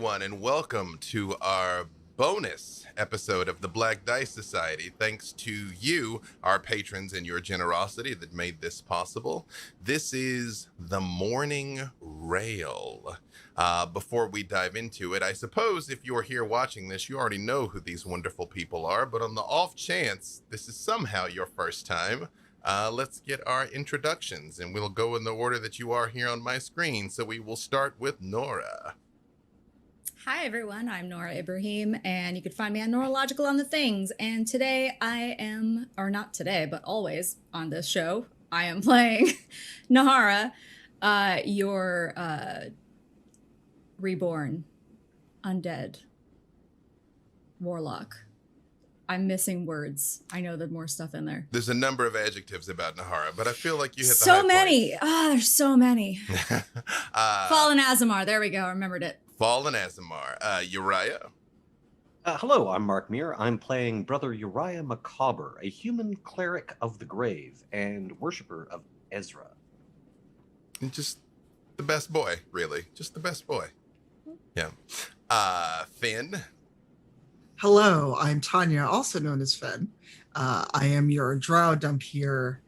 everyone, and welcome to our bonus episode of the Black Dice Society. Thanks to you, our patrons, and your generosity that made this possible. This is the Mourning Rail. Before we dive into it, I suppose if you're here watching this, you already know who these wonderful people are, but on the off chance this is somehow your first time, let's get our introductions, and we'll go in the order that you are here on my screen. So we will start with Nora. Hi, everyone. I'm Nora Ibrahim, and you can find me on Neurological on the Things. And today I am, or not today, but always on this show, I am playing Nahara, your reborn, undead warlock. I'm missing words. I know there's more stuff in there. There's a number of adjectives about Nahara, but I feel like you hit the so high many. points. Oh, there's so many. Fallen Azamar. There we go. I remembered it. Fallen Azamar. Uriah. Hello, I'm Mark Muir. I'm playing Brother Uriah Macabre, a human cleric of the grave and worshiper of Ezra. And just the best boy, really. Just the best boy. Yeah. Finn. Hello, I'm Tanya, also known as Fen. I am your drow dumpier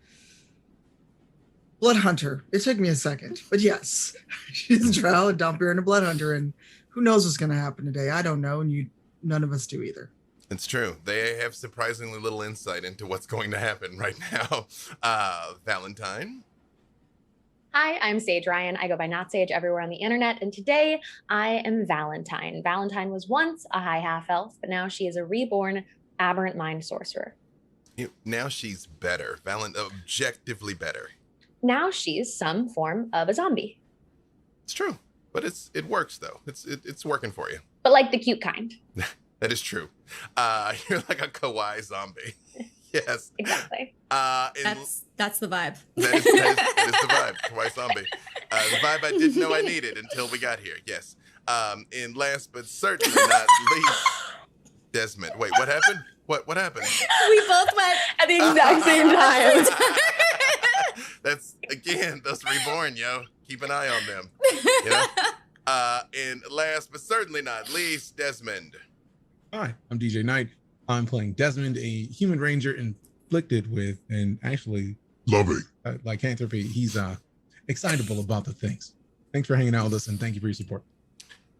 blood hunter. It took me a second, but yes, she's a drow, a dumpier, and a blood hunter, and who knows what's going to happen today? I don't know, and none of us do either. It's true. They have surprisingly little insight into what's going to happen right now. Valentine. Hi, I'm Sage Ryan. I go by Not Sage everywhere on the internet, and today I am Valentine. Valentine was once a high half-elf, but now she is a reborn aberrant mind sorcerer. Now she's better. Objectively better. Now she's some form of a zombie. It's true, but it works though. It's working for you. But like the cute kind. That is true. You're like a kawaii zombie. Yes. Exactly. That's the vibe. That is the vibe. Kawaii zombie. The vibe I didn't know I needed until we got here. Yes. And last but certainly not least, Desmond. Wait, what happened? What happened? We both went At the exact same time. That's, again, those reborn, yo. Keep an eye on them. You know? And last but certainly not least, Desmond. Hi, I'm DJ Knight. I'm playing Desmond, a human ranger inflicted with and actually loving lycanthropy. He's excitable about the things. Thanks for hanging out with us, and thank you for your support.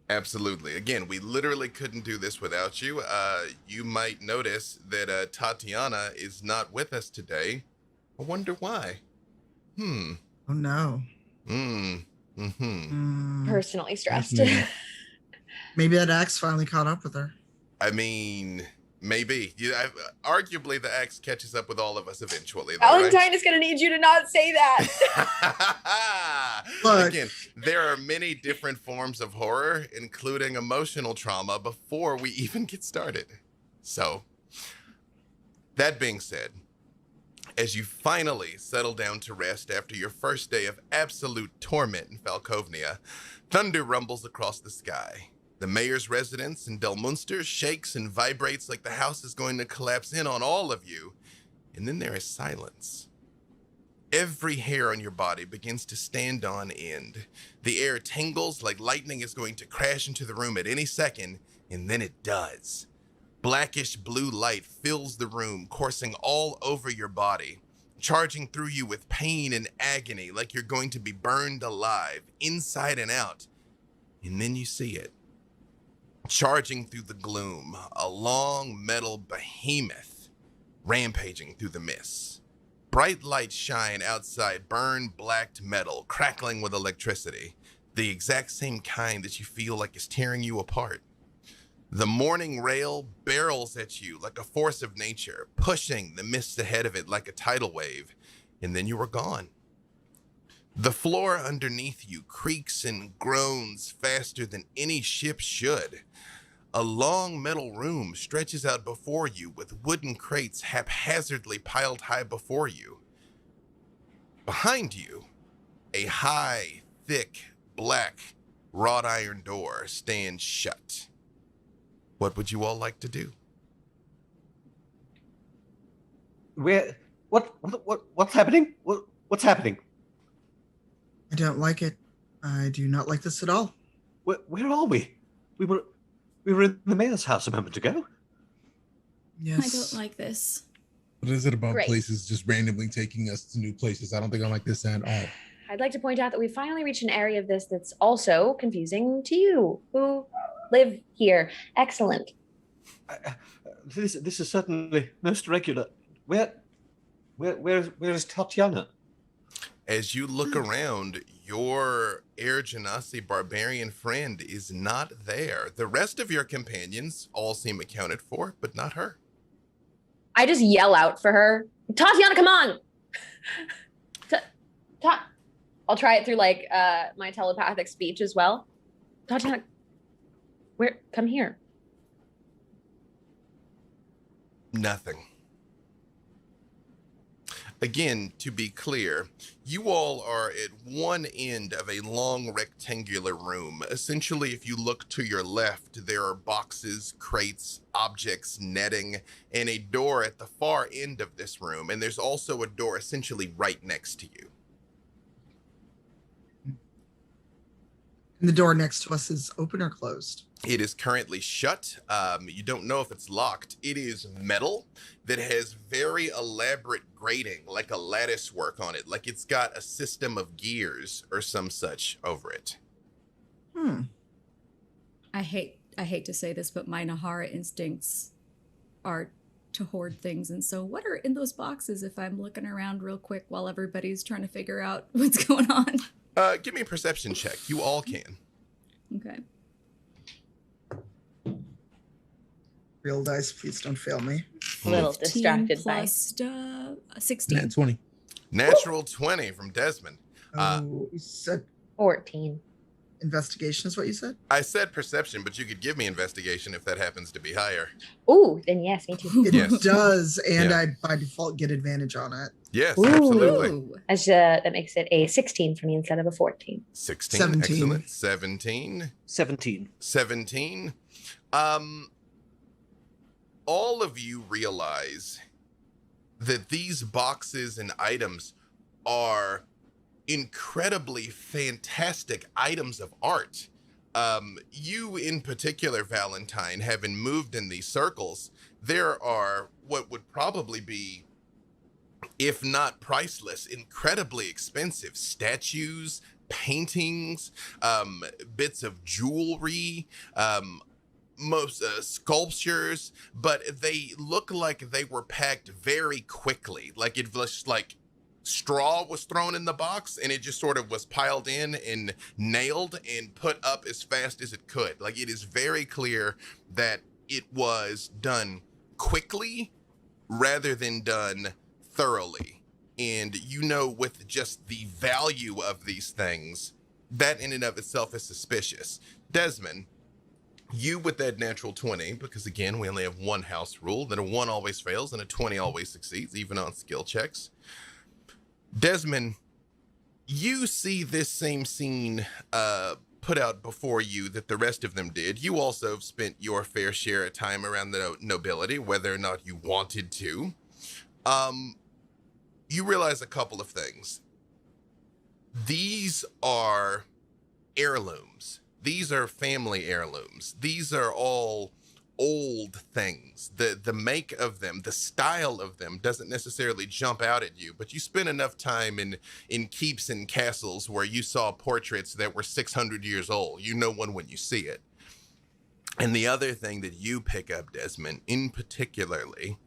Absolutely. Again, we literally couldn't do this without you. You might notice that Tatiana is not with us today. I wonder why. Oh no. Personally stressed. Maybe that axe finally caught up with her. I mean, maybe. Arguably, the axe catches up with all of us eventually. Though, Valentine is going to need you to not say that. But again, there are many different forms of horror, including emotional trauma, before we even get started. So, that being said, as you finally settle down to rest after your first day of absolute torment in Falkovnia, thunder rumbles across the sky. The mayor's residence in Delmunster shakes and vibrates like the house is going to collapse in on all of you. And then there is silence. Every hair on your body begins to stand on end. The air tingles like lightning is going to crash into the room at any second, and then it does. Blackish blue light fills the room, coursing all over your body, charging through you with pain and agony like you're going to be burned alive, inside and out. And then you see it. Charging through the gloom, a long metal behemoth rampaging through the mist. Bright lights shine outside burn-blacked metal, crackling with electricity, the exact same kind that you feel like is tearing you apart. The Mourning Rail barrels at you like a force of nature, pushing the mist ahead of it like a tidal wave, and then you are gone. The floor underneath you creaks and groans faster than any ship should. A long metal room stretches out before you with wooden crates haphazardly piled high before you. Behind you, a high, thick, black, wrought iron door stands shut. What would you all like to do? What's happening? What's happening? I don't like it. I do not like this at all. Where are we? We were in the mayor's house a moment ago. Yes. I don't like this. What is it about Great. places just randomly taking us to new places? I don't think I like this at all. I'd like to point out that we finally reached an area of this that's also confusing to you who live here. Excellent. This is certainly most regular. Where is Tatiana? As you look around, your Air Genasi barbarian friend is not there. The rest of your companions all seem accounted for, but not her. I just yell out for her. Tatiana, come on. I'll try it through like my telepathic speech as well. Tatiana, come here. Nothing. Again, to be clear, you all are at one end of a long rectangular room. Essentially, if you look to your left, there are boxes, crates, objects, netting, and a door at the far end of this room. And there's also a door essentially right next to you. And the door next to us is open or closed? It is currently shut. You don't know if it's locked. It is metal that has very elaborate grating, like a lattice work on it, like it's got a system of gears or some such over it. I hate to say this, but my Nahara instincts are to hoard things. And so what are in those boxes if I'm looking around real quick while everybody's trying to figure out what's going on? Give me a perception check. You all can. Okay. Real dice, please don't fail me. A little 15 distracted by. plus 16. Nat 20. Natural 20 from Desmond. You said 14. investigation is what you said? I said perception, but you could give me investigation if that happens to be higher. Ooh, then yes, me too. It Yes. does, and Yeah. I by default get advantage on it. Yes, Ooh. absolutely. Ooh. That makes it a 16 for me instead of a 14. 16, 17. excellent. 17. 17. 17. All of you realize that these boxes and items are incredibly fantastic items of art. You in particular, Valentine, having moved in these circles, there are what would probably be, if not priceless, incredibly expensive statues, paintings, bits of jewelry, most sculptures, but they look like they were packed very quickly. Like it was like straw was thrown in the box and it just sort of was piled in and nailed and put up as fast as it could. Like it is very clear that it was done quickly rather than done thoroughly. And you know, with just the value of these things, that in and of itself is suspicious. Desmond, you with that natural 20, because again, we only have one house rule, that a 1 always fails and a 20 always succeeds, even on skill checks. Desmond, you see this same scene put out before you that the rest of them did. You also have spent your fair share of time around the nobility, whether or not you wanted to. You realize a couple of things. These are heirlooms. These are family heirlooms. These are all old things. The make of them, the style of them doesn't necessarily jump out at you, but you spend enough time in keeps and castles where you saw portraits that were 600 years old. You know one when you see it. And the other thing that you pick up, Desmond, in particularly,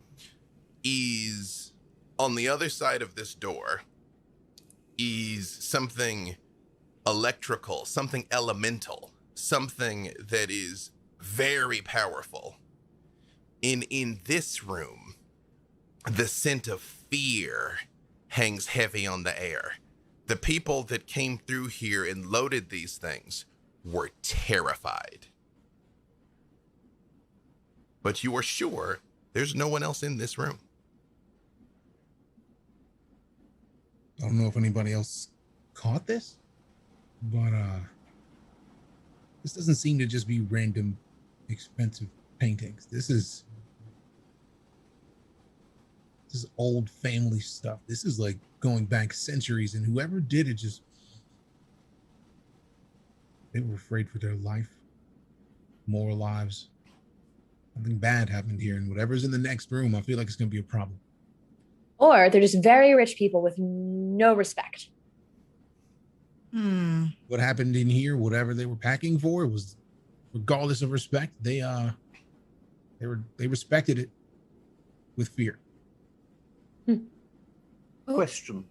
is on the other side of this door is something electrical, something elemental, something that is very powerful. In this room, the scent of fear hangs heavy on the air. The people that came through here and loaded these things were terrified. But you are sure there's no one else in this room. I don't know if anybody else caught this, but this doesn't seem to just be random expensive paintings. This is old family stuff. This is like going back centuries, and whoever did it they were afraid for their life. more lives. Something bad happened here, and whatever's in the next room, I feel like it's going to be a problem. Or they're just very rich people with no respect. What happened in here, whatever they were packing for, was regardless of respect. They respected it with fear. Question,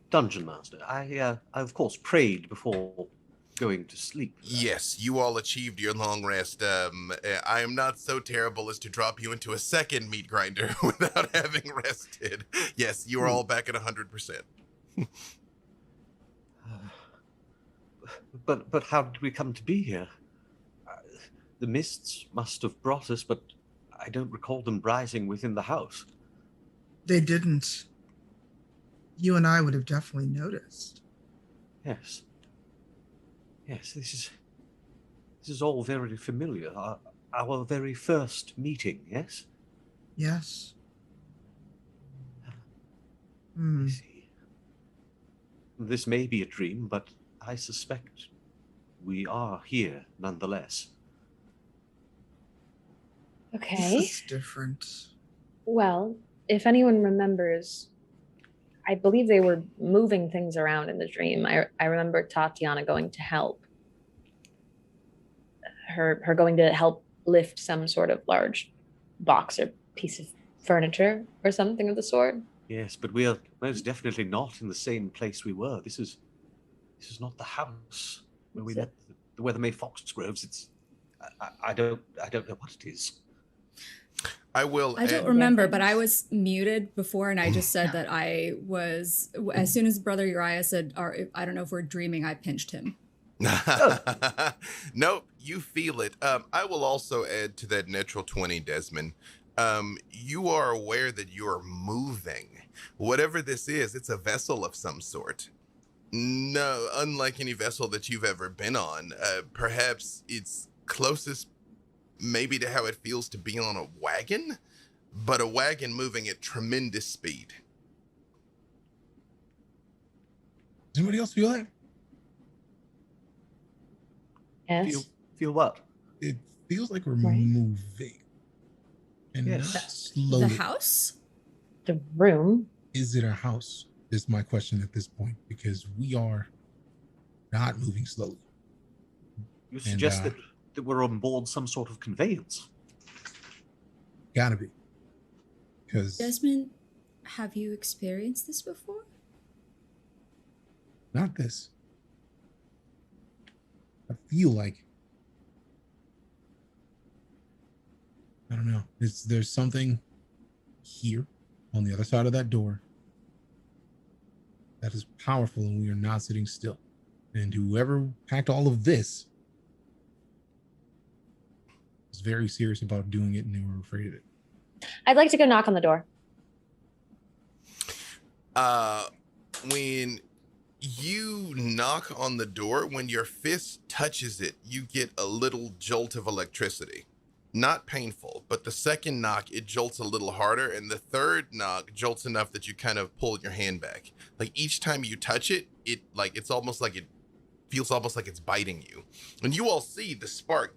Dungeon Master. I of course prayed before going to sleep. Yes, you all achieved your long rest. I am not so terrible as to drop you into a second meat grinder without having rested. Yes, you are all back at 100%. But how did we come to be here? The mists must have brought us, but I don't recall them rising within the house. They didn't. You and I would have definitely noticed. Yes. Yes, this is all very familiar. Our very first meeting, yes? Yes. I see. This may be a dream, but I suspect we are here nonetheless. Okay. This is different. Well, if anyone remembers, I believe they were moving things around in the dream. I remember Tatiana going to help. Her going to help lift some sort of large box or piece of furniture or something of the sort. Yes, but we are most definitely not in the same place we were. This is not the house where we met the Weathermaid Foxgroves. It's I don't know what it is. I will. I don't remember, but I was muted before, and I just said that I was. As soon as Brother Uriah said, "I don't know if we're dreaming," I pinched him. Nope, you feel it. I will also add to that natural 20, Desmond. You are aware that you are moving. Whatever this is, it's a vessel of some sort. No, unlike any vessel that you've ever been on. Perhaps it's closest maybe to how it feels to be on a wagon, but a wagon moving at tremendous speed. Does anybody else feel that? Yes. Feel what? It feels like we're Right. moving. And Yes. not slowly. The house? The room. Is it a house? Is my question at this point, because we are not moving slowly. You suggest And, that we're on board some sort of conveyance. Gotta be. Because Desmond, have you experienced this before? not this. I feel like, I don't know. There's something here on the other side of that door that is powerful, and we are not sitting still. And whoever packed all of this was very serious about doing it, and they were afraid of it. I'd like to go knock on the door. When you knock on the door, when your fist touches it, you get a little jolt of electricity. Not painful, but the second knock, it jolts a little harder, and the third knock jolts enough that you kind of pull your hand back. Like each time you touch it, it's almost like it feels almost like it's biting you. And you all see the spark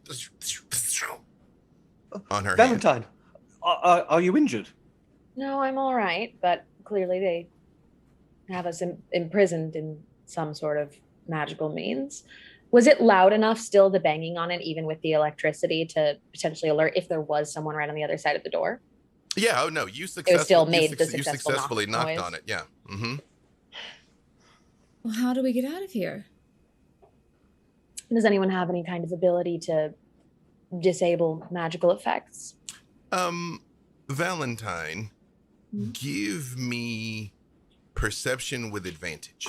on her hand. Valentine, are you injured? No, I'm all right, but clearly they have us imprisoned in some sort of magical means. Was it loud enough still, the banging on it, even with the electricity, to potentially alert if there was someone right on the other side of the door? Yeah, oh no, you It successfully, still made the you successful successfully knock knocked noise. on it, yeah. Mm-hmm. Well, how do we get out of here? Does anyone have any kind of ability to disable magical effects? Valentine, give me perception with advantage.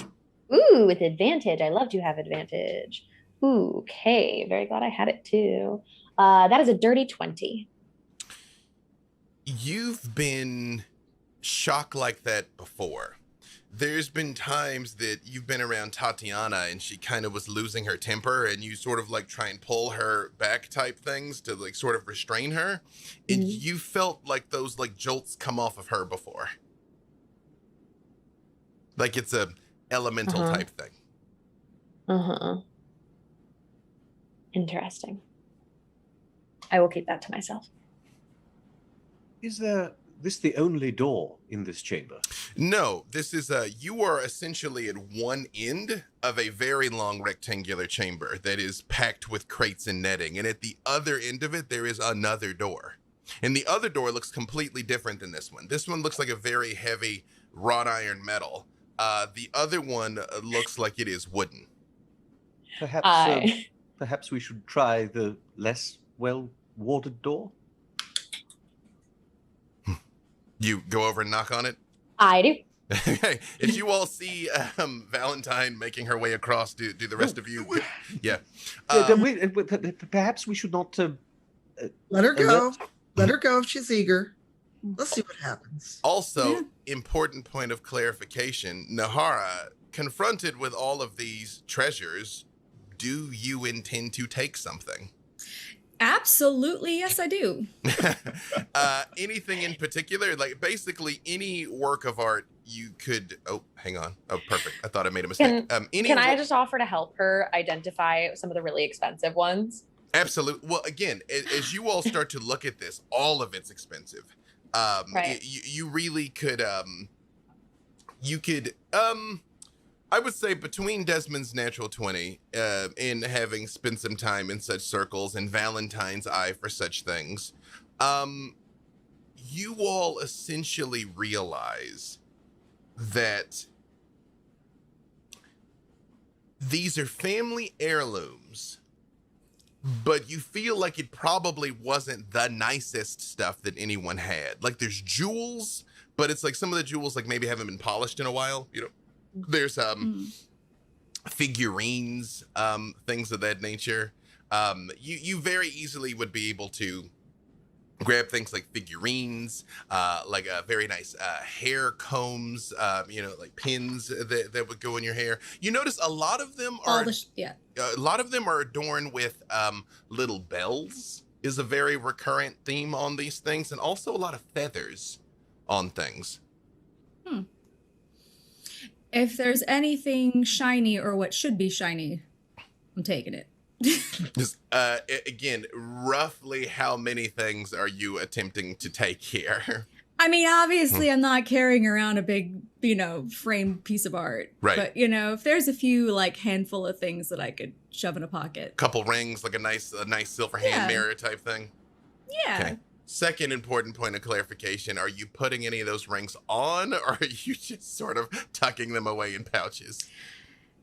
Ooh, with advantage. I love to have advantage. Ooh, okay. Very glad I had it too. That is a dirty 20. You've been shocked like that before. There's been times that you've been around Tatiana and she kind of was losing her temper, and you sort of like try and pull her back type things to like sort of restrain her. And you felt like those like jolts come off of her before. Like it's a elemental type thing. Interesting. I will keep that to myself. Is this the only door in this chamber? No, this is you are essentially at one end of a very long rectangular chamber that is packed with crates and netting, and at the other end of it there is another door. And the other door looks completely different than this one. This one looks like a very heavy wrought iron metal. The other one looks like it is wooden. Perhaps we should try the less well-warded door? You go over and knock on it? I do. Okay. If you all see Valentine making her way across, do the rest of you? Yeah. Perhaps we should not. Let her go. Let her go if she's eager. Let's see what happens. Also, important point of clarification: Nahara, confronted with all of these treasures, do you intend to take something? Absolutely, yes, I do. Anything in particular? Like basically any work of art you could. Oh, hang on. Oh, perfect. I thought I made a mistake. Can I just offer to help her identify some of the really expensive ones? Absolutely. Well, again, as you all start to look at this, all of it's expensive. Right. You really could. You could. I would say between Desmond's natural 20 and having spent some time in such circles and Valentine's eye for such things, you all essentially realize that these are family heirlooms, but you feel like it probably wasn't the nicest stuff that anyone had. Like there's jewels, but it's like some of the jewels like maybe haven't been polished in a while, you know. There's figurines, things of that nature. You very easily would be able to grab things like figurines, like a very nice hair combs, like pins that would go in your hair. You notice a lot of them are a lot of them are adorned with little bells. Is a very recurrent theme on these things, and also a lot of feathers on things. If there's anything shiny or what should be shiny, I'm taking it. Just, again, roughly how many things are you attempting to take here? I mean, obviously, I'm not carrying around a big, framed piece of art. Right. But, if there's a few, handful of things that I could shove in a pocket. Couple rings, like a nice silver hand mirror type thing? Yeah. Okay. Second important point of clarification, are you putting any of those rings on, or are you just sort of tucking them away in pouches?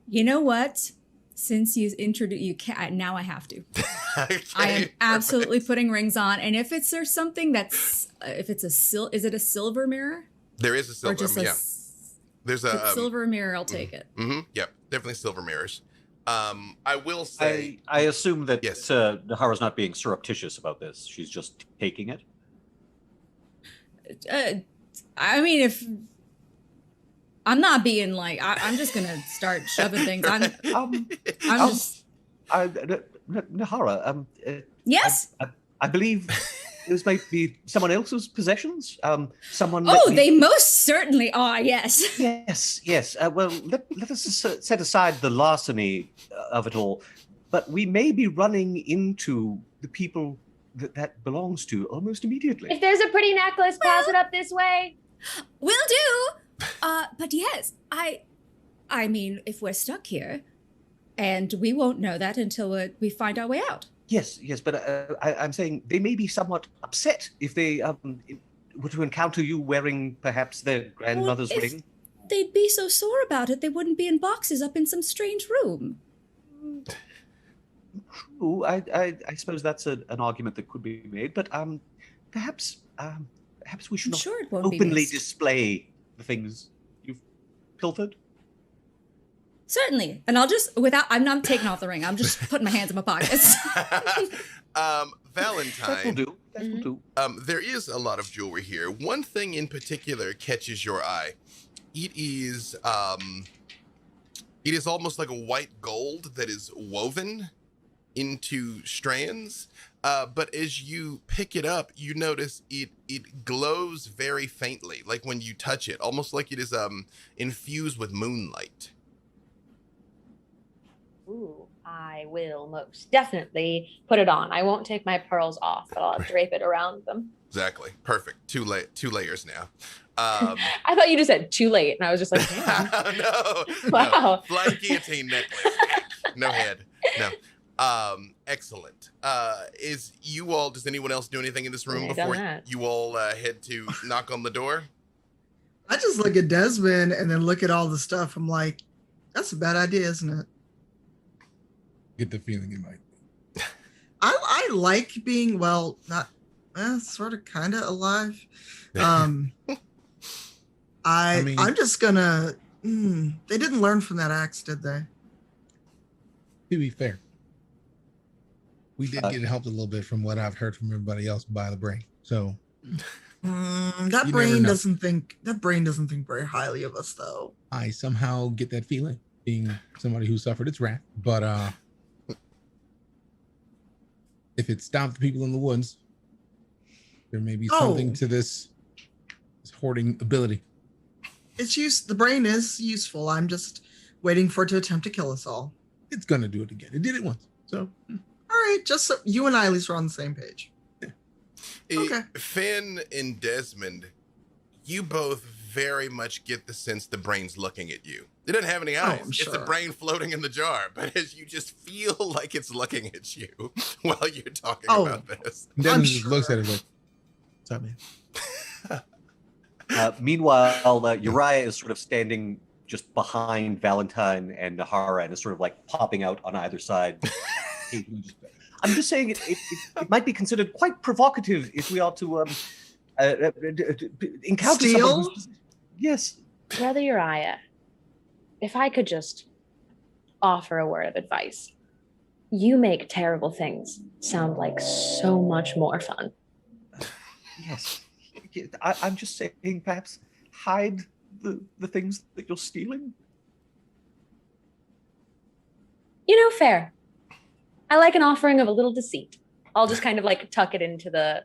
You know what? Since you introduced, now I have to. Okay, I am absolutely putting rings on. And if there's something that's, is it a silver mirror? There is a silver, or just There's a silver mirror, I'll take it. Mm-hmm, yep, definitely silver mirrors. I will say, I assume that yes. Nahara's not being surreptitious about this. She's just taking it. I mean, if I'm not being I'm just gonna start shoving things. Nahara. Yes. I believe those might be someone else's possessions. Someone. Oh, they most certainly are. Yes. Yes. Well, let us set aside the larceny of it all, but we may be running into the people that belongs to almost immediately. If there's a pretty necklace, pass it up this way. Will do. But yes, I mean, if we're stuck here, and we won't know that until we find our way out. Yes, but I'm saying they may be somewhat upset if they were to encounter you wearing perhaps their grandmother's ring. They'd be so sore about it, they wouldn't be in boxes up in some strange room. True, I suppose that's an argument that could be made, but perhaps we should not openly display the things you've pilfered. Certainly. And I'm not taking off the ring. I'm just putting my hands in my pockets. Valentine. That will do. There is a lot of jewelry here. One thing in particular catches your eye. It is almost like a white gold that is woven into strands. But as you pick it up, you notice it glows very faintly, like when you touch it, almost like it is infused with moonlight. Ooh, I will most definitely put it on. I won't take my pearls off, but I'll drape it around them. Exactly. Perfect. Two layers now. I thought you just said too late, and I was just like, damn. No. Wow. No. Flying guillotine necklace. No head. No. Excellent. Does anyone else do anything in this room Yeah, done before that. you all head to knock on the door? I just look at Desmond and then look at all the stuff. I'm like, that's a bad idea, isn't it? Get the feeling it might be. I like being, well, not sort of kind of alive. I'm just gonna. They didn't learn from that axe, did they? To be fair, we did get helped a little bit from what I've heard from everybody else by the brain. So that brain doesn't think very highly of us, though. I somehow get that feeling, being somebody who suffered its wrath. But if it stopped the people in the woods, there may be something to this hoarding ability. The brain is useful. I'm just waiting for it to attempt to kill us all. It's gonna do it again. It did it once. So all right, just so you and I at least are on the same page. Okay. Finn and Desmond, you both very much get the sense the brain's looking at you. It doesn't have any eyes. I'm It's a sure. brain floating in the jar, but as you just feel like it's looking at you while you're talking about this. Devin just looks at it like, "What's up, man?" Meanwhile, Uriah is sort of standing just behind Valentine and Nahara and is sort of like popping out on either side. I'm just saying it might be considered quite provocative if we are to encounter someone Steal? who's... Yes. Brother Uriah, if I could just offer a word of advice. You make terrible things sound like so much more fun. Yes. I'm just saying, perhaps hide the things that you're stealing. Fair. I like an offering of a little deceit. I'll just kind of like tuck it into the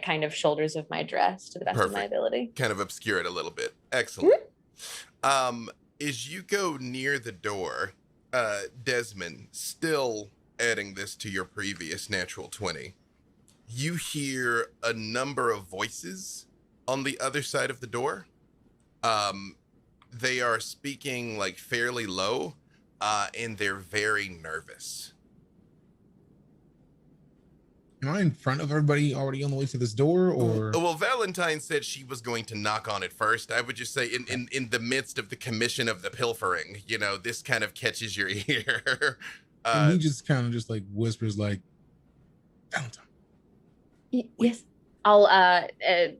kind of shoulders of my dress to the best of my ability. Kind of obscure it a little bit. Excellent. As you go near the door, Desmond, still adding this to your previous natural 20, you hear a number of voices on the other side of the door. They are speaking like fairly low, and they're very nervous. Am I in front of everybody already on the way to this door, or? Well, Valentine said she was going to knock on it first. I would just say in the midst of the commission of the pilfering, this kind of catches your ear. And he just kind of just like whispers like, Valentine. Yes. I'll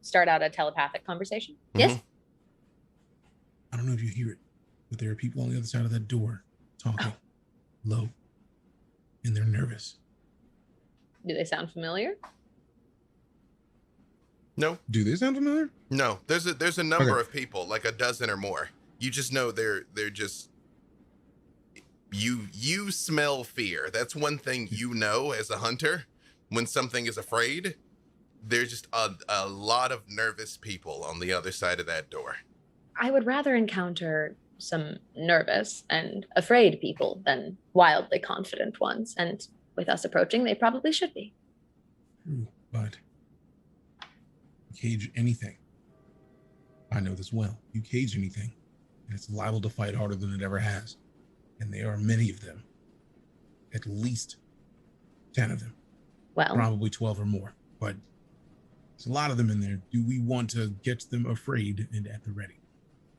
start out a telepathic conversation. Yes. I don't know if you hear it, but there are people on the other side of that door talking low, and they're nervous. Do they sound familiar? No. Do they sound familiar? No. There's a number of people, like a dozen or more. You just know they're just you smell fear. That's one thing you know as a hunter. When something is afraid, there's just a lot of nervous people on the other side of that door. I would rather encounter some nervous and afraid people than wildly confident ones. And with us approaching, they probably should be. True, but you cage anything. I know this well. You cage anything, and it's liable to fight harder than it ever has. And there are many of them. At least 10 of them. Well, probably 12 or more. But there's a lot of them in there. Do we want to get them afraid and at the ready?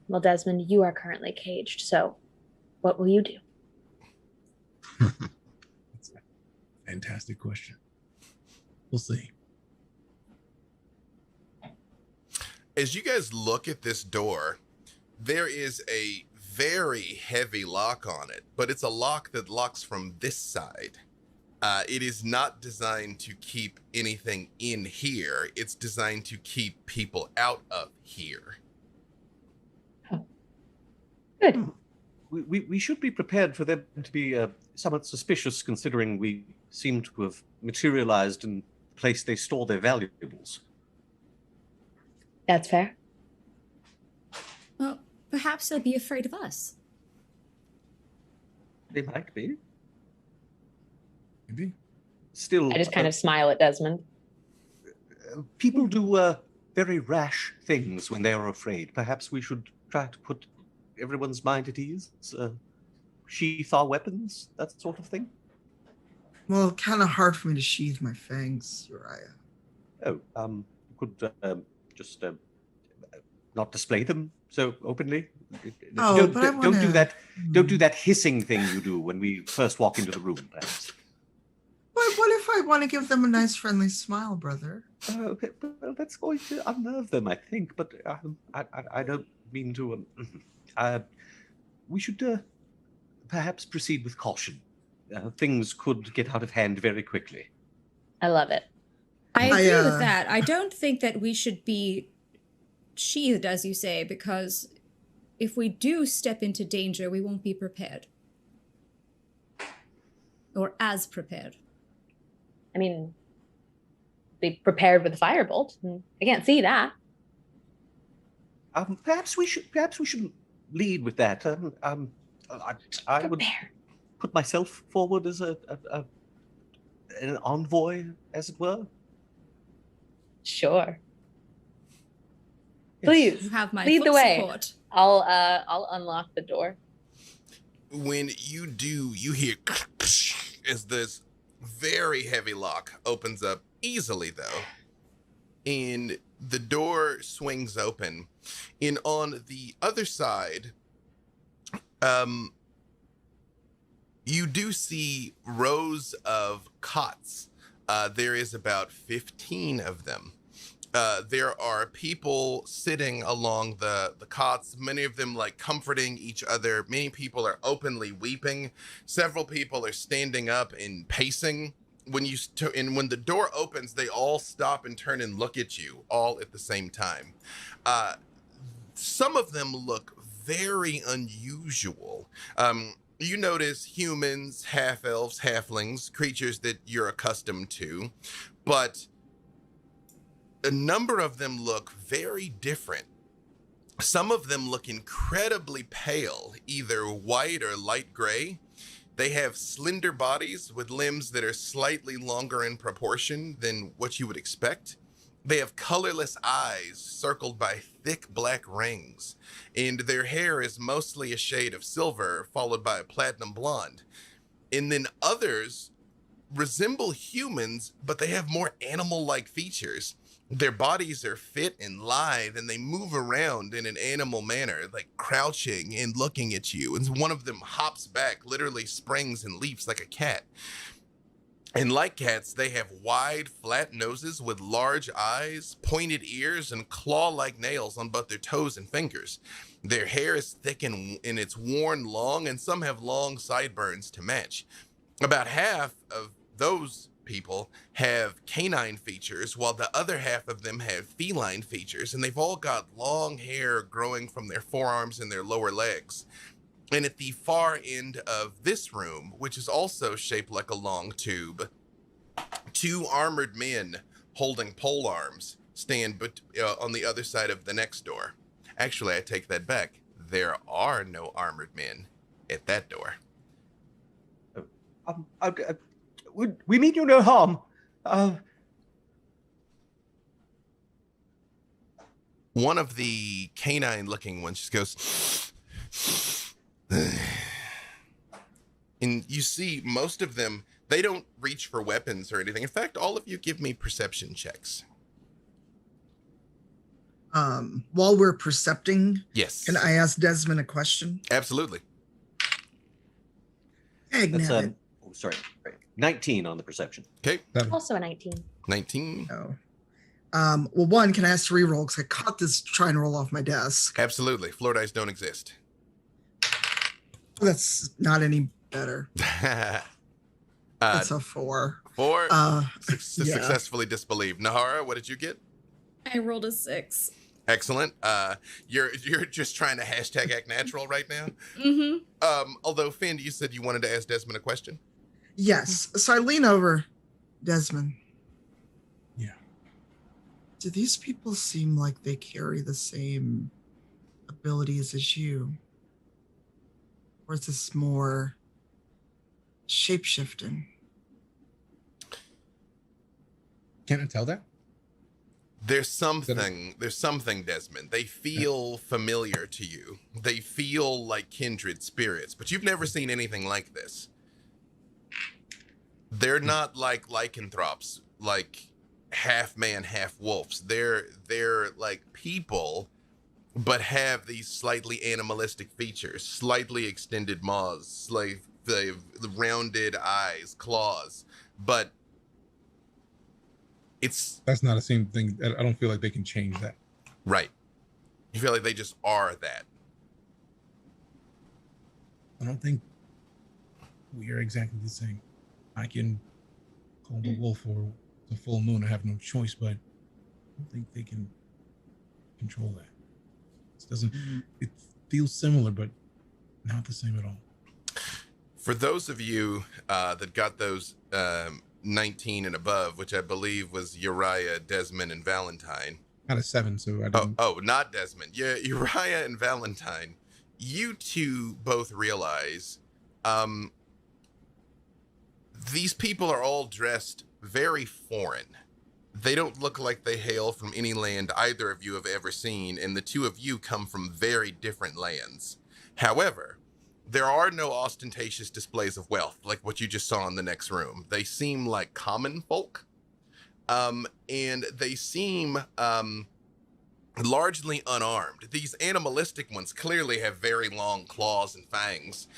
Well, Desmond, you are currently caged, so what will you do? That's a fantastic question. We'll see. As you guys look at this door, there is a very heavy lock on it, but it's a lock that locks from this side. It is not designed to keep anything in here. It's designed to keep people out of here. Good. We should be prepared for them to be somewhat suspicious, considering we seem to have materialized in the place they store their valuables. That's fair. Well, perhaps they'll be afraid of us. They might be. Maybe. Still, I just kind of smile at Desmond. people do very rash things when they are afraid. Perhaps we should try to put everyone's mind at ease. Sheath our weapons, that sort of thing. Well, kind of hard for me to sheathe my fangs, Uriah. Oh, could just not display them so openly. Oh, but I Don't do wanna- that. Don't do that hissing thing you do when we first walk into the room. Perhaps. But what if I want to give them a nice, friendly smile, brother? Okay, well, that's going to unnerve them, I think. But I don't mean to. We should perhaps proceed with caution. Things could get out of hand very quickly. I love it. I agree I, with that. I don't think that we should be sheathed, as you say, because if we do step into danger, we won't be prepared. Or as prepared. I mean, be prepared with a firebolt. I can't see that. Perhaps we should lead with that. I would Prepare. put myself forward as an envoy, as it were. Sure. Yes. Please You have my lead full the way. support. I'll unlock the door. When you do, you hear as this very heavy lock opens up easily, though, and the door swings open. And on the other side, you do see rows of cots. There is about 15 of them. There are people sitting along the cots, many of them like comforting each other. Many people are openly weeping. Several people are standing up and pacing. When the door opens, they all stop and turn and look at you all at the same time. Some of them look very unusual. You notice humans, half-elves, halflings, creatures that you're accustomed to, but a number of them look very different. Some of them look incredibly pale, either white or light gray. They have slender bodies with limbs that are slightly longer in proportion than what you would expect. They have colorless eyes circled by thick black rings, and their hair is mostly a shade of silver, followed by a platinum blonde. And then others resemble humans, but they have more animal-like features. Their bodies are fit and lithe, and they move around in an animal manner, like crouching and looking at you. And one of them hops back, literally springs and leaps like a cat. And like cats, they have wide, flat noses with large eyes, pointed ears, and claw-like nails on both their toes and fingers. Their hair is thick and it's worn long, and some have long sideburns to match. About half of those people have canine features, while the other half of them have feline features, and they've all got long hair growing from their forearms and their lower legs. And at the far end of this room, which is also shaped like a long tube, two armored men holding pole arms stand on the other side of the next door. Actually, I take that back. There are no armored men at that door. We mean you no harm. One of the canine-looking ones just goes, and you see most of them, they don't reach for weapons or anything. In fact, all of you give me perception checks. While we're percepting, Yes. can I ask Desmond a question? Absolutely. That's Nabbit. 19 on the perception. Okay. Also a 19. 19. No. Well, one, can I ask to reroll? Because I caught this trying to roll off my desk. Absolutely. Floor dice don't exist. That's not any better. That's That's a 4. 4. Yeah. Successfully disbelieved. Nahara, what did you get? I rolled a 6. Excellent. You're just trying to hashtag act natural right now. Mm-hmm. Although Finn, you said you wanted to ask Desmond a question. Yes. So I lean over, Desmond. Yeah. Do these people seem like they carry the same abilities as you? Or is this more shape-shifting? Can't I tell that? There's something, Desmond. They feel familiar to you. They feel like kindred spirits, but you've never seen anything like this. They're not like lycanthropes, like half man, half wolves. They're like people, but have these slightly animalistic features, slightly extended maws, like the rounded eyes, claws, but that's not the same thing. I don't feel like they can change that. Right. You feel like they just are that. I don't think we are exactly the same. I can call the wolf or the full moon. I have no choice, but I don't think they can control that. It doesn't. It feels similar, but not the same at all. For those of you that got those 19 and above, which I believe was Uriah, Desmond, and Valentine. Out of 7, so I didn't. Oh, not Desmond. Yeah, Uriah and Valentine. You two both realize these people are all dressed very foreign. They don't look like they hail from any land either of you have ever seen, and the two of you come from very different lands. However, there are no ostentatious displays of wealth like what you just saw in the next room. They seem like common folk, and they seem largely unarmed. These animalistic ones clearly have very long claws and fangs.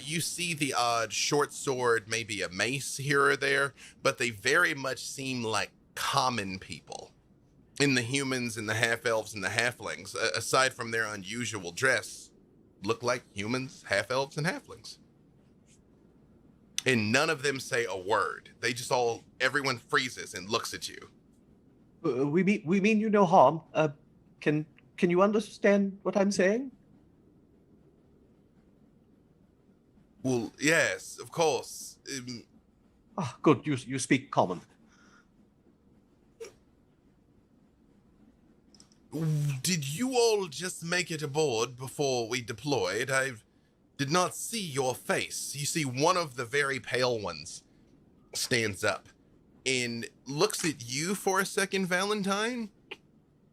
You see the odd short sword, maybe a mace here or there, but they very much seem like common people. In the humans and the half-elves and the halflings, aside from their unusual dress, look like humans, half-elves, and halflings. And none of them say a word. They just everyone freezes and looks at you. We mean you no harm. Can you understand what I'm saying? Well, yes, of course. Good. You speak common. Did you all just make it aboard before we deployed? I did not see your face. You see, one of the very pale ones stands up and looks at you for a second, Valentine,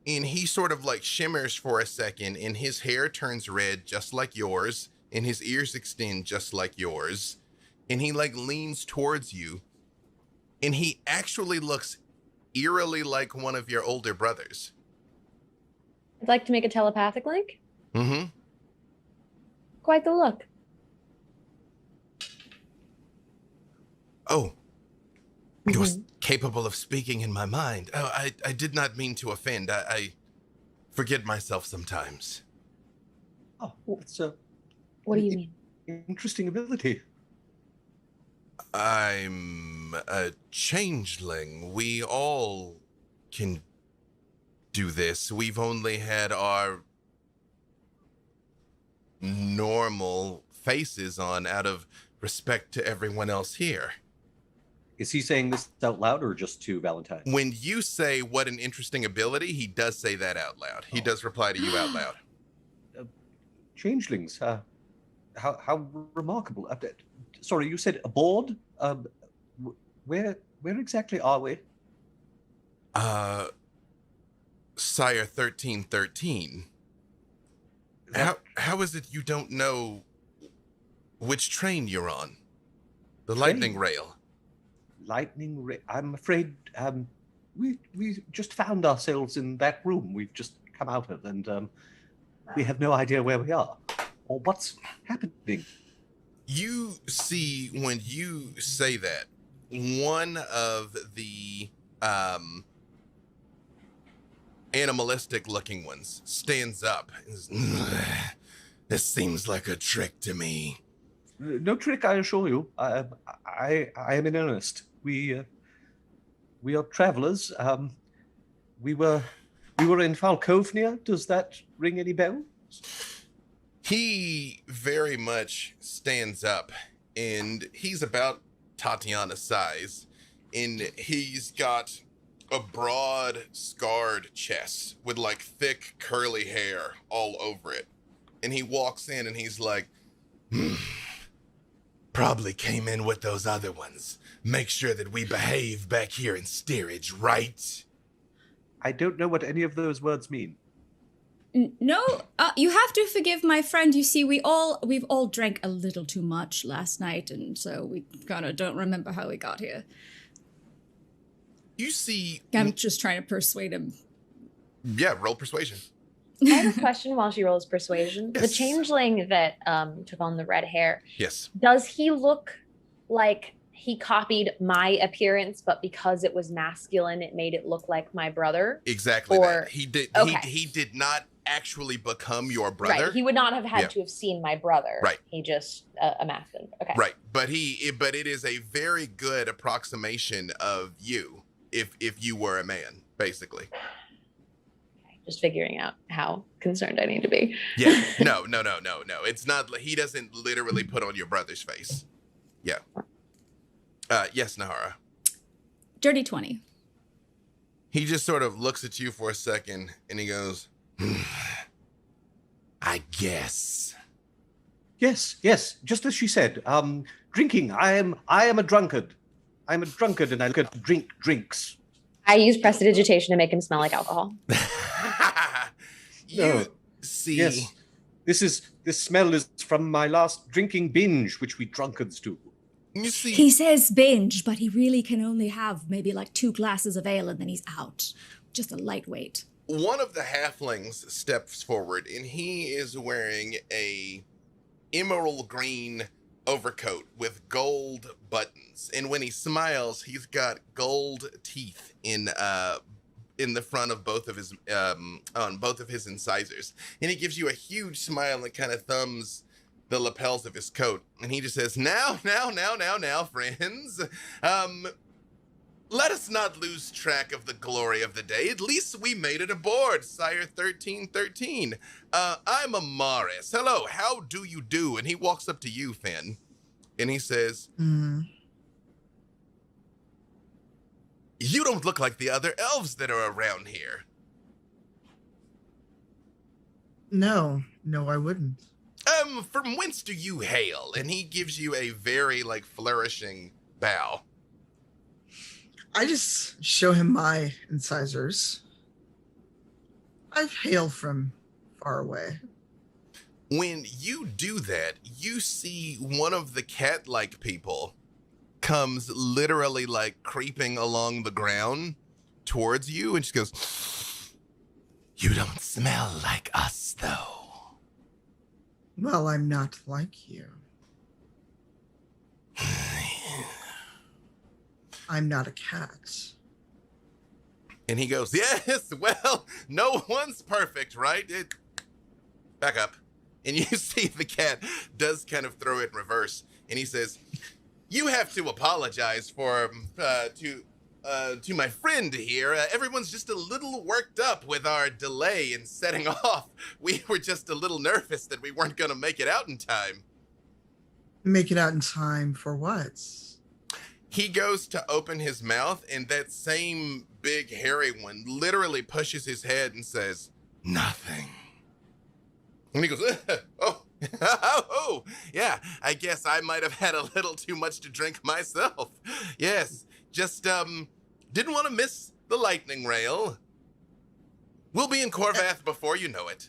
and he sort of like shimmers for a second, and his hair turns red just like yours, and his ears extend just like yours, and he like leans towards you, and he actually looks eerily like one of your older brothers. I'd like to make a telepathic link. Mm-hmm. Quite the look. Oh, you're capable of speaking in my mind. Oh, I did not mean to offend. I forget myself sometimes. Oh, it's a... What do you mean? Interesting ability. I'm a changeling. We all can do this. We've only had our normal faces on out of respect to everyone else here. Is he saying this out loud or just to Valentine? When you say what an interesting ability, he does say that out loud. He does reply to you out loud. Changelings, how remarkable. Sorry, you said aboard? Where exactly are we? Sire 1313. How is it you don't know which train you're on? The Lightening Rail. Lightning Rail. I'm afraid we just found ourselves in that room we've just come out of, and we have no idea where we are or what's happening. You see, when you say that, one of the animalistic looking ones stands up and says, this seems like a trick to me. No trick, I assure you. I am in earnest. We are travelers. We were in Falkovnia. Does that ring any bells? He very much stands up, and he's about Tatiana's size, and he's got a broad, scarred chest with like thick, curly hair all over it. And he walks in and he's like, Probably came in with those other ones. Make sure that we behave back here in steerage, right? I don't know what any of those words mean. No, you have to forgive my friend. You see, we've all drank a little too much last night, and so we kind of don't remember how we got here. You see... I'm just trying to persuade him. Yeah, roll persuasion. I have a question while she rolls persuasion. Yes. The changeling that took on the red hair, Yes. does he look like he copied my appearance, but because it was masculine, it made it look like my brother? Exactly Or- that. He did. okay. He did not actually become your brother. Right. He would not have had Yeah. to have seen my brother. Right. He just a masculine. Okay. Right, but it is a very good approximation of you if you were a man, basically. Okay. Just figuring out how concerned I need to be. Yeah. No. It's not. He doesn't literally put on your brother's face. Yeah. Yes, Nahara. Dirty 20. He just sort of looks at you for a second and he goes, I guess. Yes, just as she said. Drinking. I am a drunkard. I'm a drunkard, and I look at drinks. I use prestidigitation to make him smell like alcohol. You No. see. Yes, this smell is from my last drinking binge, which we drunkards do. You see. He says binge, but he really can only have maybe like 2 glasses of ale and then he's out. Just a lightweight. One of the halflings steps forward and he is wearing a emerald green overcoat with gold buttons. And when he smiles, he's got gold teeth in the front of both of his on both of his incisors. And he gives you a huge smile and kind of thumbs the lapels of his coat. And he just says, now, friends. Let us not lose track of the glory of the day. At least we made it aboard, Sire 1313. I'm Amaris. Hello, how do you do? And he walks up to you, Finn, and he says, You don't look like the other elves that are around here. No, I wouldn't. From whence do you hail? And he gives you a very, flourishing bow. I just show him my incisors. I hail from far away. When you do that, you see one of the cat-like people comes literally creeping along the ground towards you, and she goes, You don't smell like us, though. Well, I'm not like you. I'm not a cat. And he goes, Yes, well, no one's perfect, right? Back up. And you see the cat does kind of throw it in reverse. And he says, You have to apologize to my friend here. Everyone's just a little worked up with our delay in setting off. We were just a little nervous that we weren't going to make it out in time. Make it out in time for what? He goes to open his mouth, and that same big hairy one literally pushes his head and says, Nothing. And he goes, Oh, yeah, I guess I might have had a little too much to drink myself. Yes, just, didn't want to miss the Lightening Rail. We'll be in Corvath before you know it.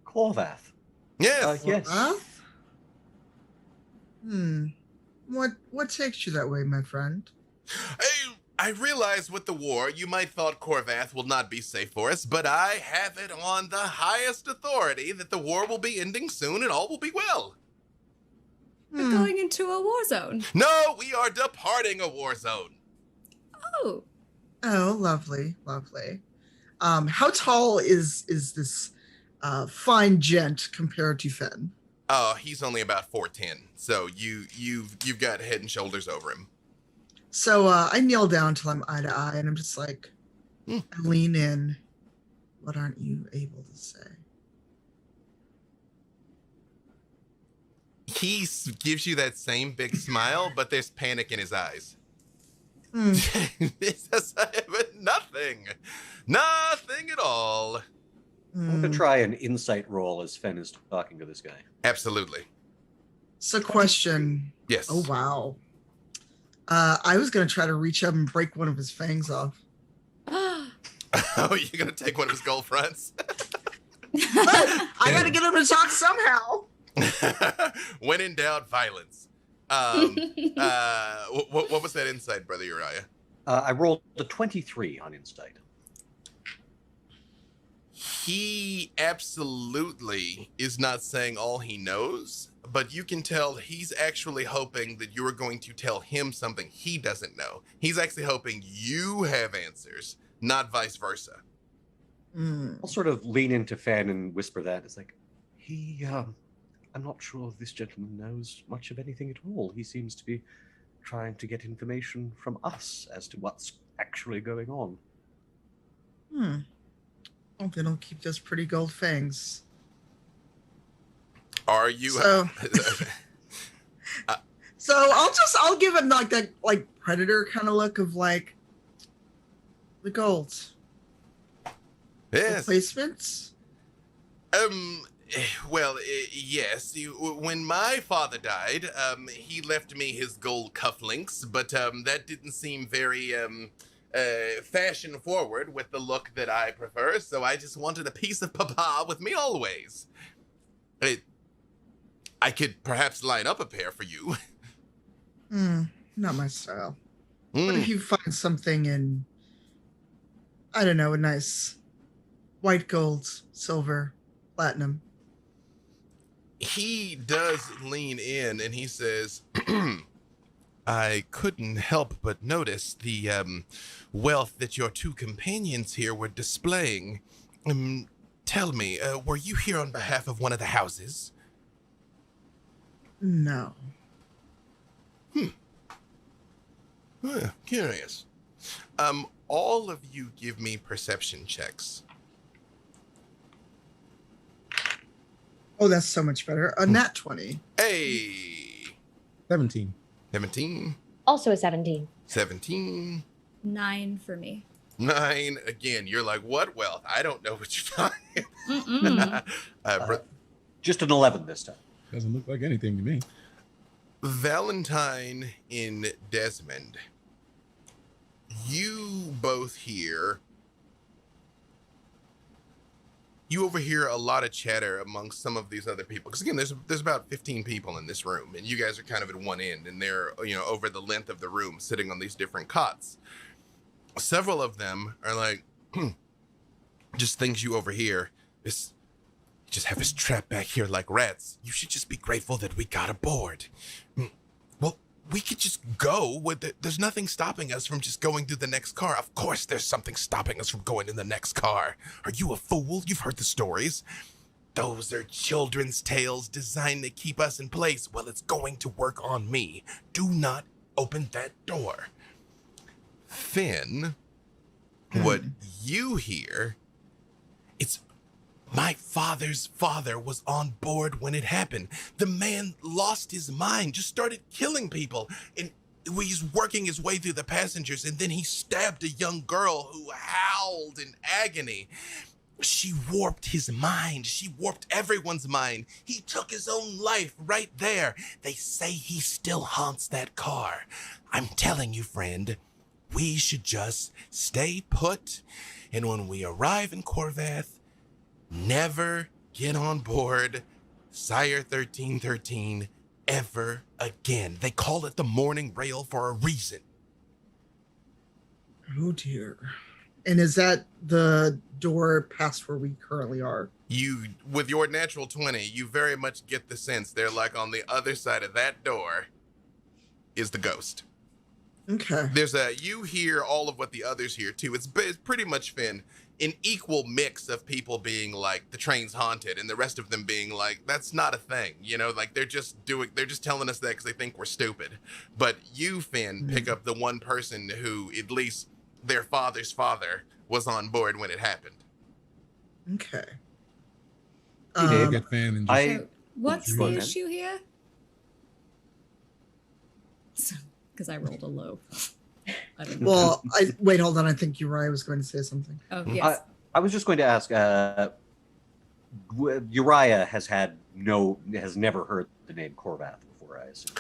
Corvath. Yes. Yes. Huh? What takes you that way, my friend? I realize with the war, you might thought Corvath will not be safe for us, but I have it on the highest authority that the war will be ending soon and all will be well. We're going into a war zone. No, we are departing a war zone. Oh. Oh, lovely. How tall is this fine gent compared to Fenn? Oh, he's only about 4'10", so you've got head and shoulders over him. So I kneel down till I'm eye to eye, and I'm just like, I lean in. What aren't you able to say? He gives you that same big smile, but there's panic in his eyes. Nothing at all. I'm going to try an insight roll as Fen is talking to this guy. Absolutely. So, question. Yes. Oh, wow. I was going to try to reach up and break one of his fangs off. Oh, you're going to take one of his gold fronts? I got to get him to talk somehow. When in doubt, violence. What was that insight, Brother Uriah? I rolled a 23 on insight. He absolutely is not saying all he knows, but you can tell he's actually hoping that you're going to tell him something he doesn't know. He's actually hoping you have answers, not vice versa. I'll sort of lean into Fan and whisper that. It's like, I'm not sure this gentleman knows much of anything at all. He seems to be trying to get information from us as to what's actually going on. Oh, then I'll keep those pretty gold fangs. Are you? So, I'll give him like that predator kind of look of like the gold. Yes. Replacements? Well, yes. When my father died, he left me his gold cufflinks, but that didn't seem very fashion forward with the look that I prefer, so I just wanted a piece of papa with me always. I could perhaps line up a pair for you. Not my style. What if you find something in, I don't know, a nice white gold, silver, platinum? He does lean in and he says, I couldn't help but notice the wealth that your two companions here were displaying. Tell me, were you here on behalf of one of the houses? No. Curious. All of you give me perception checks. Oh, that's so much better. A nat 20. Hey! 17. 17. Also a 17. 17. 9 for me. 9. Again, you're like, what wealth? I don't know what you're talking. Just an 11 this time. Doesn't look like anything to me. Valentine in Desmond, you both hear. You overhear a lot of chatter amongst some of these other people. Because again, there's about 15 people in this room, and you guys are kind of at one end, and they're over the length of the room, sitting on these different cots. Several of them are like, just things you overhear. Just have us trapped back here like rats. You should just be grateful that we got aboard. Well, we could just go. There's nothing stopping us from just going through the next car. Of course there's something stopping us from going in the next car. Are you a fool? You've heard the stories. Those are children's tales designed to keep us in place. Well, it's going to work on me. Do not open that door. Finn, what you hear, it's my father's father was on board when it happened. The man lost his mind, just started killing people. And he's working his way through the passengers, and then he stabbed a young girl who howled in agony. She warped his mind. She warped everyone's mind. He took his own life right there. They say he still haunts that car. I'm telling you, friend, we should just stay put. And when we arrive in Corvath, never get on board Sire 1313 ever again. They call it the Mourning Rail for a reason. Oh dear. And is that the door past where we currently are? You, with your natural 20, you very much get the sense they're like on the other side of that door is the ghost. Okay. You hear all of what the others hear too. It's pretty much, Finn, an equal mix of people being like, the train's haunted, and the rest of them being like, that's not a thing. Like they're just telling us that because they think we're stupid. But you, Finn, pick up the one person who, at least their father's father, was on board when it happened. Okay. Get Fan and just, So what's the issue here? Because I rolled a low. I don't know. Well, wait, hold on. I think Uriah was going to say something. Oh, yes. I was just going to ask, Uriah has never heard the name Corvath before. before, I assume.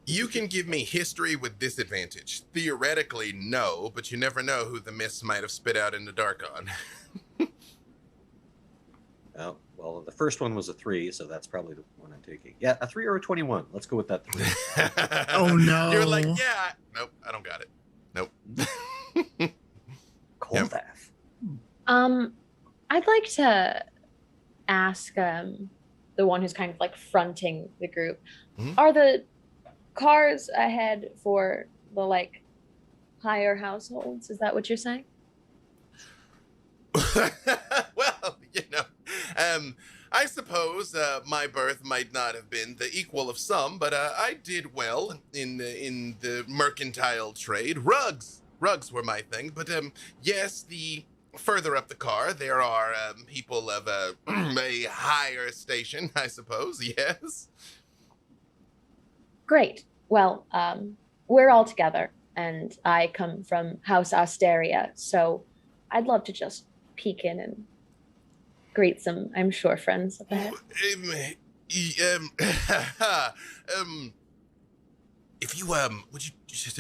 You can give me history with disadvantage. Theoretically, no, but you never know who the mists might have spit out in the dark on. Oh, well, the first one was a 3, so that's probably the one I'm taking. Yeah, a 3 or a 21. Let's go with that 3. Oh, no. You're like, yeah. Nope, I don't got it. Nope. Cold Yep. Bath. I'd like to ask the one who's kind of like fronting the group, Mhm. are the cars ahead for the like higher households? Is that what you're saying? Well, I suppose my birth might not have been the equal of some, but I did well in the mercantile trade. Rugs were my thing, but yes, the further up the car there are people of a higher station, I suppose. Yes. Great. Well, we're all together, and I come from House Asteria, so I'd love to just peek in and greet some, I'm sure, friends up ahead. If you would you just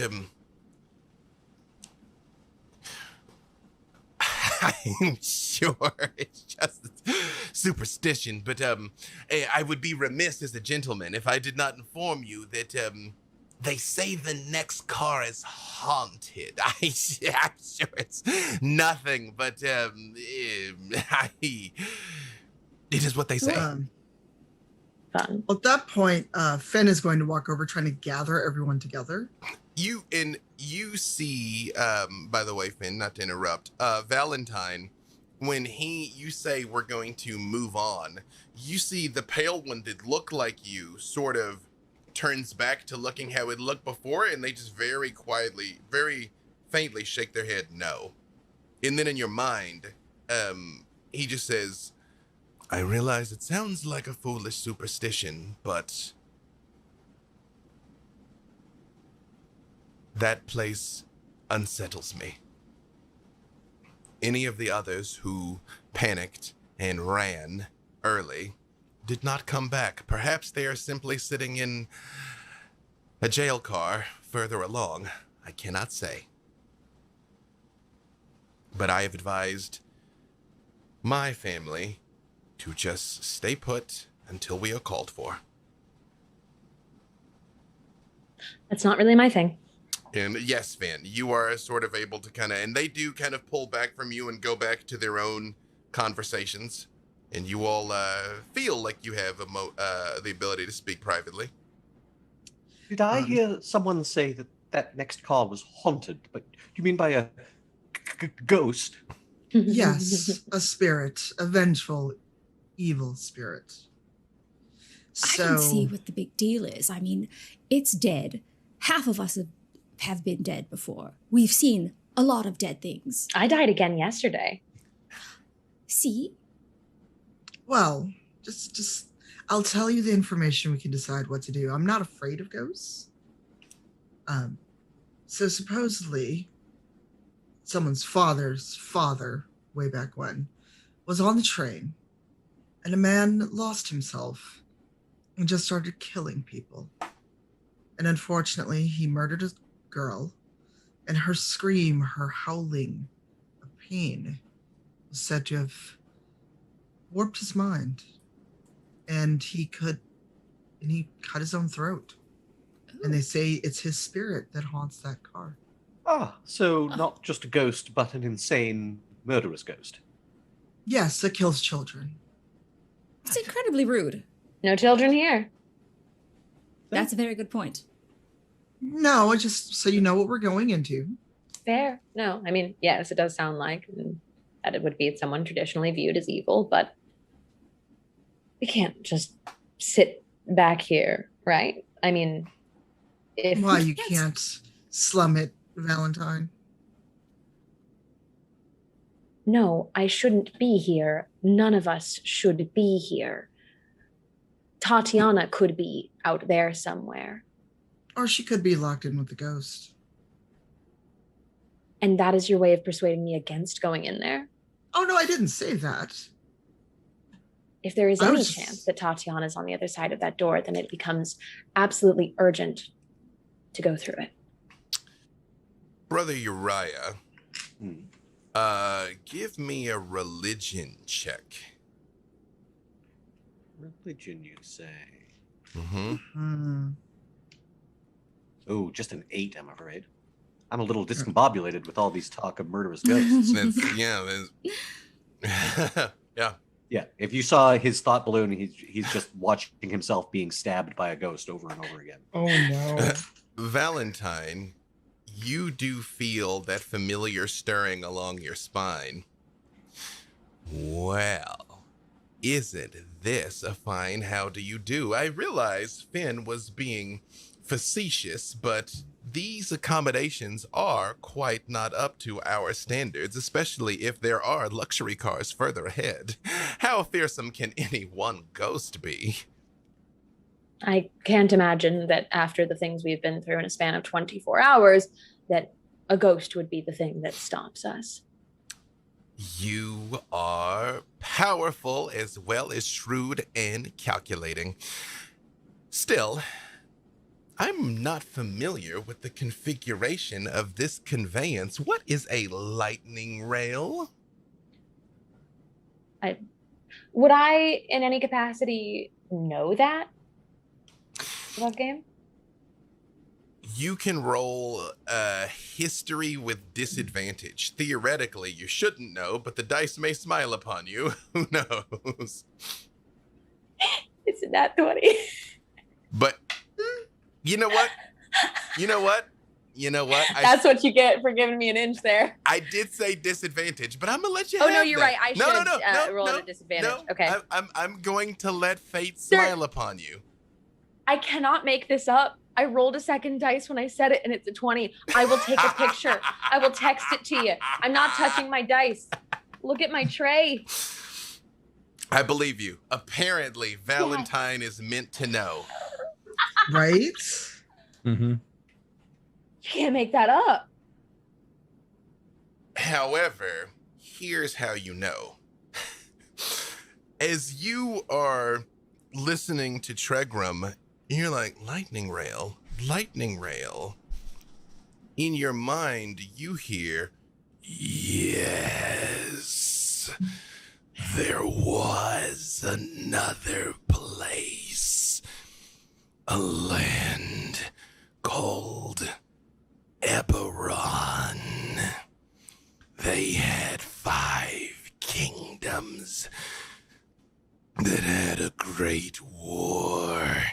I'm sure it's just superstition, but I would be remiss as a gentleman if I did not inform you that they say the next car is haunted. I'm sure it's nothing, but it is what they say. Fun. At that point, Finn is going to walk over, trying to gather everyone together. You see, by the way, Finn, not to interrupt, Valentine, when you say we're going to move on, you see the pale one that looked like you sort of turns back to looking how it looked before, and they just very quietly, very faintly shake their head no. And then in your mind, he just says, I realize it sounds like a foolish superstition, but that place unsettles me. Any of the others who panicked and ran early did not come back. Perhaps they are simply sitting in a jail car further along. I cannot say. But I have advised my family to just stay put until we are called for. That's not really my thing. And yes, Van, you are sort of able to and they do kind of pull back from you and go back to their own conversations. And you all feel like you have the ability to speak privately. Did I hear someone say that next car was haunted? But do you mean by a ghost? Yes, a spirit, a vengeful, evil spirit. I can see what the big deal is. I mean, it's dead. Half of us have been dead before. We've seen a lot of dead things. I died again yesterday. See? Well, just I'll tell you the information. We can decide what to do. I'm not afraid of ghosts. So supposedly, someone's father's father, way back when, was on the train, and a man lost himself and just started killing people. And unfortunately, he murdered a girl, and her scream, her howling of pain, was said to have warped his mind, and he cut his own throat. Ooh. And they say it's his spirit that haunts that car. So not just a ghost, but an insane, murderous ghost. Yes, that kills children. It's incredibly rude. No children here. That's a very good point. No, just so you know what we're going into. Fair. No, I mean, yes, it does sound like that it would be someone traditionally viewed as evil, but we can't just sit back here, right? I mean, if why you can't slum it, Valentine? No, I shouldn't be here. None of us should be here. Tatiana could be out there somewhere. Or she could be locked in with the ghost. And that is your way of persuading me against going in there? Oh, no, I didn't say that. if there is I any was chance just- that Tatiana's on the other side of that door, then it becomes absolutely urgent to go through it. Brother Uriah, Hmm. give me a religion check. Religion, you say? Mm-hmm. Hmm. Oh, just an 8, I'm afraid. I'm a little discombobulated with all these talk of murderous ghosts. Yeah. Yeah. Yeah, if you saw his thought balloon, he's just watching himself being stabbed by a ghost over and over again. Oh no. Valentine, you do feel that familiar stirring along your spine. Well, isn't this a fine how do you do? I realize Finn was being facetious, but these accommodations are quite not up to our standards, especially if there are luxury cars further ahead. How fearsome can any one ghost be? I can't imagine that after the things we've been through in a span of 24 hours, that a ghost would be the thing that stops us. You are powerful as well as shrewd and calculating. Still, I'm not familiar with the configuration of this conveyance. What is a lightning rail? Would I, in any capacity, know that about game? You can roll history with disadvantage. Theoretically, you shouldn't know, but the dice may smile upon you. Who knows? It's a nat 20. But you know what? That's what you get for giving me an inch there. I did say disadvantage, but I'm gonna let you. Oh have no, you're that. right. I should roll at a disadvantage. No, Okay. I'm going to let fate Sir. smile upon you. I cannot make this up. I rolled a second dice when I said it, and it's a 20. I will take a picture. I will text it to you. I'm not touching my dice. Look at my tray. I believe you. Apparently, Valentine is meant to know. Right? Mm-hmm. You can't make that up. However, here's how you know. As you are listening to Tregram, you're like, lightning rail. In your mind, you hear, yes, there was another place, a land called Eberron. They had 5 kingdoms that had a great war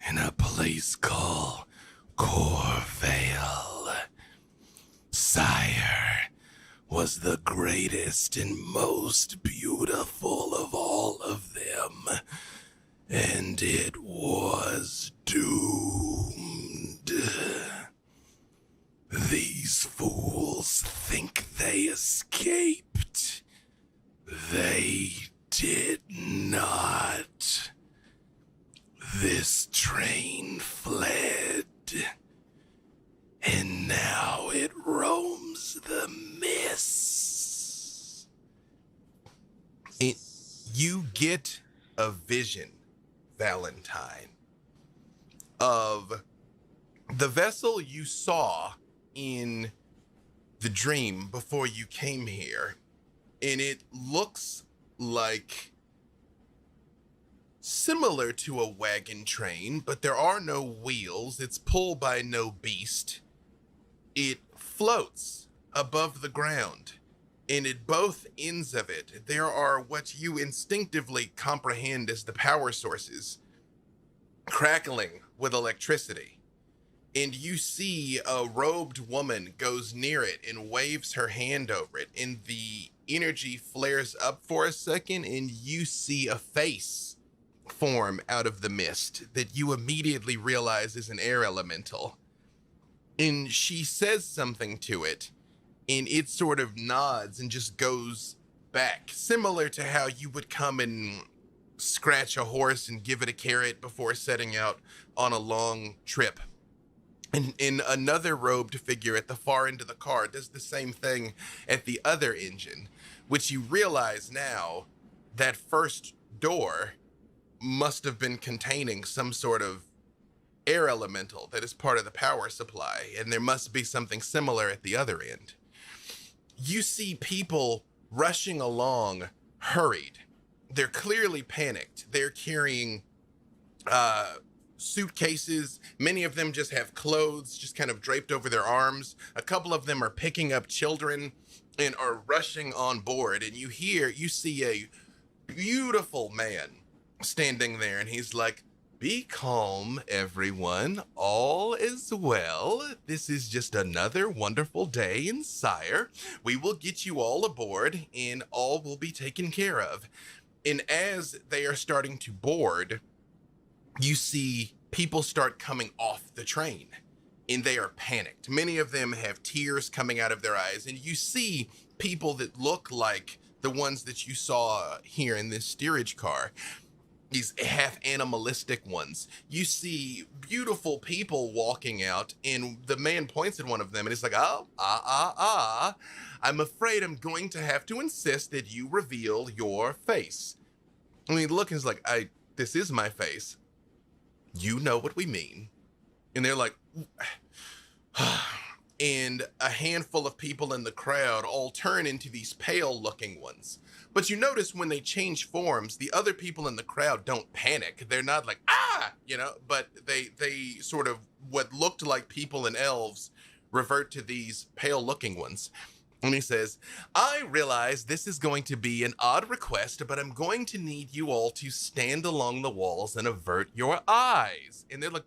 in a place called Corvale. Sire was the greatest and most beautiful of all of them, and it was doomed. These fools think they escaped. They did not. This train fled, and now it roams the mists. You get a vision, Valentine, of the vessel you saw in the dream before you came here, and it looks like similar to a wagon train, but there are no wheels. It's pulled by no beast. It floats above the ground, and at both ends of it, there are what you instinctively comprehend as the power sources, crackling with electricity. And you see a robed woman goes near it and waves her hand over it, and the energy flares up for a second, and you see a face form out of the mist that you immediately realize is an air elemental. And she says something to it, and it sort of nods and just goes back, similar to how you would come and scratch a horse and give it a carrot before setting out on a long trip. And another robed figure at the far end of the car does the same thing at the other engine, which you realize now that first door must have been containing some sort of air elemental that is part of the power supply, and there must be something similar at the other end. You see people rushing along, hurried. They're clearly panicked. They're carrying suitcases. Many of them just have clothes just kind of draped over their arms. A couple of them are picking up children and are rushing on board. And you see a beautiful man standing there, and he's like, "Be calm, everyone. All is well. This is just another wonderful day in Sire. We will get you all aboard, and all will be taken care of." And as they are starting to board, you see people start coming off the train, and they are panicked. Many of them have tears coming out of their eyes, and you see people that look like the ones that you saw here in this steerage car. These half animalistic ones. You see beautiful people walking out, and the man points at one of them and he's like, I'm afraid I'm going to have to insist that you reveal your face. And he looks and he's like, this is my face. You know what we mean. And they're like, and a handful of people in the crowd all turn into these pale looking ones. But you notice when they change forms, the other people in the crowd don't panic. They're not like, but they sort of, what looked like people and elves revert to these pale looking ones. And he says, "I realize this is going to be an odd request, but I'm going to need you all to stand along the walls and avert your eyes." And they're like,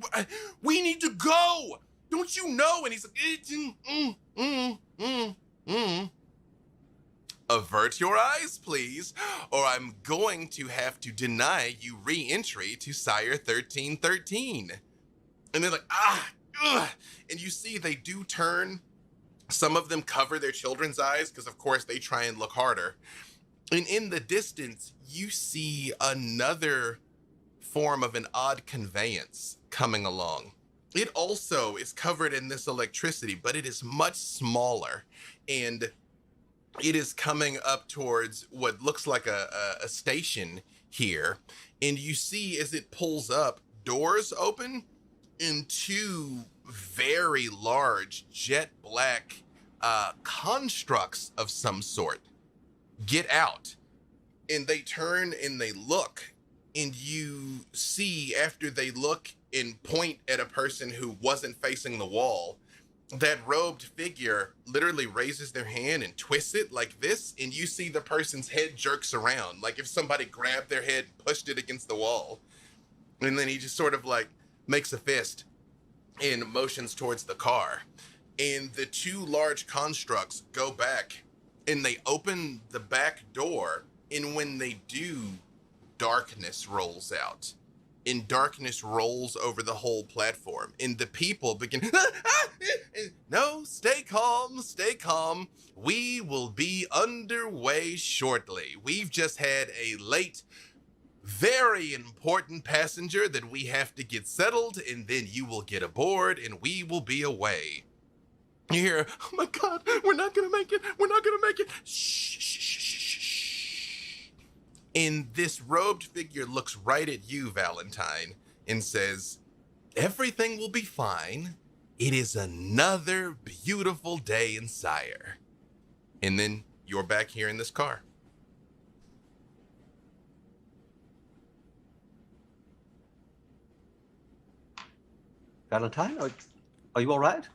"We need to go. Don't you know?" And he's like, "Avert your eyes, please, or I'm going to have to deny you re-entry to Sire 1313. And they're like, and you see they do turn. Some of them cover their children's eyes because, of course, they try and look harder. And in the distance, you see another form of an odd conveyance coming along. It also is covered in this electricity, but it is much smaller, and it is coming up towards what looks like a station here. And you see, as it pulls up, doors open and two very large jet black constructs of some sort get out. And they turn and they look, and you see, after they look and point at a person who wasn't facing the wall, that robed figure literally raises their hand and twists it like this, and you see the person's head jerks around, like if somebody grabbed their head, pushed it against the wall. And then he just sort of like makes a fist and motions towards the car. And the two large constructs go back, and they open the back door, and when they do, darkness rolls out. And darkness rolls over the whole platform, and the people begin, "No, stay calm. We will be underway shortly. We've just had a late, very important passenger that we have to get settled, and then you will get aboard, and we will be away." You hear, "Oh my God, we're not gonna make it. Shh. And this robed figure looks right at you, Valentine, and says, "Everything will be fine. It is another beautiful day in Sire." And then you're back here in this car. Valentine, are you all right?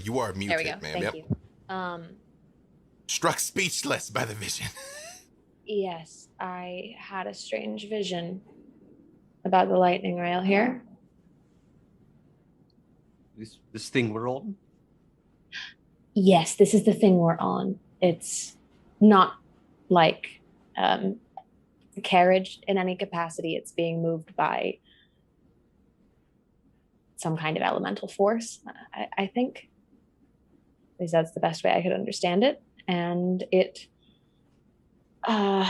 You are muted, There we go. ma'am. Thank Yep. you. Struck speechless by the vision. Yes, I had a strange vision about the lightning rail here. This thing we're on? Yes, this is the thing we're on. It's not like a carriage in any capacity. It's being moved by some kind of elemental force, I think. At least that's the best way I could understand it. And it, I'm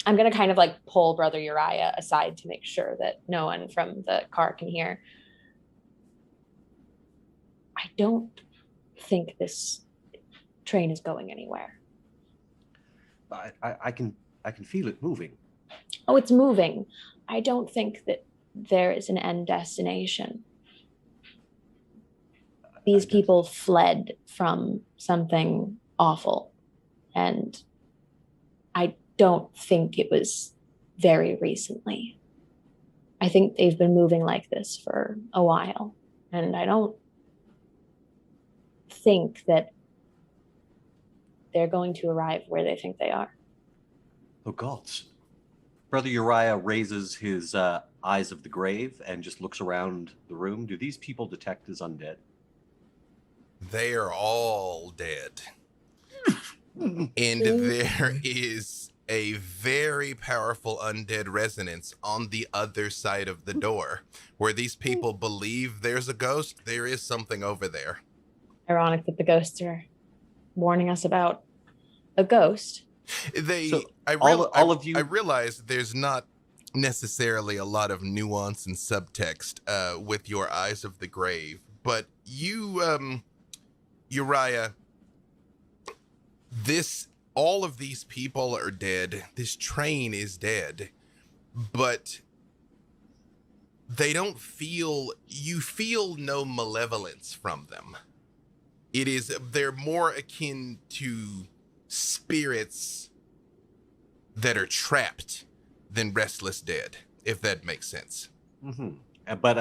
going to kind of like pull Brother Uriah aside to make sure that no one from the car can hear. I don't think this train is going anywhere. I can feel it moving. Oh, it's moving. I don't think that there is an end destination. These people fled from something awful, and I don't think it was very recently. I think they've been moving like this for a while, and I don't think that they're going to arrive where they think they are. Oh gods. Brother Uriah raises his eyes of the grave and just looks around the room. Do these people detect as undead? They are all dead. And there is a very powerful undead resonance on the other side of the door. Where these people believe there's a ghost, there is something over there. Ironic that the ghosts are warning us about a ghost. I realize there's not necessarily a lot of nuance and subtext with your eyes of the grave, but you, Uriah, all of these people are dead. This train is dead, but you feel no malevolence from them. They're more akin to spirits that are trapped than restless dead, if that makes sense. Mm-hmm. But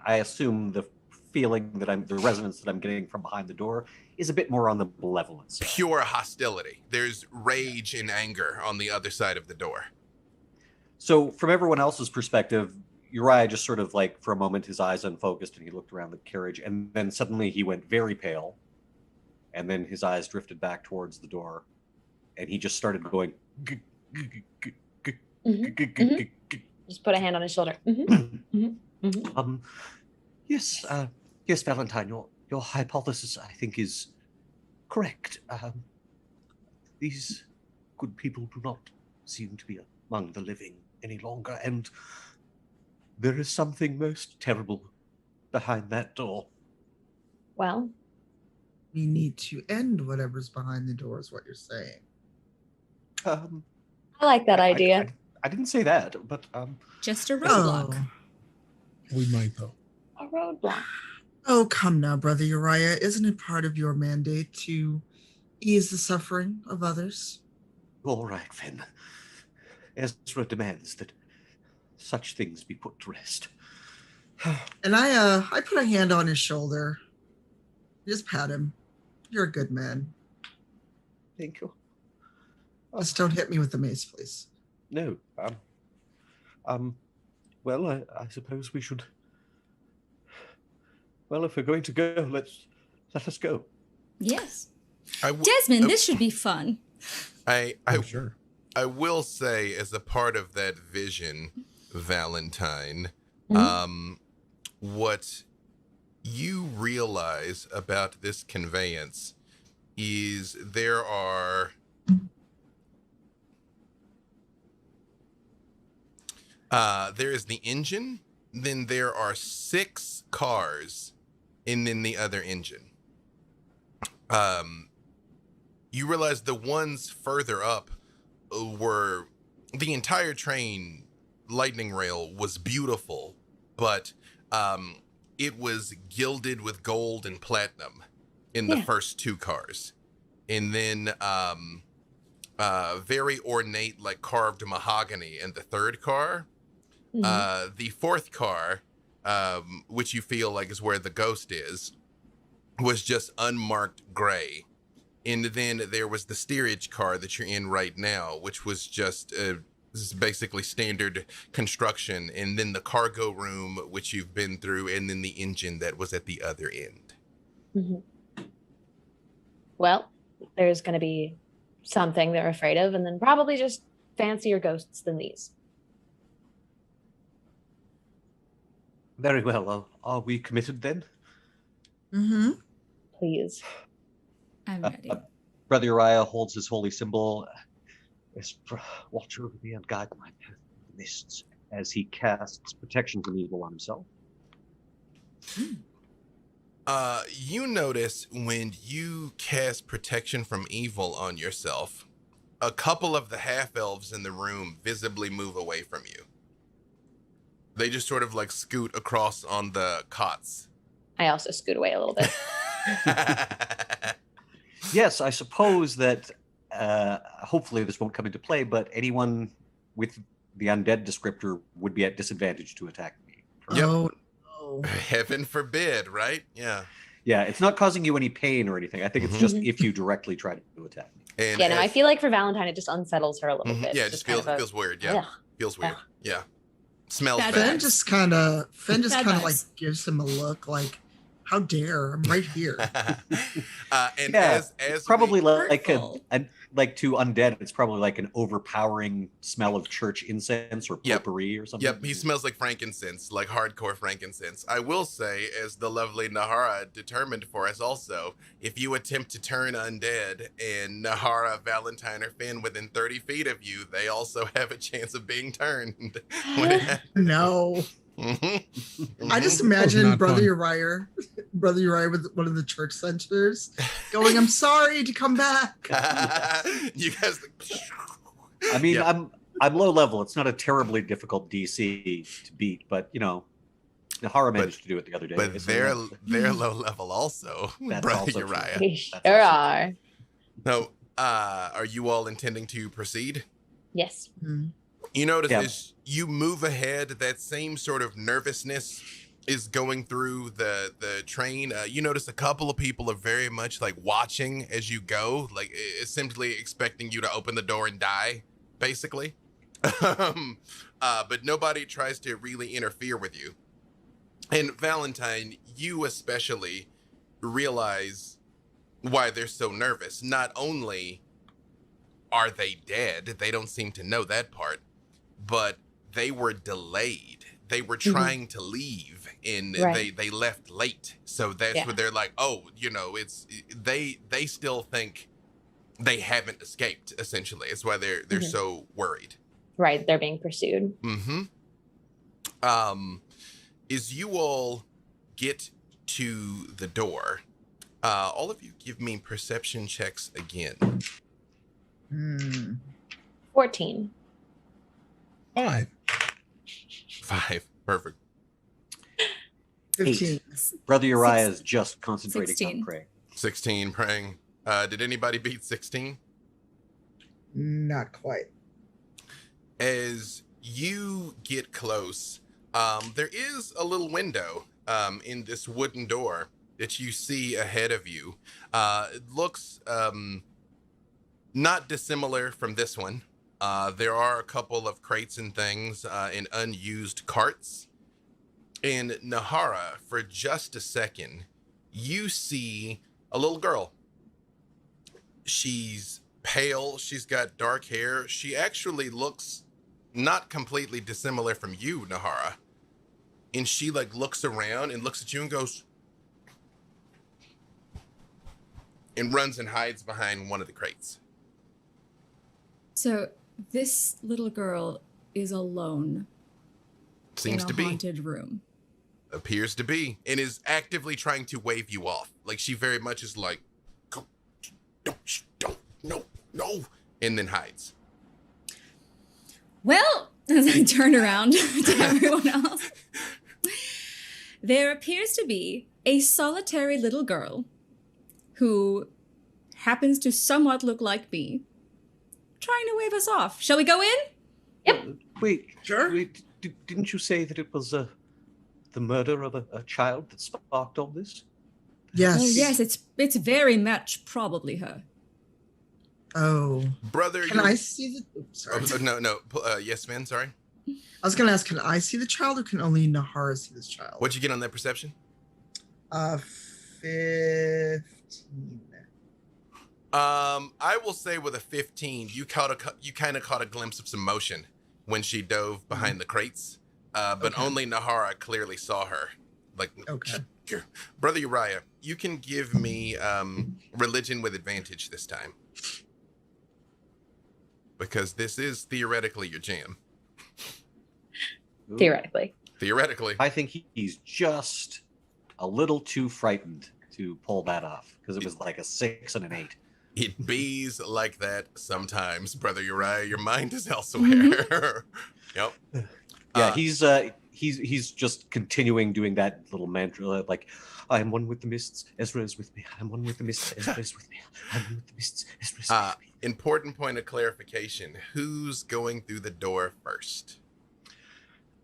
I assume the feeling the resonance that I'm getting from behind the door is a bit more on the malevolence side. Pure hostility. There's rage and anger on the other side of the door. So from everyone else's perspective, Uriah just sort of like, for a moment, his eyes unfocused and he looked around the carriage, and then suddenly he went very pale, and then his eyes drifted back towards the door, and he just started going. Just put a hand on his shoulder. Yes, yes, Valentine, your hypothesis, I think, is correct. These good people do not seem to be among the living any longer, and there is something most terrible behind that door. Well, We need to end whatever's behind the door, is what you're saying. I like that idea. I didn't say that, but Just a roadblock. We might, though. A roadblock. Oh, come now, Brother Uriah. Isn't it part of your mandate to ease the suffering of others? All right, then. Ezra demands that such things be put to rest. And I put a hand on his shoulder. Just pat him. You're a good man. Thank you. Just don't hit me with the mace, please. No. Well, I suppose we should. Well, if we're going to go, let us go. Yes. Desmond, this should be fun. Sure. I will say, as a part of that vision, Valentine, what you realize about this conveyance is there is the engine, then there are 6 cars, and then the other engine. You realize the ones further up were the entire train. Lightning Rail was beautiful, but it was gilded with gold and platinum in the first 2 cars, and then very ornate, like carved mahogany in the 3rd car. The 4th car, which you feel like is where the ghost is, was just unmarked gray. And then there was the steerage car that you're in right now, which was just this is basically standard construction. And then the cargo room, which you've been through, and then the engine that was at the other end. Well, there's going to be something they're afraid of, and then probably just fancier ghosts than these. Very well. Are we committed then? Mm-hmm. Please. I'm ready. Brother Uriah holds his holy symbol. Watch over me and guide my path in the mists as he casts protection from evil on himself. You notice when you cast protection from evil on yourself, a couple of the half-elves in the room visibly move away from you. They just sort of like scoot across on the cots. I also scoot away a little bit. Yes, I suppose that hopefully this won't come into play, but anyone with the undead descriptor would be at disadvantage to attack me. Yep. Oh, no. Heaven forbid, right? Yeah. Yeah, it's not causing you any pain or anything. I think it's just if you directly try to attack me. And Yeah, no, I feel like for Valentine, it just unsettles her a little bit. Yeah, it Just just feels kind of feels weird. Yeah, Ugh. feels weird. Ugh. Yeah, smells Bad bad. Finn just kind of Bad like vibes. gives him a look like, how dare, I'm right here. And Yeah, as Probably we, like Hurtful. like to undead, it's probably like an overpowering smell of church incense or Yep. potpourri or something. Yep, he smells like frankincense, like hardcore frankincense. I will say, as the lovely Nahara determined for us also, if you attempt to turn undead and Nahara, Valentine, or Finn within 30 feet of you, they also have a chance of being turned. When it happens. No. Mhm. I just Not imagine Brother fun. Uriah with one of the church censors going, I'm sorry to come back. You guys, I mean, Yeah. I'm low level. It's not a terribly difficult DC to beat, but you know, Nahara managed to do it the other day. but so they're low level also, That's Brother also true. Uriah. We sure That's also are. So, are you all intending to proceed? Yes. Hmm. You notice Yeah. as you move ahead, that same sort of nervousness is going through the train. You notice a couple of people are very much like watching as you go, like simply expecting you to open the door and die, basically. But nobody tries to really interfere with you. And Valentine, you especially realize why they're so nervous. Not only are they dead, they don't seem to know that part, but they were delayed. They were trying to leave and Right. they left late. So that's Yeah. what they're like, oh, it's they still think they haven't escaped, essentially. It's why they're so worried. Right. They're being pursued. Mm-hmm. As you all get to the door, all of you give me perception checks again. Hmm. 14. 5. 5. Perfect. 15. Brother Uriah is just concentrating 16. on praying. 16 praying. Did anybody beat 16? Not quite. As you get close, there is a little window in this wooden door that you see ahead of you. It looks not dissimilar from this one. There are a couple of crates and things in unused carts. And Nahara, for just a second, you see a little girl. She's pale. She's got dark hair. She actually looks not completely dissimilar from you, Nahara. And she like looks around and looks at you and goes, and runs and hides behind one of the crates. So this little girl is alone Seems in to a be. haunted room. Appears to be. And is actively trying to wave you off. Like she very much is like, go, don't, no. And then hides. Well, as I turn around to everyone else, there appears to be a solitary little girl who happens to somewhat look like me, trying to wave us off. Shall we go in? Yep. Wait, Sure. wait, didn't you say that it was the murder of a child that sparked all this? Yes. Oh, yes, it's very much probably her. Oh. Brother, Can I see the... Oops, sorry. no. Yes, man, sorry. I was going to ask, can I see the child or can only Nahara see this child? What'd you get on that perception? 15. I will say with a 15, you kind of caught a glimpse of some motion when she dove behind the crates, but Okay. only Nahara clearly saw her. Like, Okay. Brother Uriah, you can give me religion with advantage this time, because this is theoretically your jam. Ooh. Theoretically. Theoretically, I think he's just a little too frightened to pull that off because it was like a 6 and an 8. It bees like that sometimes, Brother Uriah. Your mind is elsewhere. Yep. Yeah, he's just continuing doing that little mantra like, I am one with the mists, Ezra is with me. I am one with the mists, Ezra is with me. I am one with the mists, Ezra is with me. Important point of clarification. Who's going through the door first?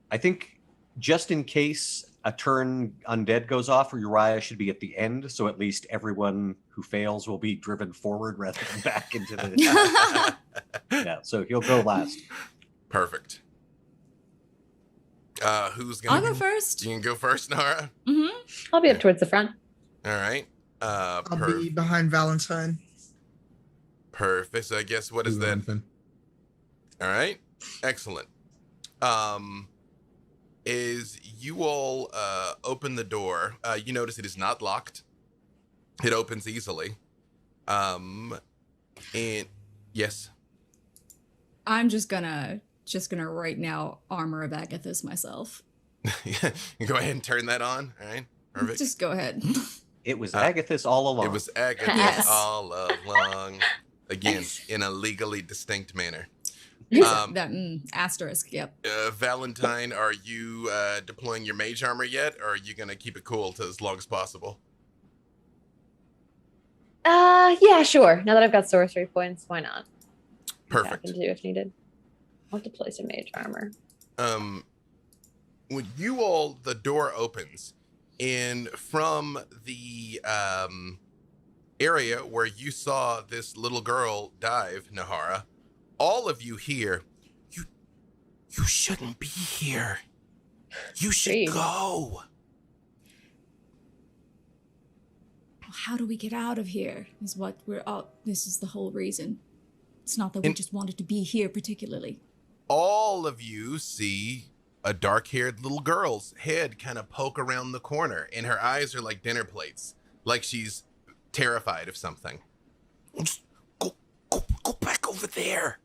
I think just in case a turn undead goes off, Uriah should be at the end, so at least everyone who fails will be driven forward rather than back into the... Yeah, so he'll go last. Perfect. Who's gonna? I'll go first. You can go first, Nara. Mm-hmm. I'll be up towards the front. All right. I'll be behind Valentine. Perfect. So I guess what is that? Anything? All right. Excellent. Is you all open the door? You notice it is not locked. It opens easily. And yes. I'm just gonna right now armor of Agathis myself. You go ahead and turn that on. All right. Perfect. Just go ahead. It was Agathis all along. It was Agathis Yes. all along. Again, in a legally distinct manner. That asterisk. Yep. Valentine, are you deploying your mage armor yet, or are you gonna keep it cool to as long as possible? Yeah, sure. Now that I've got sorcery points, why not? Perfect. I can do if needed. I'll deploy some mage armor. When you all, the door opens, and from the area where you saw this little girl dive, Nahara, all of you here, you shouldn't be here. You should Agreed. go. How do we get out of here? Is what we're all. This is the whole reason. It's not that we just wanted to be here particularly. All of you see a dark-haired little girl's head kind of poke around the corner, and her eyes are like dinner plates, like she's terrified of something. Just go back over there.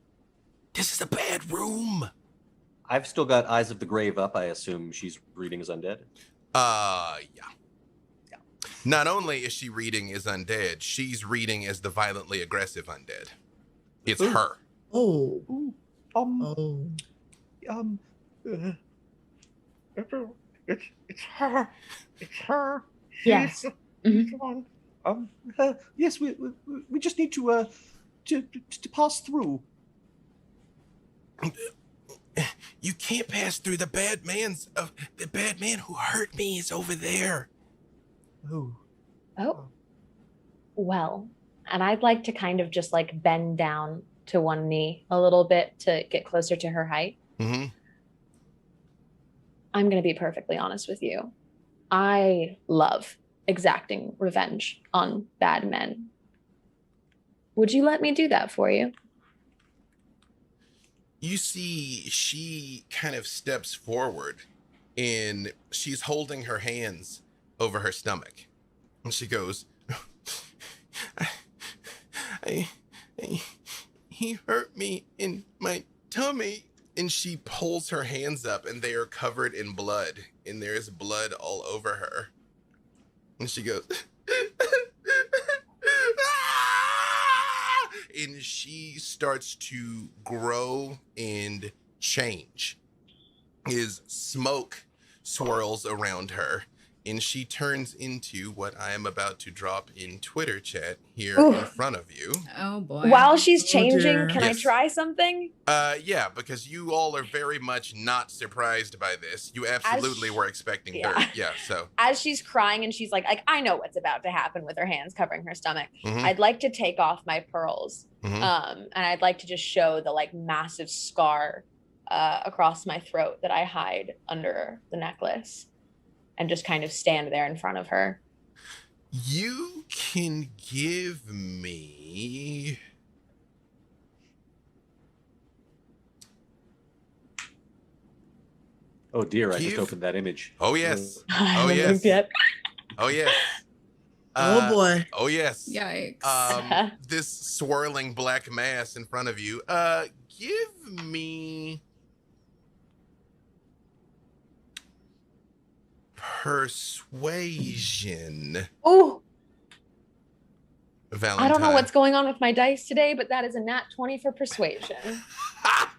This is a bad room. I've still got Eyes of the Grave up. I assume she's reading as undead. Yeah. Not only is she reading as undead, she's reading as the violently aggressive undead. It's Ooh. her. Oh. Ooh, Oh. it's her. It's her. Yes. She's Mhm. the one. Yes, we just need to pass through. You can't pass through. The bad man who hurt me is over there. Oh. Oh. Well, and I'd like to kind of just like bend down to one knee a little bit to get closer to her height. Mm-hmm. I'm going to be perfectly honest with you. I love exacting revenge on bad men. Would you let me do that for you? You see, she kind of steps forward, and she's holding her hands over her stomach. And she goes, he hurt me in my tummy. And she pulls her hands up, and they are covered in blood, and there is blood all over her. And she goes, "Ah!" And she starts to grow and change. As smoke swirls around her, and she turns into what I am about to drop in Twitter chat here Ooh. in front of you. Oh boy. While she's Oh, changing, dear. can Yes. I try something? Yeah, because you all are very much not surprised by this. You absolutely were expecting Yeah. her. Yeah, so. As she's crying and she's like I know what's about to happen with her hands covering her stomach. Mhm, I'd like to take off my pearls. mhm. And I'd like to just show the like massive scar across my throat that I hide under the necklace, and just kind of stand there in front of her. You can give me... Oh dear, I Give- just opened that image. Oh, yes. I Oh, haven't yes. moved yet. Oh, yes. Oh boy. Oh, yes. Yikes. This swirling black mass in front of you. Give me persuasion, Oh, Valentine. I don't know what's going on with my dice today, but that is a nat 20 for persuasion.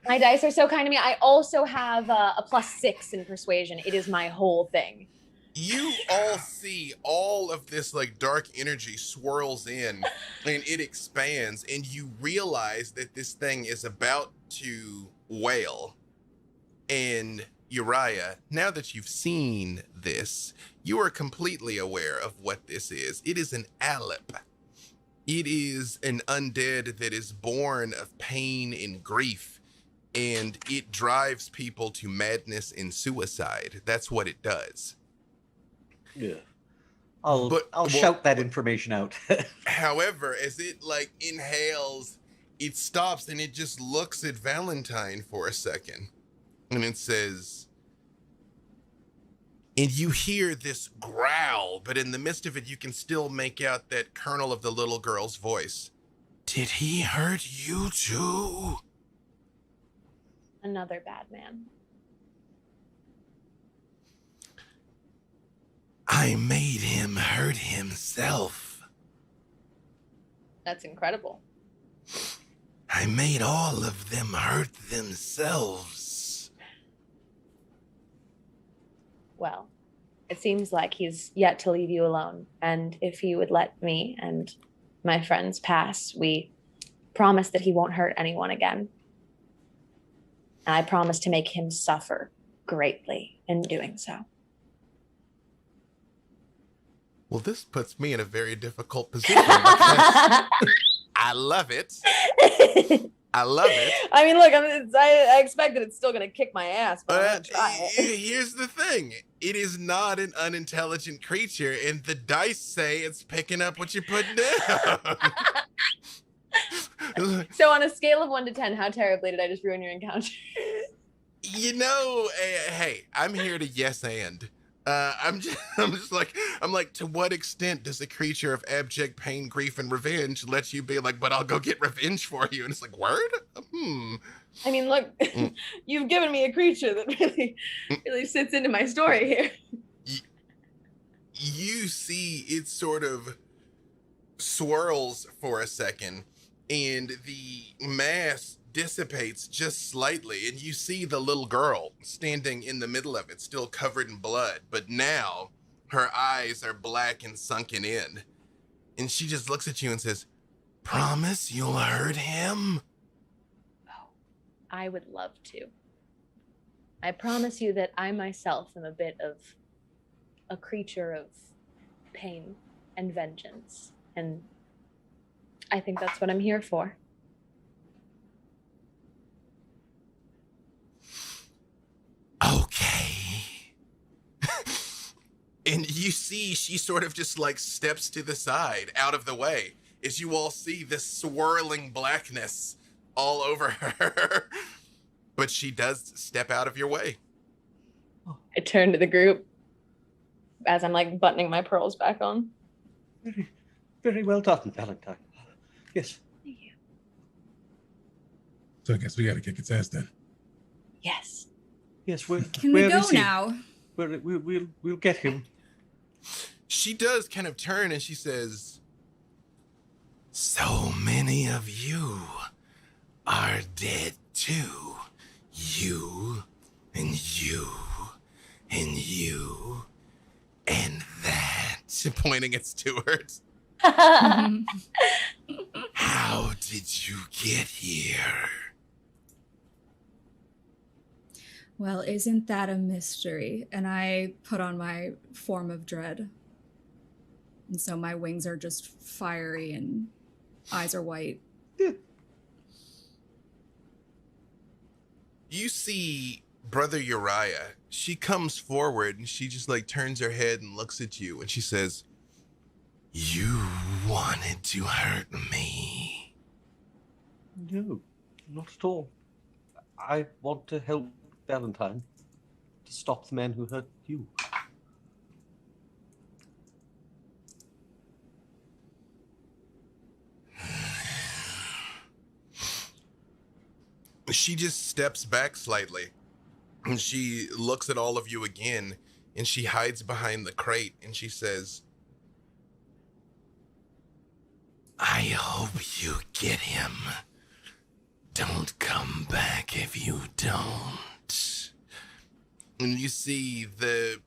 My dice are so kind to me. I also have a +6 in persuasion. It is my whole thing. You all see all of this like dark energy swirls in and it expands, and you realize that this thing is about to wail. And Uriah, now that you've seen this, you are completely aware of what this is. It is an Alep. It is an undead that is born of pain and grief, and it drives people to madness and suicide. That's what it does. Yeah. I'll Well, shout that information out. However, as it like inhales, it stops and it just looks at Valentine for a second. And it says, and you hear this growl, but in the midst of it, you can still make out that kernel of the little girl's voice. Did he hurt you too? Another bad man. I made him hurt himself. That's incredible. I made all of them hurt themselves. Well, it seems like he's yet to leave you alone. And if you would let me and my friends pass, we promise that he won't hurt anyone again. And I promise to make him suffer greatly in doing so. Well, this puts me in a very difficult position because I love it. I love it. I mean, look, I expect that it's still going to kick my ass, but I'm going to try it. Here's the thing. It is not an unintelligent creature, and the dice say it's picking up what you're putting down. So on a scale of 1 to 10, how terribly did I just ruin your encounter? You know, hey, I'm here to yes and. I'm like, to what extent does a creature of abject pain, grief, and revenge let you be like, but I'll go get revenge for you? And it's like, word? I mean, look, you've given me a creature that really sits into my story here. You see it sort of swirls for a second, and the mass dissipates just slightly, and you see the little girl standing in the middle of it, still covered in blood, but now her eyes are black and sunken in, and she just looks at you and says, promise you'll hurt him? Oh, I would love to. I promise you that I myself am a bit of a creature of pain and vengeance, and I think that's what I'm here for. Okay. And you see she sort of just like steps to the side, out of the way, as you all see this swirling blackness all over her. But she does step out of your way. I turn to the group as I'm like buttoning my pearls back on. Very, very well done, Valentine. Yes. Thank you. So I guess we got to kick its ass then. Yes. Yes. Can we go now? We'll get him. She does kind of turn and she says, so many of you are dead too. You and you and you and that. Pointing at Stuart. How did you get here? Well, isn't that a mystery? And I put on my form of dread. And so my wings are just fiery and eyes are white. You see Brother Uriah. She comes forward and she just like turns her head and looks at you and she says, you wanted to hurt me. No, not at all. I want to help Valentine to stop the man who hurt you. She just steps back slightly and she looks at all of you again, and she hides behind the crate and she says, I hope you get him. Don't come back if you don't. And you see the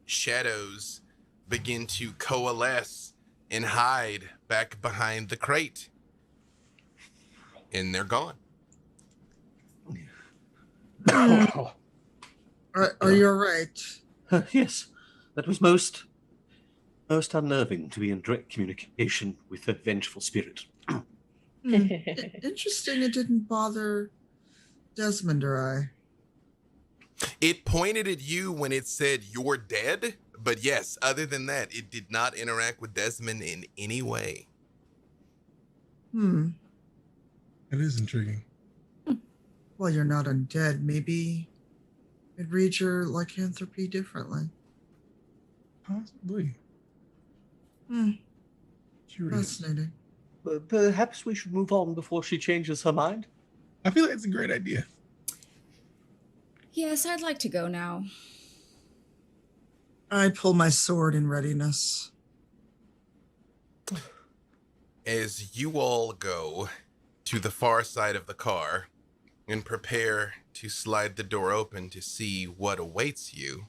shadows begin to coalesce and hide back behind the crate. And they're gone. Are you all right? Yes, that was most unnerving to be in direct communication with a vengeful spirit. Interesting it didn't bother Desmond or I. It pointed at you when it said you're dead, but yes, other than that, it did not interact with Desmond in any way. Hmm. It is intriguing. Well, you're not undead. Maybe it reads your lycanthropy differently. Possibly. Hmm. Curious. Fascinating. Perhaps we should move on before she changes her mind. I feel like it's a great idea. Yes, I'd like to go now. I pull my sword in readiness. As you all go to the far side of the car and prepare to slide the door open to see what awaits you,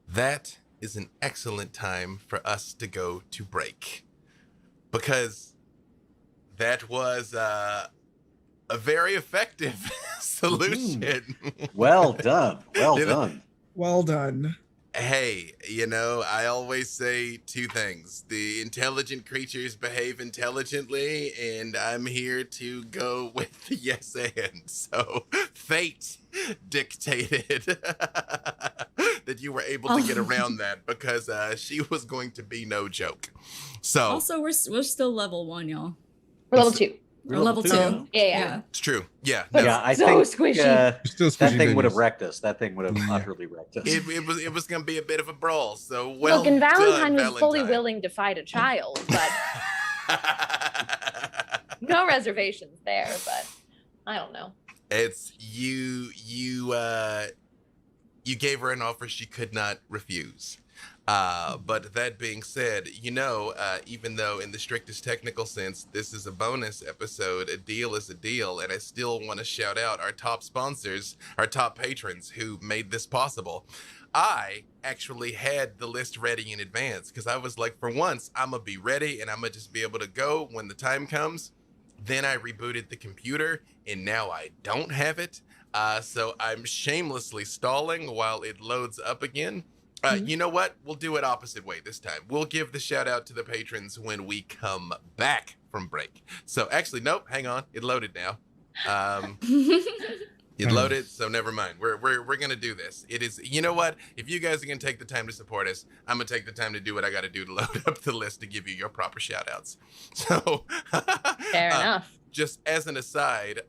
that is an excellent time for us to go to break. Because that was a very effective solution. Well done. Well You know, done. Well done. Hey, I always say two things. The intelligent creatures behave intelligently, and I'm here to go with the yes and. So fate dictated that you were able to get around that because she was going to be no joke. So Also, we're still level 1, y'all. We're level 2. Or level 2. two? Yeah. it's true. Yeah. But No, Yeah, I so think squishy. You're still that squishy thing would have babies. wrecked us. That thing would have Yeah. utterly wrecked us. it was going to be a bit of a brawl. So well Look, and Valentine done, was fully Valentine. willing to fight a child, but no reservations there. But I don't know. It's you gave her an offer she could not refuse. But that being said, even though in the strictest technical sense, this is a bonus episode, a deal is a deal. And I still want to shout out our top sponsors, our top patrons who made this possible. I actually had the list ready in advance because I was like, for once, I'm going to be ready and I'm going to just be able to go when the time comes. Then I rebooted the computer and now I don't have it. So I'm shamelessly stalling while it loads up again. You know what? We'll do it opposite way this time. We'll give the shout out to the patrons when we come back from break. So actually, nope, hang on. It loaded now. It loaded, so never mind. We're gonna do this. It is, you know what? If you guys are gonna take the time to support us, I'm gonna take the time to do what I gotta do to load up the list to give you your proper shout outs. So Fair enough. Just as an aside,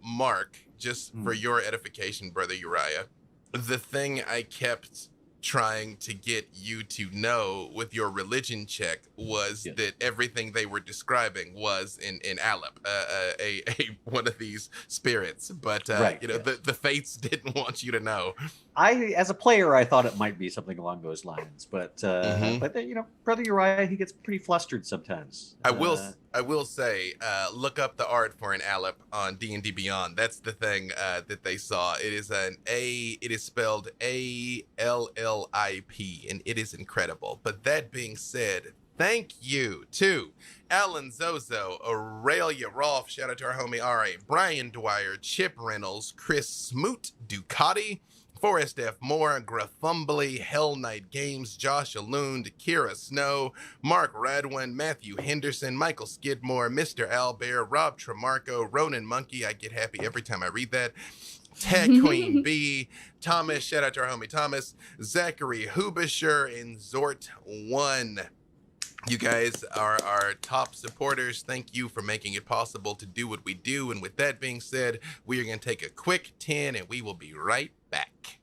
Mark, just for your edification, brother Uriah, the thing I kept trying to get you to know with your religion check was that everything they were describing was in Aleph, a one of these spirits. But the fates didn't want you to know. As a player, I thought it might be something along those lines, but Brother Uriah, he gets pretty flustered sometimes. I will say, look up the art for an Aleph on D&D Beyond. That's the thing that they saw. It is it is spelled ALLIP, and it is incredible. But that being said, thank you to Alan Zozo, Aurelia Rolfe, shout out to our homie R.A., Brian Dwyer, Chip Reynolds, Chris Smoot, Ducati, Forrest F. Moore, Graffumbly, Hell Knight Games, Josh Alund, Kira Snow, Mark Radwin, Matthew Henderson, Michael Skidmore, Mr. Albert, Rob Tremarco, Ronan Monkey, I get happy every time I read that, Tech Queen B, Thomas, shout out to our homie Thomas, Zachary Hubisher, and Zort1. You guys are our top supporters. Thank you for making it possible to do what we do. And with that being said, we are going to take a quick 10 and we will be right back.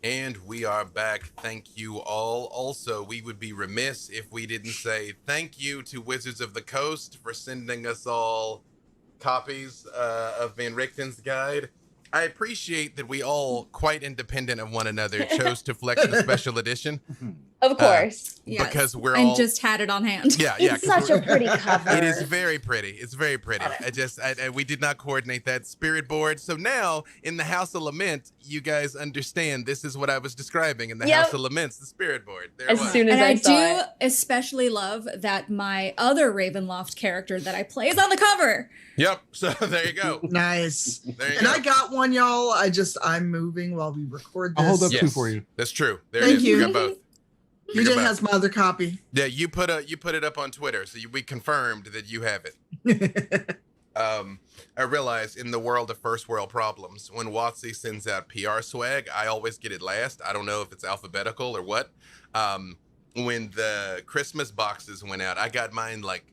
And we are back. Thank you all. Also, we would be remiss if we didn't say thank you to Wizards of the Coast for sending us all copies of Van Richten's guide. I appreciate that we all, quite independent of one another, chose to flex the special edition. Of course. Yes. Because we're and all just had it on hand. yeah. It's such a pretty cover. It is very pretty. It's very pretty. We did not coordinate that spirit board. So now in the House of Lament, you guys understand this is what I was describing in the House of Laments, the spirit board. There As it was. soon as And I saw do it. especially love that my other Ravenloft character that I play is on the cover. Yep. So there you go. Nice. There you And go. I got one, y'all. I'm moving while we record this. I'll hold up Yes, two for you. That's true. There Thank it is. you. We got both. We got DJ both. has my other copy. Yeah, you put it up on Twitter, so we confirmed that you have it. I realize in the world of first world problems, when WotC sends out PR swag, I always get it last. I don't know if it's alphabetical or what. When the Christmas boxes went out, I got mine like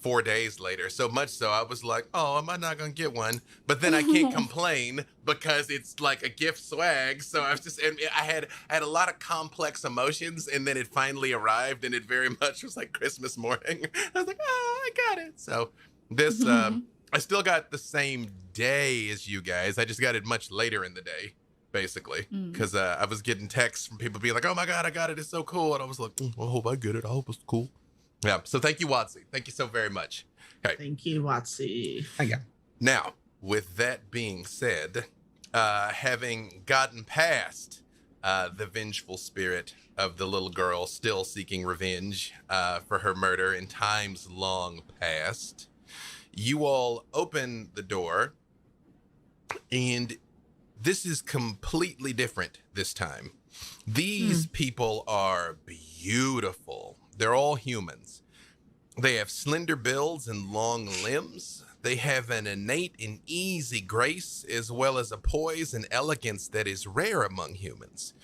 4 days later. So much so I was like, oh, am I not gonna get one? But then I can't complain because it's like a gift swag. So I was just, and I had a lot of complex emotions, and then it finally arrived, and it very much was like Christmas morning. I was like, oh, I got it. So this, I still got the same day as you guys. I just got it much later in the day, basically, because I was getting texts from people being like, oh my God, I got it. It's so cool. And I was like, I hope I get it. I hope it's cool. Yeah. So thank you, WotC. Thank you so very much. Okay. Thank you, WotC. I got. Now, with that being said, having gotten past the vengeful spirit of the little girl still seeking revenge for her murder in times long past, you all open the door, and this is completely different this time. These people are beautiful. They're all humans. They have slender builds and long limbs. They have an innate and easy grace, as well as a poise and elegance that is rare among humans.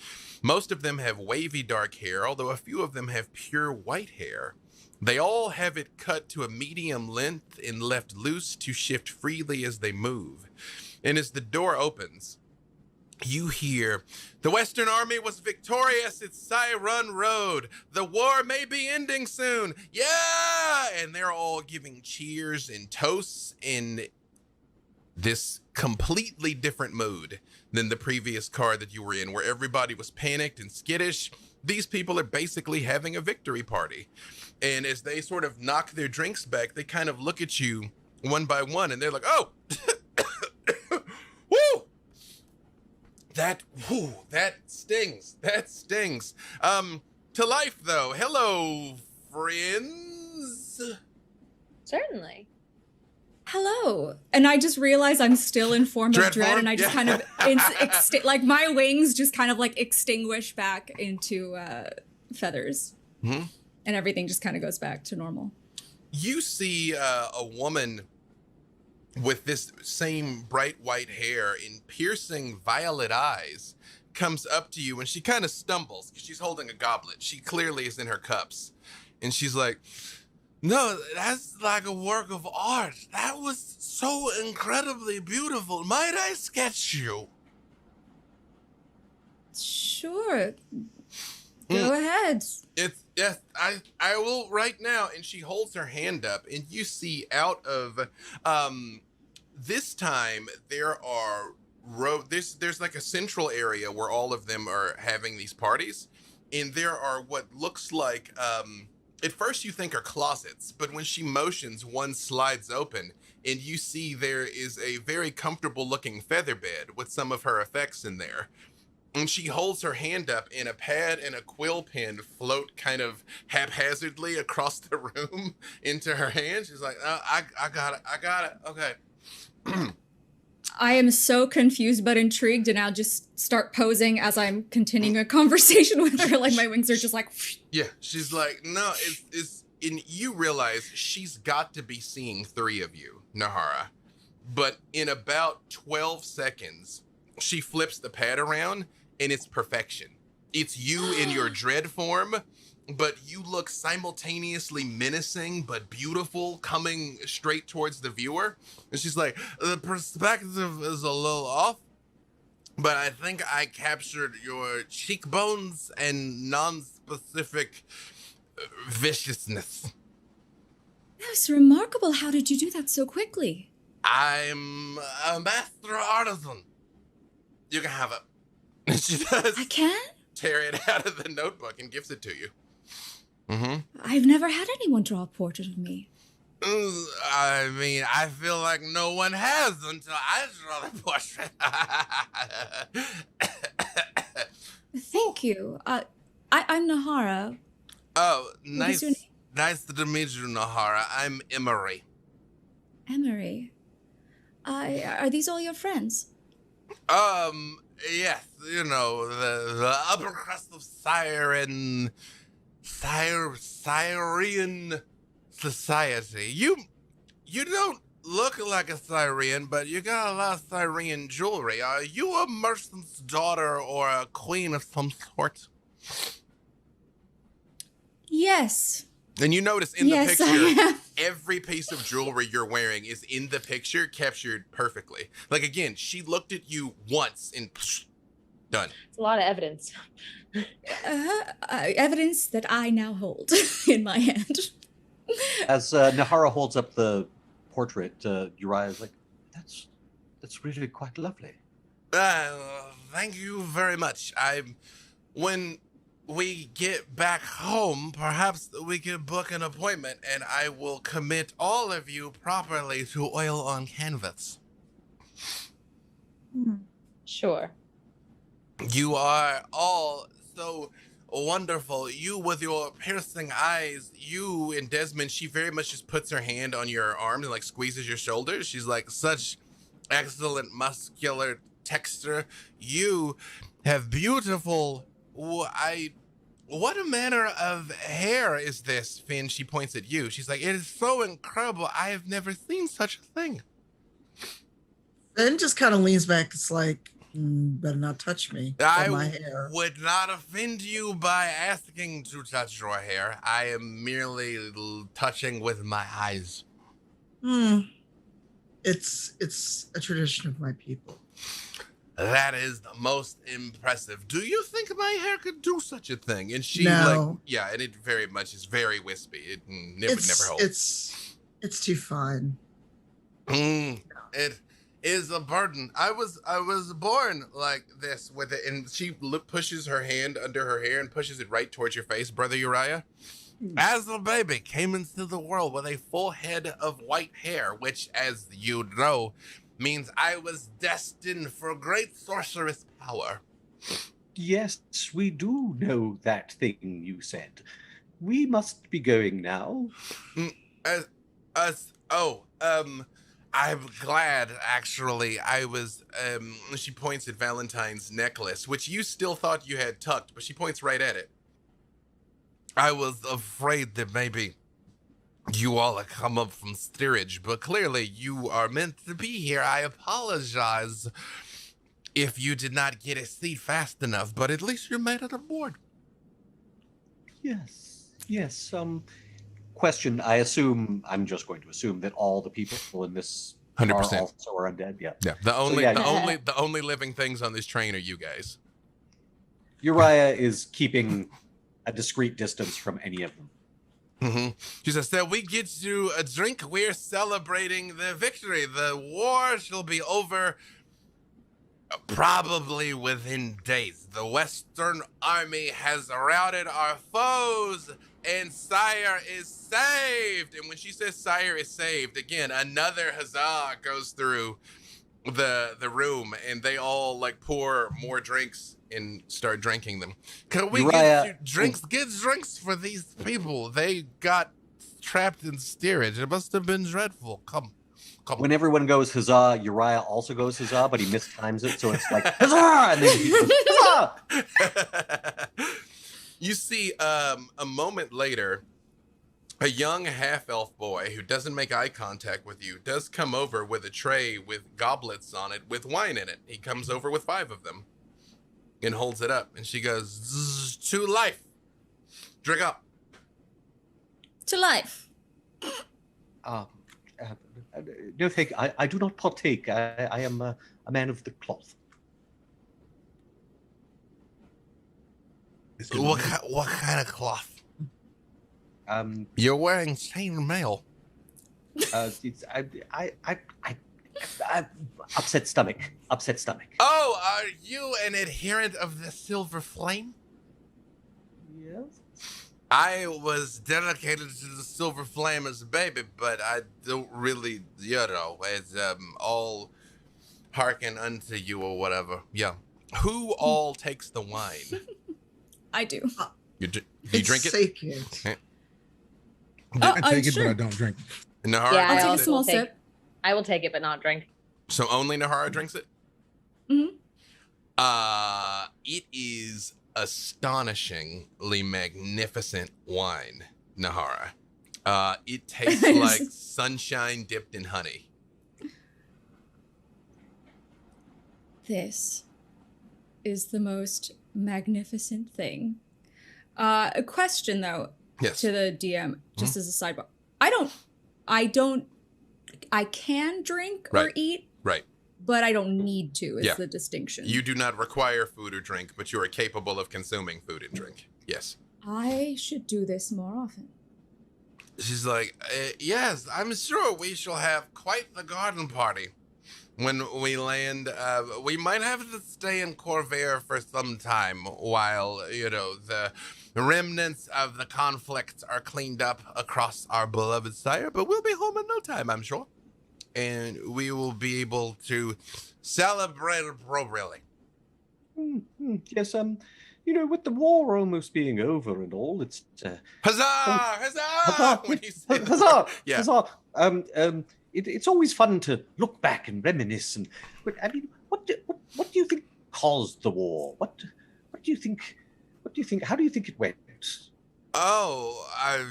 Most of them have wavy dark hair, although a few of them have pure white hair. They all have it cut to a medium length and left loose to shift freely as they move. And as the door opens, you hear, the Western Army was victorious at Sai Run Road. The war may be ending soon. Yeah! And they're all giving cheers and toasts in this completely different mood than the previous car that you were in, where everybody was panicked and skittish. These people are basically having a victory party. And as they sort of knock their drinks back, they kind of look at you one by one, and they're like, oh, woo! That stings. That stings. To life, though. Hello, friends. Certainly. Hello. And I just realized I'm still in form of Dread dread, form? and I just Yeah. kind of, like my wings just kind of like extinguish back into feathers. Mhm. And everything just kind of goes back to normal. You see a woman with this same bright white hair and piercing violet eyes comes up to you, and she kind of stumbles because she's holding a goblet. She clearly is in her cups. And she's like, no, that's like a work of art. That was so incredibly beautiful. Might I sketch you? Sure. Go ahead. Yes, I will right now. And she holds her hand up, and you see out of this time there are there's like a central area where all of them are having these parties, and there are what looks like at first you think are closets, but when she motions, one slides open, and you see there is a very comfortable looking feather bed with some of her effects in there. And she holds her hand up, and a pad and a quill pen float kind of haphazardly across the room into her hand. She's like, I got it. Okay. I am so confused but intrigued, and I'll just start posing as I'm continuing a conversation with her. Like my wings are just like. Yeah, she's like, no, it's and you realize she's got to be seeing three of you, Nahara. But in about 12 seconds, she flips the pad around, and it's perfection. It's you in your dread form, but you look simultaneously menacing but beautiful, coming straight towards the viewer. And she's like, the perspective is a little off, but I think I captured your cheekbones and non-specific viciousness. That was remarkable. How did you do that so quickly? I'm a master artisan. You can have it. And she does I can? tear it out of the notebook and gives it to you. Mm-hmm. I've never had anyone draw a portrait of me. I mean, I feel like no one has until I draw the portrait. Thank you. I'm Nahara. Oh, What is your name? Nice to meet you, Nahara. I'm Emery. Emery. Are these all your friends? Yes, you know, the upper crust of Syrian society. You don't look like a Syrian, but you got a lot of Syrian jewelry. Are you a merchant's daughter or a queen of some sort? Yes. And you notice in the Yes, picture, I am. every piece of jewelry you're wearing is in the picture captured perfectly. Like, again, she looked at you once and done. It's a lot of evidence. Evidence that I now hold in my hand. As Nahara holds up the portrait, Uriah is like, that's really quite lovely. Thank you very much. When we get back home, perhaps we can book an appointment and I will commit all of you properly to oil on canvas. Sure. You are all so wonderful. You with your piercing eyes, you and Desmond, she very much just puts her hand on your arm and like squeezes your shoulders. She's like, such excellent muscular texture. You have beautiful, what manner of hair is this, Finn? She points at you. She's like, it is so incredible. I have never seen such a thing. Finn just kind of leans back. It's like, better not touch me. I Or my hair. would not offend you by asking to touch your hair. I am merely touching with my eyes. It's a tradition of my people. That is the most impressive. Do you think my hair could do such a thing? And she No. and it very much is very wispy. It never holds. It's too fine. It is a burden. I was born like this with it, and she pushes her hand under her hair and pushes it right towards your face, Brother Uriah. As a baby, came into the world with a full head of white hair, which, as you know, means I was destined for great sorceress power. Yes, we do know that thing you said. We must be going now. I'm glad, actually. I was, she points at Valentine's necklace, which you still thought you had tucked, but she points right at it. I was afraid that maybe you all had come up from steerage, but clearly you are meant to be here. I apologize if you did not get a seat fast enough, but at least you made it aboard. Yes. Question, I'm just going to assume that all the people in this 100%. also are undead. Yeah. Yeah. The only living things on this train are you guys. Uriah is keeping a discreet distance from any of them. Mm-hmm. She says, so we get you a drink. We're celebrating the victory. The war shall be over probably within days. The Western Army has routed our foes, and Sire is saved. And when she says Sire is saved, again, another huzzah goes through the room, and they all like pour more drinks and start drinking them. Can we get you drinks? Get drinks for these people. They got trapped in steerage. It must have been dreadful. Come. When everyone goes huzzah, Uriah also goes huzzah, but he mistimes it, so it's like huzzah, and then he goes huzzah. You see, a moment later, a young half-elf boy who doesn't make eye contact with you does come over with a tray with goblets on it with wine in it. He comes over with 5 of them and holds it up, and she goes, to life. Drink up. To life. No, thank you. I do not partake. I am a man of the cloth. Is it What kind of cloth? You're wearing chainmail. It's I upset stomach. Upset stomach. Oh, are you an adherent of the Silver Flame? Yes. I was dedicated to the Silver Flame as a baby, but I don't really, it's all hearken unto you or whatever. Yeah. Who all takes the wine? I do. You It's drink it? sacred. I take it, sure. but I don't drink. Nahara Yeah, I'll drinks take a it? small take- sip. I will take it, but not drink. So only Nahara drinks it? Mhm. It is astonishingly magnificent wine, Nahara. It tastes like sunshine dipped in honey. This is the most magnificent thing. A question though Yes. to the DM, just as a sidebar. I can drink or Right. eat, Right. but I don't need to, is Yeah. the distinction. You do not require food or drink, but you are capable of consuming food and drink. Yes. I should do this more often. She's like, yes, I'm sure we shall have quite the garden party when we land. We might have to stay in Corvair for some time while, the remnants of the conflict are cleaned up across our beloved sire, but we'll be home in no time, I'm sure. And we will be able to celebrate appropriately. Yes. With the war almost being over and all, it's Huzzah! Huzzah! huzzah! When you say Huzzah! Yeah. Huzzah! It's always fun to look back and reminisce. But I mean, what do you think caused the war? What do you think? What do you think? How do you think it went? Oh, I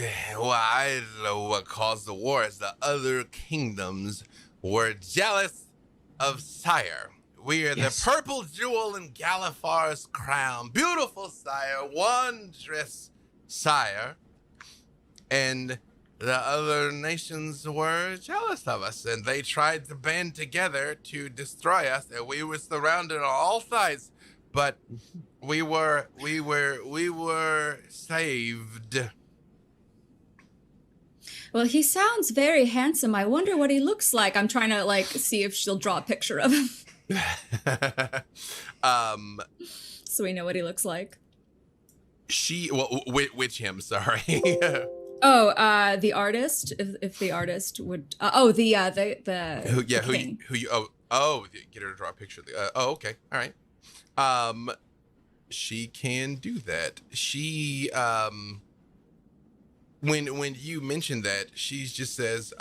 don't know what caused the war. Is the other kingdoms were jealous of Sire. We are Yes. the purple jewel in Galifar's crown. Beautiful Sire, wondrous Sire. And the other nations were jealous of us, and they tried to band together to destroy us, and we were surrounded on all sides. But we were saved. Well, he sounds very handsome. I wonder what he looks like. I'm trying to see if she'll draw a picture of him so we know what he looks like. Which him? Sorry. Oh, the artist. If the artist would. The Who king. you? Get her to draw a picture. Okay, all right. She can do that. She when you mention that, she just says,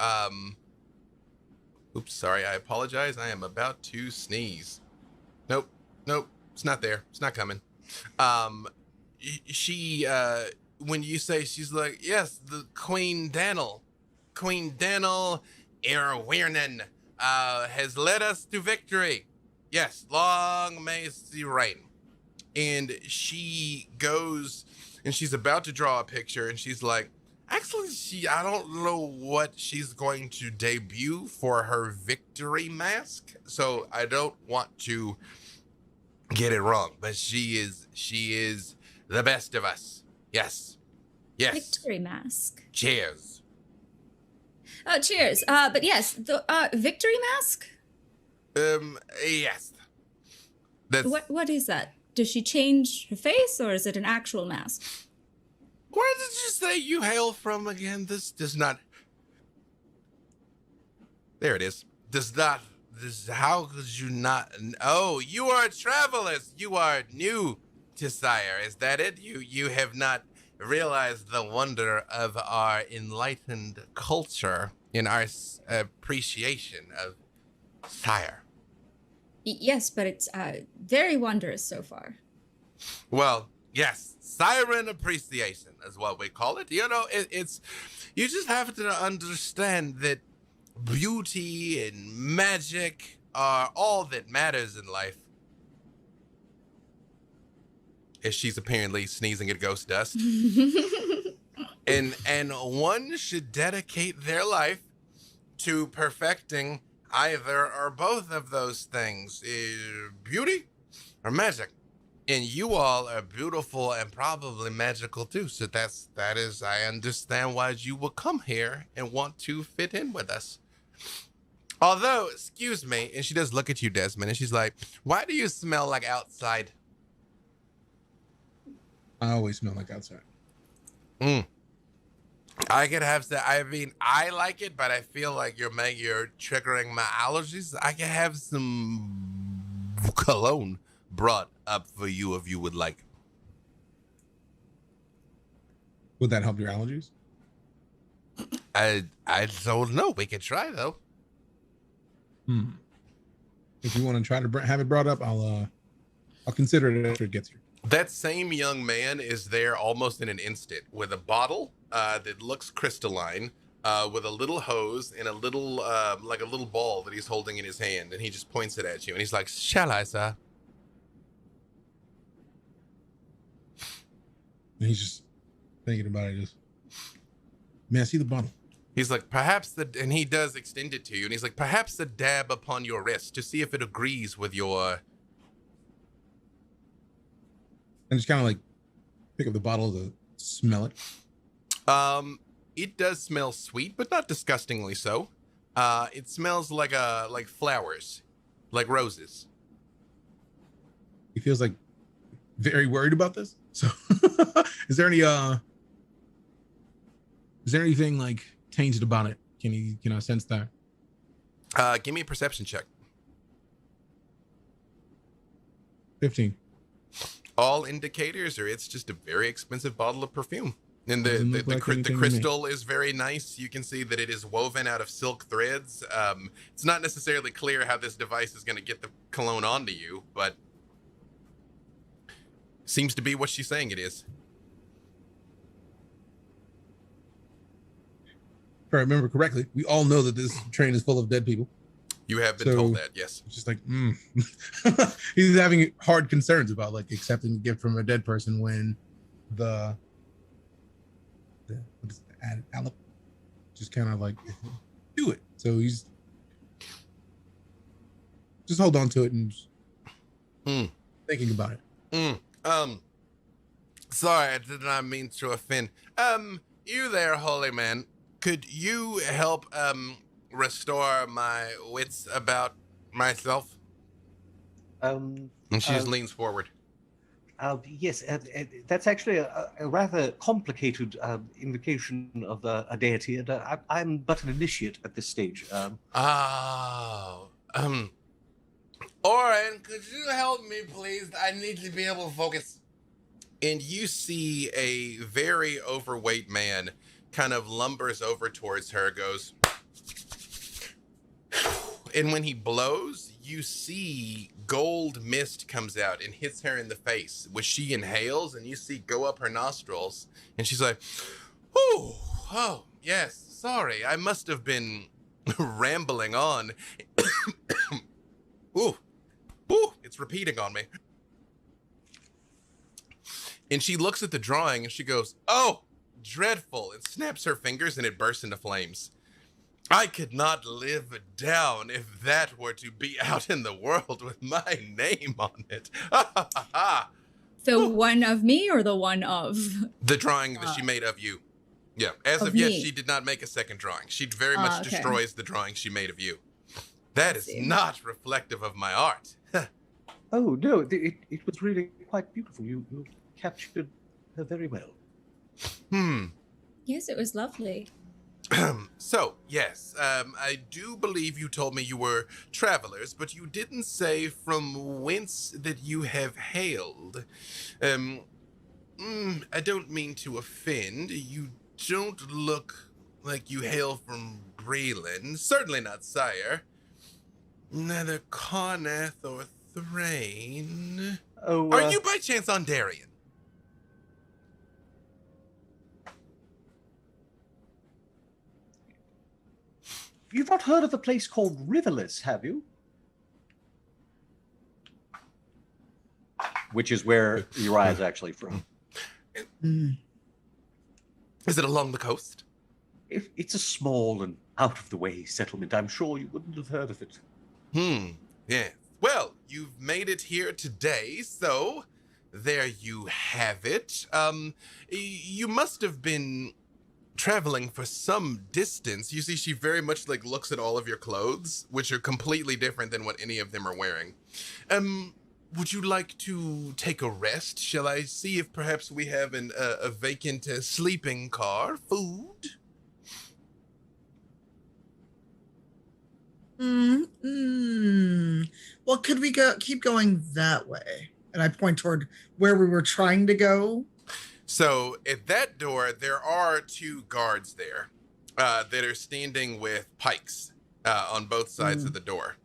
oops, sorry, I apologize. I am about to sneeze. Nope, it's not there. It's not coming. She when you say, she's like, yes, the Queen Danil Irwirnan has led us to victory. Yes, long may she reign. And she goes and she's about to draw a picture, and she's like, actually, I don't know what she's going to debut for her victory mask, so I don't want to get it wrong, but she is the best of us. Yes. Victory mask. Cheers. Cheers. But yes, the victory mask. Yes. That's What is that? Does she change her face, or is it an actual mask? Where did you say you hail from again? This does not. There it is. How could you not? Oh, you are travelers. You are new to Sire. Is that it? You have not realized the wonder of our enlightened culture in our appreciation of Sire. Yes, but it's very wondrous so far. Well, yes, siren appreciation is what we call it. It's you just have to understand that beauty and magic are all that matters in life. As she's apparently sneezing at ghost dust. and one should dedicate their life to perfecting either or both of those things, beauty or magic. And you all are beautiful and probably magical too. So that is I understand why you will come here and want to fit in with us. Although, excuse me, and she does look at you, Desmond, and she's like, "Why do you smell like outside?" I always smell like outside. I could have some. I mean, I like it, but I feel like you're triggering my allergies. I could have some cologne brought up for you if you would like. Would that help your allergies? I don't know. We could try though. If you want to try to have it brought up, I'll consider it after it gets here. That same young man is there almost in an instant with a bottle that looks crystalline, with a little hose and a little like a little ball that he's holding in his hand, and he just points it at you and he's like, "Shall I, sir?" And he's just thinking about it. Just, man, I see the bottle. He's like, "Perhaps and he does extend it to you, and he's like, "Perhaps a dab upon your wrist to see if it agrees with your." And just kind of like pick up the bottle to smell it. It does smell sweet, but not disgustingly so. It smells like flowers, like roses. He feels like very worried about this. So, is there anything like tainted about it? Can I sense that? Give me a perception check. 15. All indicators are it's just a very expensive bottle of perfume. And the crystal is very nice. You can see that it is woven out of silk threads. It's not necessarily clear how this device is going to get the cologne onto you, but seems to be what she's saying it is. If I remember correctly, we all know that this train is full of dead people. You have been told that, yes. It's just like, he's having hard concerns about like accepting a gift from a dead person when the what is it, just kind of like do it. So he's just hold on to it and thinking about it. Sorry, I did not mean to offend. You there, holy man, could you help restore my wits about myself? Um, And she just leans forward. Yes, that's actually a rather complicated invocation of a deity, and I'm but an initiate at this stage. Oren, could you help me, please? I need to be able to focus. And you see a very overweight man kind of lumbers over towards her, goes, and when he blows, you see gold mist comes out and hits her in the face, which she inhales, and you see go up her nostrils, and she's like, oh, yes, sorry, I must have been rambling on. Ooh, it's repeating on me. And she looks at the drawing and she goes, "Oh, dreadful," and snaps her fingers and it bursts into flames. I could not live down if that were to be out in the world with my name on it. The one of me or the one of? The drawing that she made of you. Yeah, as of yet, she did not make a second drawing. She very much destroys the drawing she made of you. That is not reflective of my art. Oh, no, it was really quite beautiful. You captured her very well. Yes, it was lovely. So, yes, I do believe you told me you were travelers, but you didn't say from whence that you have hailed. I don't mean to offend. You don't look like you hail from Breland. Certainly not Sire. Neither Carnath or Thrain. Oh, Are you by chance on Darien? You've not heard of a place called Riverless, have you? Which is where Uriah is actually from. Is it along the coast? It's a small and out-of-the-way settlement. I'm sure you wouldn't have heard of it. Yeah. Well, you've made it here today, so there you have it. You must have been traveling for some distance. You see, she very much like looks at all of your clothes, which are completely different than what any of them are wearing. Would you like to take a rest? Shall I see if perhaps we have a vacant sleeping car? Food? Well, could we keep going that way? And I point toward where we were trying to go. So at that door, there are two guards there that are standing with pikes on both sides of the door.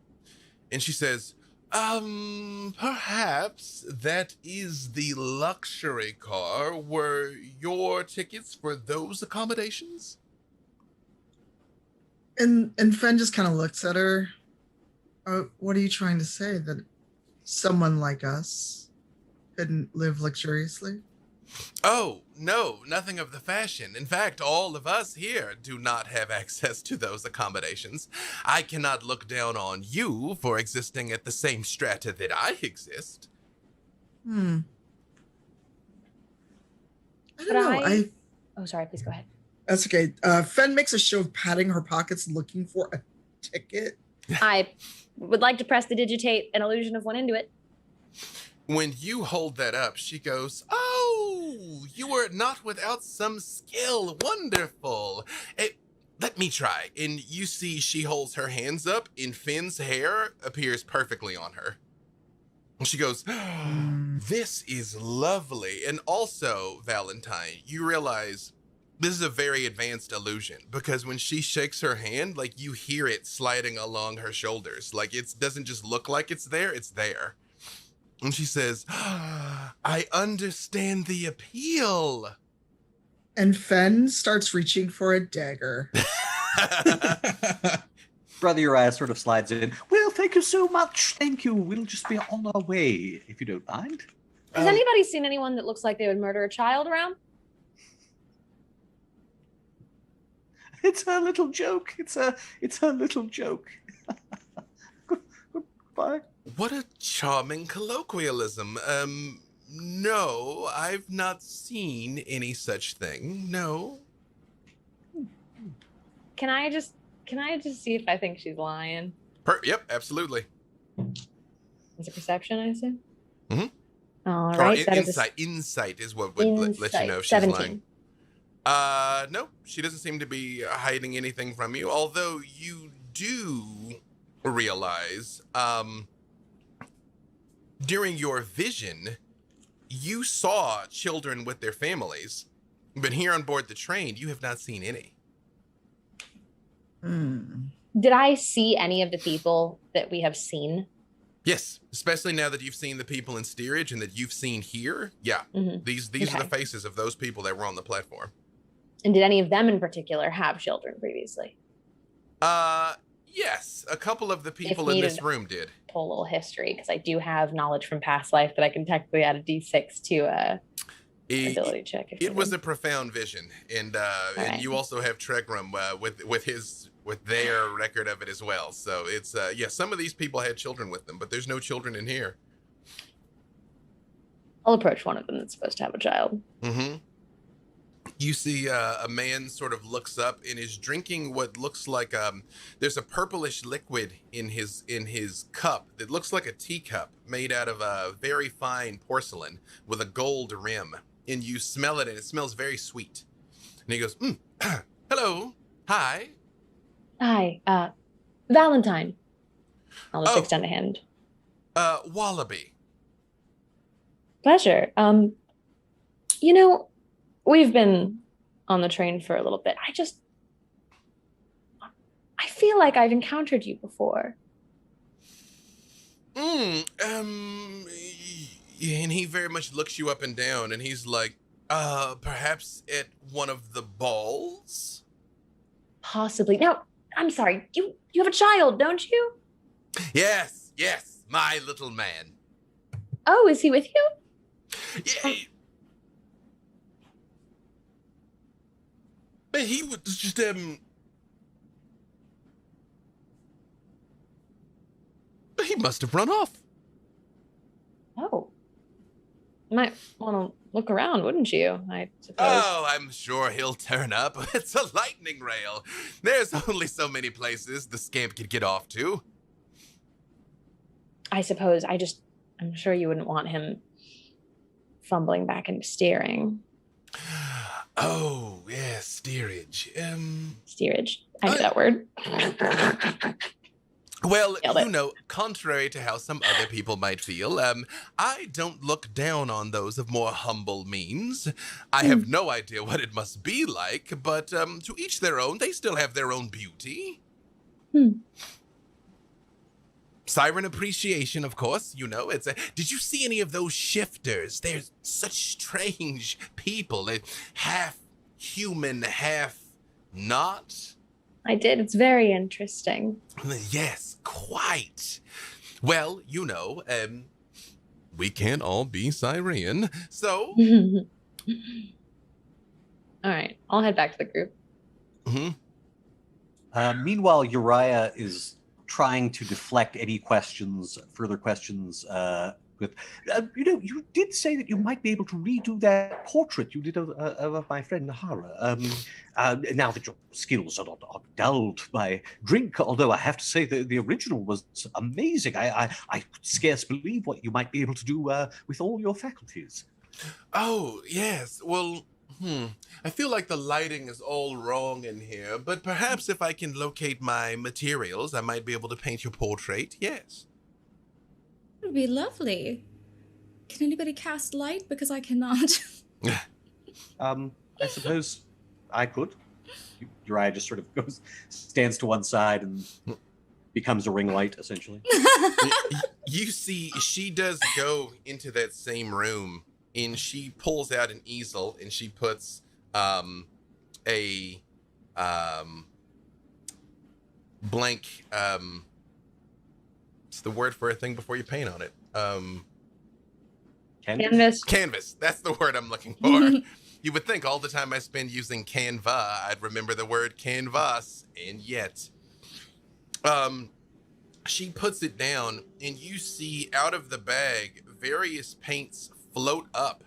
And she says, perhaps that is the luxury car. Were your tickets for those accommodations? And Fen just kind of looks at her. What are you trying to say? That someone like us couldn't live luxuriously? Oh, no, nothing of the fashion. In fact, all of us here do not have access to those accommodations. I cannot look down on you for existing at the same strata that I exist. I don't know. Oh, sorry, please go ahead. That's okay. Fen makes a show of patting her pockets looking for a ticket. I would like to press the digitate an illusion of one into it. When you hold that up, she goes, "Oh, you were not without some skill. Wonderful. Let me try." And you see she holds her hands up, and Finn's hair appears perfectly on her. And she goes, "This is lovely." And also, Valentine, you realize this is a very advanced illusion, because when she shakes her hand, like, you hear it sliding along her shoulders. Like, it doesn't just look like it's there, it's there. And she says, "I understand the appeal." And Fen starts reaching for a dagger. Brother Uriah sort of slides in. Well, thank you so much. Thank you. We'll just be on our way, if you don't mind. Has anybody seen anyone that looks like they would murder a child around? It's a little joke. It's a little joke. Goodbye. What a charming colloquialism. No, I've not seen any such thing. No. Can I just see if I think she's lying? Yep, absolutely. Is it perception, I assume? Mm-hmm. All right. Insight is what would let you know if she's 17. lying. No, she doesn't seem to be hiding anything from you, although you do realize, during your vision, you saw children with their families, but here on board the train, you have not seen any. Did I see any of the people that we have seen? Yes, especially now that you've seen the people in steerage and that you've seen here. Yeah, these are the faces of those people that were on the platform. And did any of them in particular have children previously? Yes, a couple of the people in this room did. Pull a little history, because I do have knowledge from past life that I can technically add a D6 to ability check. It was a profound vision, and you also have Tregram with their record of it as well. So it's some of these people had children with them, but there's no children in here. I'll approach one of them that's supposed to have a child. Mm-hmm. You see a man sort of looks up and is drinking what looks like there's a purplish liquid in his cup that looks like a teacup made out of a very fine porcelain with a gold rim. And you smell it, and it smells very sweet. And he goes, "Hello, hi." Hi, Valentine. I'll just extend a hand. Wallaby. Pleasure. We've been on the train for a little bit. I feel like I've encountered you before. And he very much looks you up and down, and he's like, perhaps at one of the balls? Possibly. Now, I'm sorry, you have a child, don't you? Yes, my little man. Oh, is he with you? Yeah. But he was just, he must have run off. Oh. Might want to look around, wouldn't you? I suppose. Oh, I'm sure he'll turn up. It's a lightning rail. There's only so many places the scamp could get off to. I suppose. I'm sure you wouldn't want him fumbling back into steering. Oh, yeah, steerage. Steerage. I know that word. Well, Nailed it. you know, contrary to how some other people might feel, I don't look down on those of more humble means. I have no idea what it must be like, but to each their own, they still have their own beauty. Siren appreciation, of course, you know. Did you see any of those shifters? They're such strange people. They're half human, half not. I did. It's very interesting. Yes, quite. Well, you know, we can't all be Syrian, so... All right. I'll head back to the group. Meanwhile, Uriah is trying to deflect any further questions with, you did say that you might be able to redo that portrait you did of my friend Nahara. Now that your skills are not dulled by drink, although I have to say that the original was amazing. I could scarce believe what you might be able to do with all your faculties. Oh, yes. Well, I feel like the lighting is all wrong in here, but perhaps if I can locate my materials, I might be able to paint your portrait, yes. It would be lovely. Can anybody cast light? Because I cannot. I suppose I could. Uriah just sort of stands to one side and becomes a ring light, essentially. You see, she does go into that same room, and she pulls out an easel, and she puts a blank, it's the word for a thing before you paint on it. Canvas. Canvas. That's the word I'm looking for. You would think all the time I spend using Canva, I'd remember the word canvas, and yet. She puts it down, and you see out of the bag various paints float up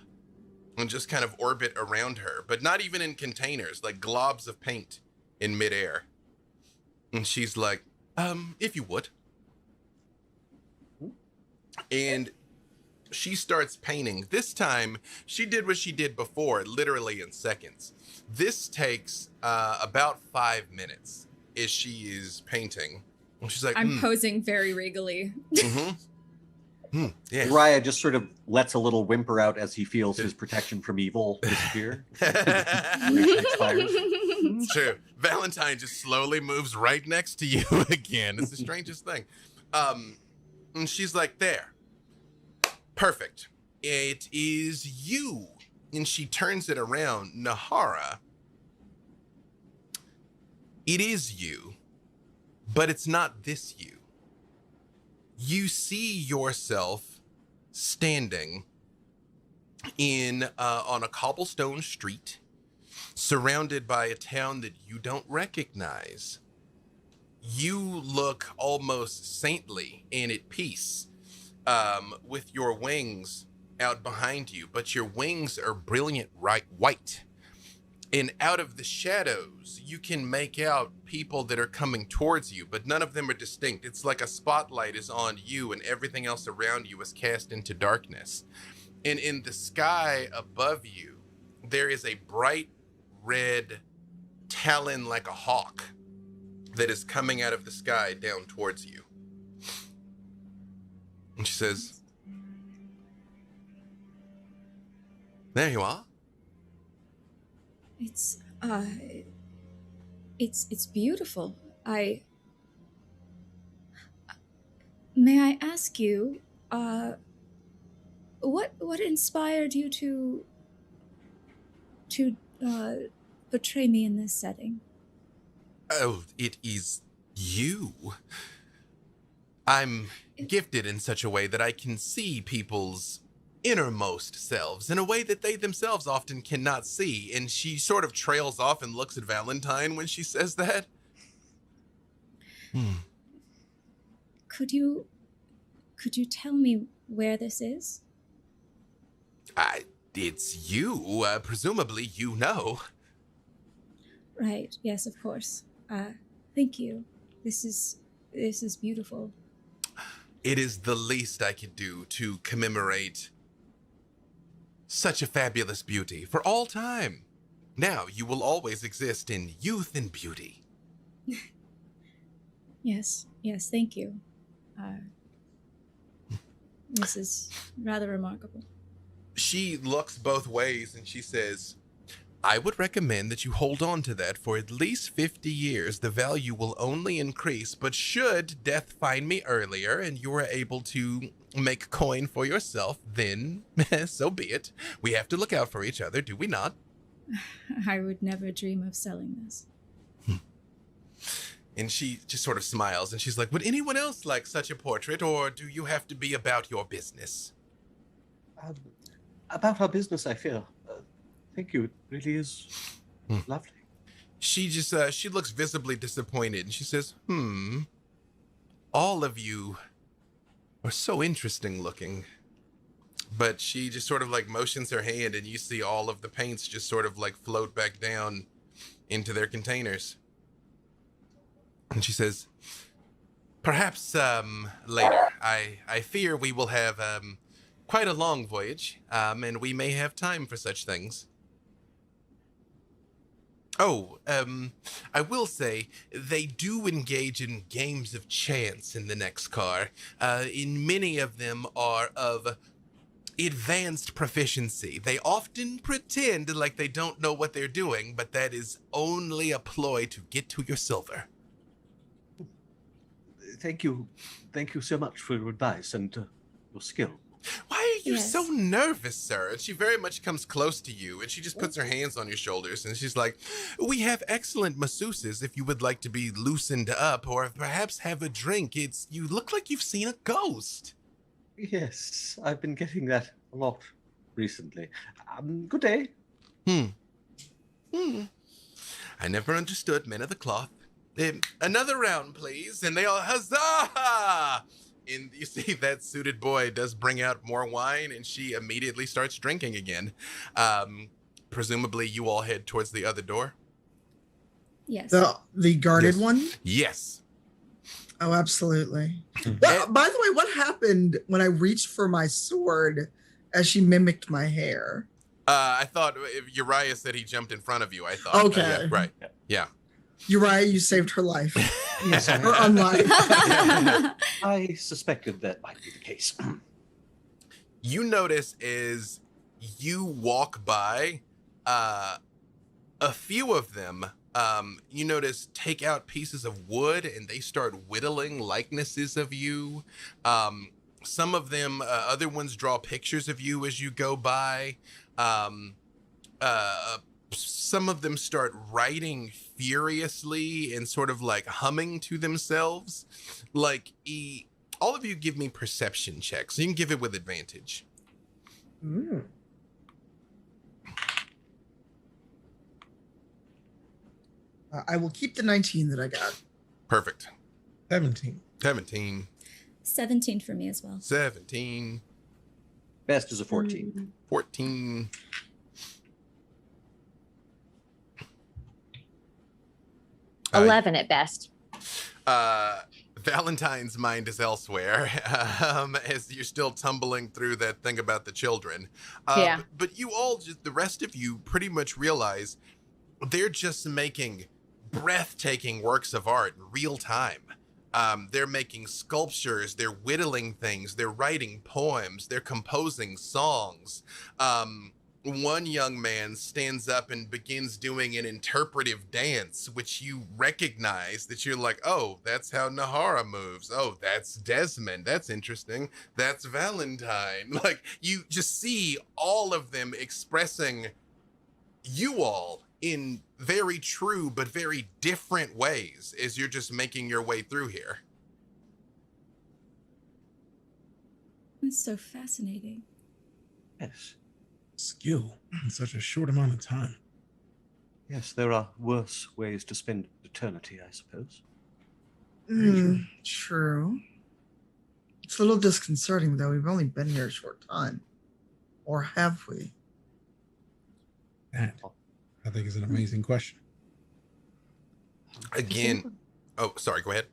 and just kind of orbit around her, but not even in containers, like globs of paint in midair. And she's like, if you would. And she starts painting. This time, she did what she did before, literally in seconds. This takes about 5 minutes as she is painting. And she's like, I'm posing very regally. Yeah. Uriah just sort of lets a little whimper out as he feels his protection from evil disappear. It's true. Valentine just slowly moves right next to you again. It's the strangest thing. And she's like, there. Perfect. It is you. And she turns it around. Nahara. It is you. But it's not this you. You see yourself standing in on a cobblestone street, surrounded by a town that you don't recognize. You look almost saintly and at peace, with your wings out behind you, but your wings are brilliant white. And out of the shadows, you can make out people that are coming towards you, but none of them are distinct. It's like a spotlight is on you and everything else around you is cast into darkness. And in the sky above you, there is a bright red talon like a hawk that is coming out of the sky down towards you. And she says, there you are. It's beautiful. May I ask you, what inspired you to portray me in this setting? Oh, it is you. I'm gifted in such a way that I can see people's innermost selves in a way that they themselves often cannot see. And she sort of trails off and looks at Valentine when she says that. Could you tell me where this is? It's you. Presumably you know. Right. Yes, of course. Thank you. This is beautiful. It is the least I could do to commemorate such a fabulous beauty for all time. Now you will always exist in youth and beauty. Yes. Yes. Thank you. This is rather remarkable. She looks both ways and she says, I would recommend that you hold on to that for at least 50 years. The value will only increase, but should death find me earlier and you are able to make coin for yourself, then so be it. We have to look out for each other, do we not? I would never dream of selling this. And she just sort of smiles and she's like, would anyone else like such a portrait, or do you have to be about your business? About our business, I fear. Thank you. It really is lovely. She just, she looks visibly disappointed and she says, all of you are so interesting looking. But she just sort of like motions her hand and you see all of the paints just sort of like float back down into their containers. And she says, perhaps later. I fear we will have quite a long voyage, and we may have time for such things. Oh, I will say, they do engage in games of chance in the next car. In many of them are of advanced proficiency. They often pretend like they don't know what they're doing, but that is only a ploy to get to your silver. Thank you. Thank you so much for your advice and your skill. Why are you Yes. so nervous, sir? And she very much comes close to you, and she just puts her hands on your shoulders, and she's like, we have excellent masseuses if you would like to be loosened up, or perhaps have a drink. You look like you've seen a ghost. Yes, I've been getting that a lot recently. Good day. I never understood men of the cloth. Another round, please. And they all huzzah! And you see that suited boy does bring out more wine, and she immediately starts drinking again. Presumably you all head towards the other door. Yes. The guarded Yes. one? Yes. Oh, absolutely. By the way, what happened when I reached for my sword as she mimicked my hair? I thought Uriah said he jumped in front of you. I thought. Okay. Yeah, right. Yeah. Uriah, you saved her life. Yes, Or unlife. I suspected that might be the case. You notice as you walk by, a few of them, you notice take out pieces of wood and they start whittling likenesses of you. Some of them, other ones draw pictures of you as you go by. Some of them start writing furiously and sort of like humming to themselves. Like, all of you give me perception checks. You can give it with advantage. I will keep the 19 that I got. Perfect. 17. 17. 17 for me as well. 17. Best is a 14. 14. Uh, 11 at best. Valentine's mind is elsewhere, as you're still tumbling through that thing about the children. Yeah. But you all, just the rest of you, pretty much realize they're just making breathtaking works of art in real time. They're making sculptures, they're whittling things, they're writing poems, they're composing songs. One young man stands up and begins doing an interpretive dance, which you recognize that you're like, oh, that's how Nahara moves. Oh, that's Desmond. That's interesting. That's Valentine. Like, you just see all of them expressing you all in very true but very different ways as you're just making your way through here. It's so fascinating. Yes. Skill in such a short amount of time. Yes, there are worse ways to spend eternity, I suppose. True. It's a little disconcerting, though. We've only been here a short time. Or have we? That, I think, is an amazing question. Again, oh, sorry, go ahead.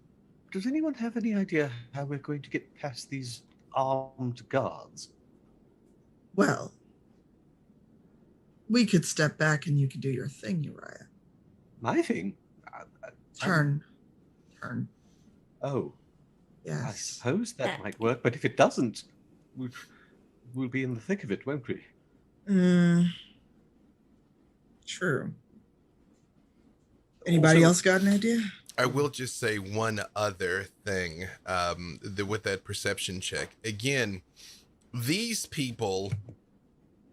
Does anyone have any idea how we're going to get past these armed guards? Well, we could step back and you could do your thing, Uriah. My thing? Turn. Oh, Yes. I suppose that might work, but if it doesn't, we'll be in the thick of it, won't we? True. Anybody Also- else got an idea? I will just say one other thing with that perception check. Again, these people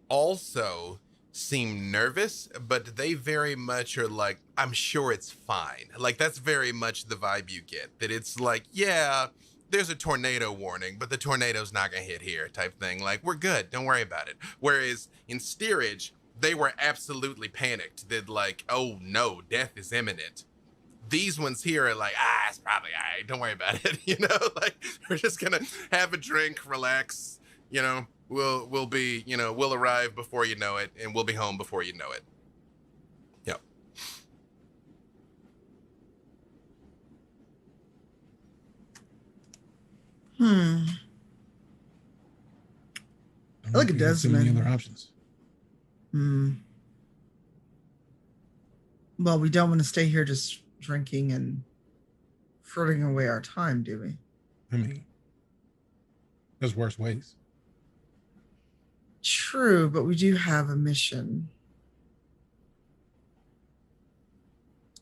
also seem nervous, but they very much are like, I'm sure it's fine. Like, that's very much the vibe you get. That it's like, yeah, there's a tornado warning, but the tornado's not going to hit here type thing. Like, we're good. Don't worry about it. Whereas in steerage, they were absolutely panicked. That like, oh no, death is imminent. These ones here are like, it's probably all right. Don't worry about it. You know, like, we're just going to have a drink, relax. You know, we'll be, you know, we'll arrive before you know it, and we'll be home before you know it. Yep. I don't Look think at we have too many Desmond. other options. Well, we don't want to stay here just drinking and frittering away our time, do we? I mean, there's worse ways. True, but we do have a mission.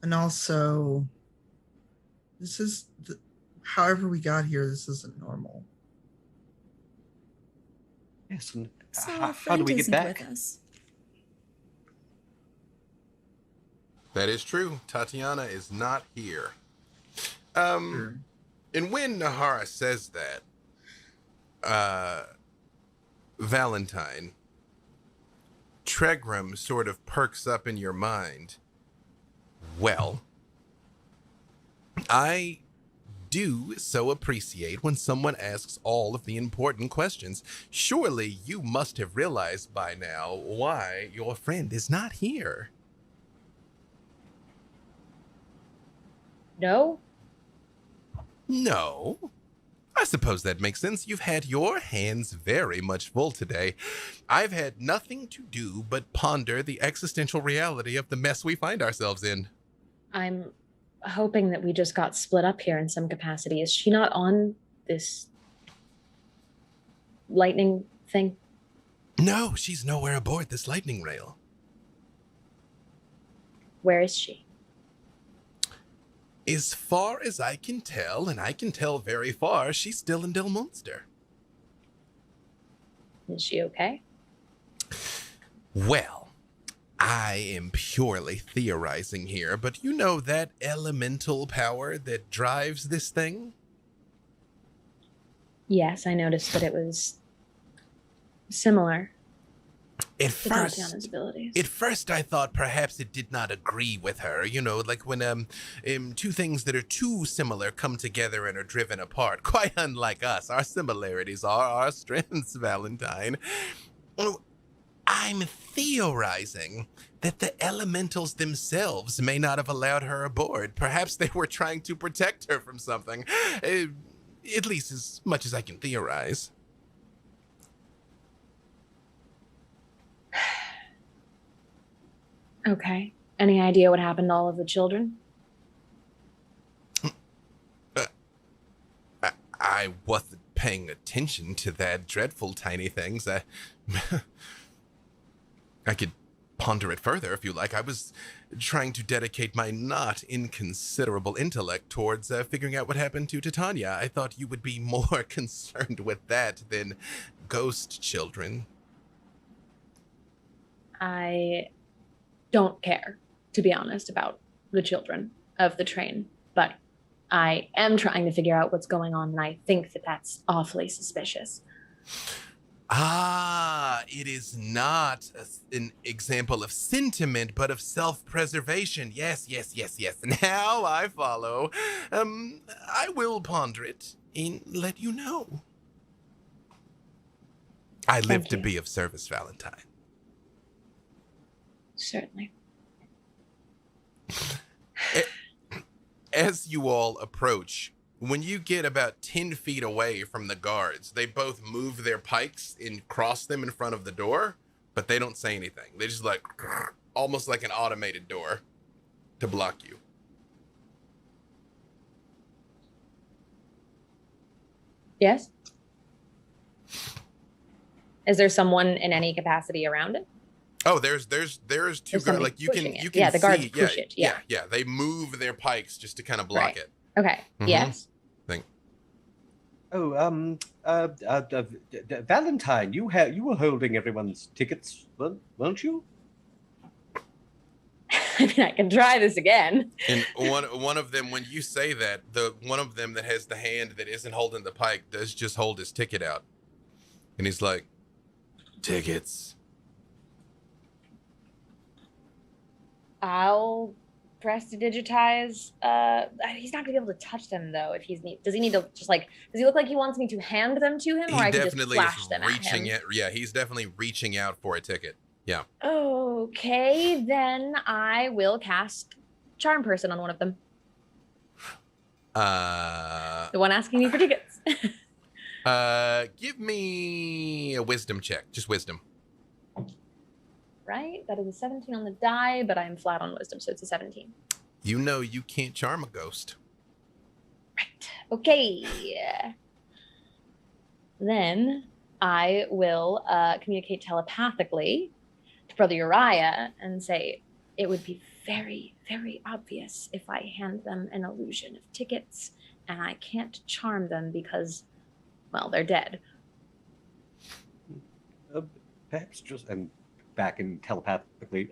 And also, this is, however we got here, this isn't normal. Yes, and So how our do friend we get isn't back? with us. That is true. Tatiana is not here. Sure. And when Nahara says that, Valentine, Tregram sort of perks up in your mind. Well, I do so appreciate when someone asks all of the important questions. Surely you must have realized by now why your friend is not here. No? No. I suppose that makes sense. You've had your hands very much full today. I've had nothing to do but ponder the existential reality of the mess we find ourselves in. I'm hoping that we just got split up here in some capacity. Is she not on this lightning thing? No, she's nowhere aboard this lightning rail. Where is she? As far as I can tell, and I can tell very far, she's still in Dilmunster. Is she okay? Well, I am purely theorizing here, but you know that elemental power that drives this thing? Yes, I noticed that it was similar At to Tatiana's abilities. At first, I thought perhaps it did not agree with her. You know, like when two things that are too similar come together and are driven apart. Quite unlike us. Our similarities are our strengths, Valentine. Oh, I'm theorizing that the elementals themselves may not have allowed her aboard. Perhaps they were trying to protect her from something. At least as much as I can theorize. Okay. Any idea what happened to all of the children? I wasn't paying attention to that dreadful tiny things. I could ponder it further if you like. I was trying to dedicate my not inconsiderable intellect towards figuring out what happened to Titania. I thought you would be more concerned with that than ghost children. I don't care, to be honest, about the children of the train, but I am trying to figure out what's going on, and I think that that's awfully suspicious. Ah, it is not an example of sentiment, but of self-preservation. Yes. Now I follow. I will ponder it and let you know. I live Thank to you. be of service, Valentine. Certainly. As you all approach, when you get about 10 feet away from the guards, they both move their pikes and cross them in front of the door, but they don't say anything. They just like, almost like an automated door to block you. Yes? Is there someone in any capacity around it? Oh, there's two guards. somebody Like you can pushing it. you can Yeah, the guards see. push it, yeah. yeah. They move their pikes just to kind of block Right. it. Okay. Mhm. Yes. Oh, Valentine, you were holding everyone's tickets, weren't you? I mean, I can try this again. And one of them, when you say that, the one of them that has the hand that isn't holding the pike does just hold his ticket out, and he's like, "Tickets." I'll press to digitize. He's not gonna be able to touch them though. If does he need to just like? Does he look like he wants me to hand them to him, or I can just flash them at him? Yeah, he's definitely reaching out for a ticket. Yeah. Okay, then I will cast Charm Person on one of them. The one asking me for tickets. Give me a wisdom check. Just wisdom. Right? That is a 17 on the die, but I'm flat on wisdom, so it's a 17. You know you can't charm a ghost. Right. Okay. Then I will communicate telepathically to Brother Uriah and say it would be very, very obvious if I hand them an illusion of tickets and I can't charm them because, well, they're dead. Perhaps just, and back in telepathically,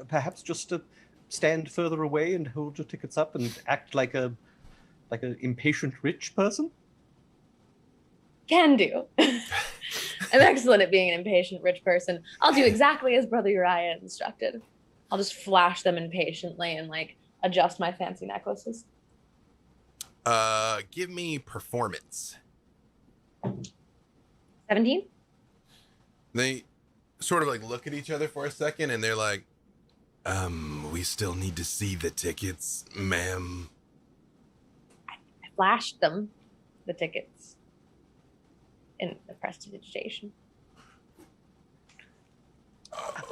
perhaps just to stand further away and hold your tickets up and act like an impatient rich person? Can do. I'm excellent at being an impatient rich person. I'll do exactly as Brother Uriah instructed. I'll just flash them impatiently and like adjust my fancy necklaces. Give me performance. 17? They sort of like look at each other for a second and they're like, we still need to see the tickets, ma'am. I flashed them, the tickets, in the prestidigitation.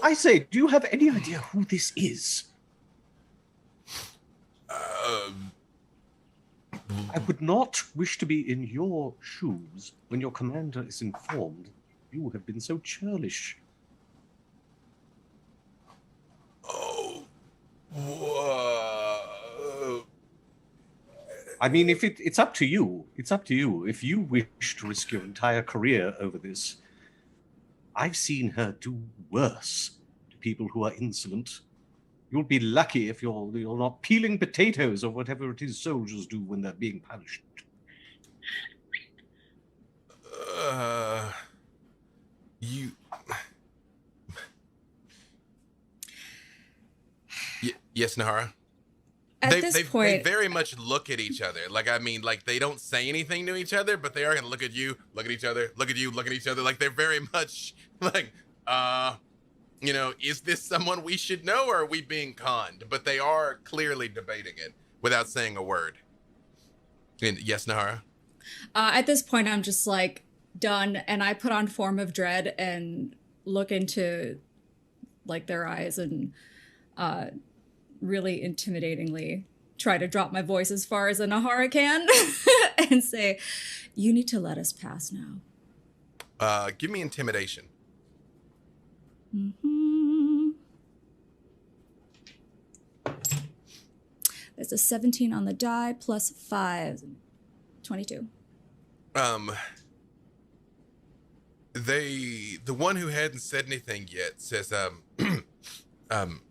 I say, do you have any idea who this is? I would not wish to be in your shoes when your commander is informed you have been so churlish. Oh, whoa. I mean, if it's up to you. It's up to you. If you wish to risk your entire career over this, I've seen her do worse to people who are insolent. You'll be lucky if you're not peeling potatoes or whatever it is soldiers do when they're being punished. Yes, Nahara? At this they point, very much look at each other. Like, I mean, like, they don't say anything to each other, but they are going to look at you, look at each other, look at you, look at each other. Like, they're very much like, is this someone we should know or are we being conned? But they are clearly debating it without saying a word. And yes, Nahara? at this point, I'm just like done, and I put on Form of Dread and look into like their eyes and really intimidatingly try to drop my voice as far as a Nahara can and say, "You need to let us pass now." Give me intimidation. Mm-hmm. There's a 17 on the die plus 5, 22. The one who hadn't said anything yet says,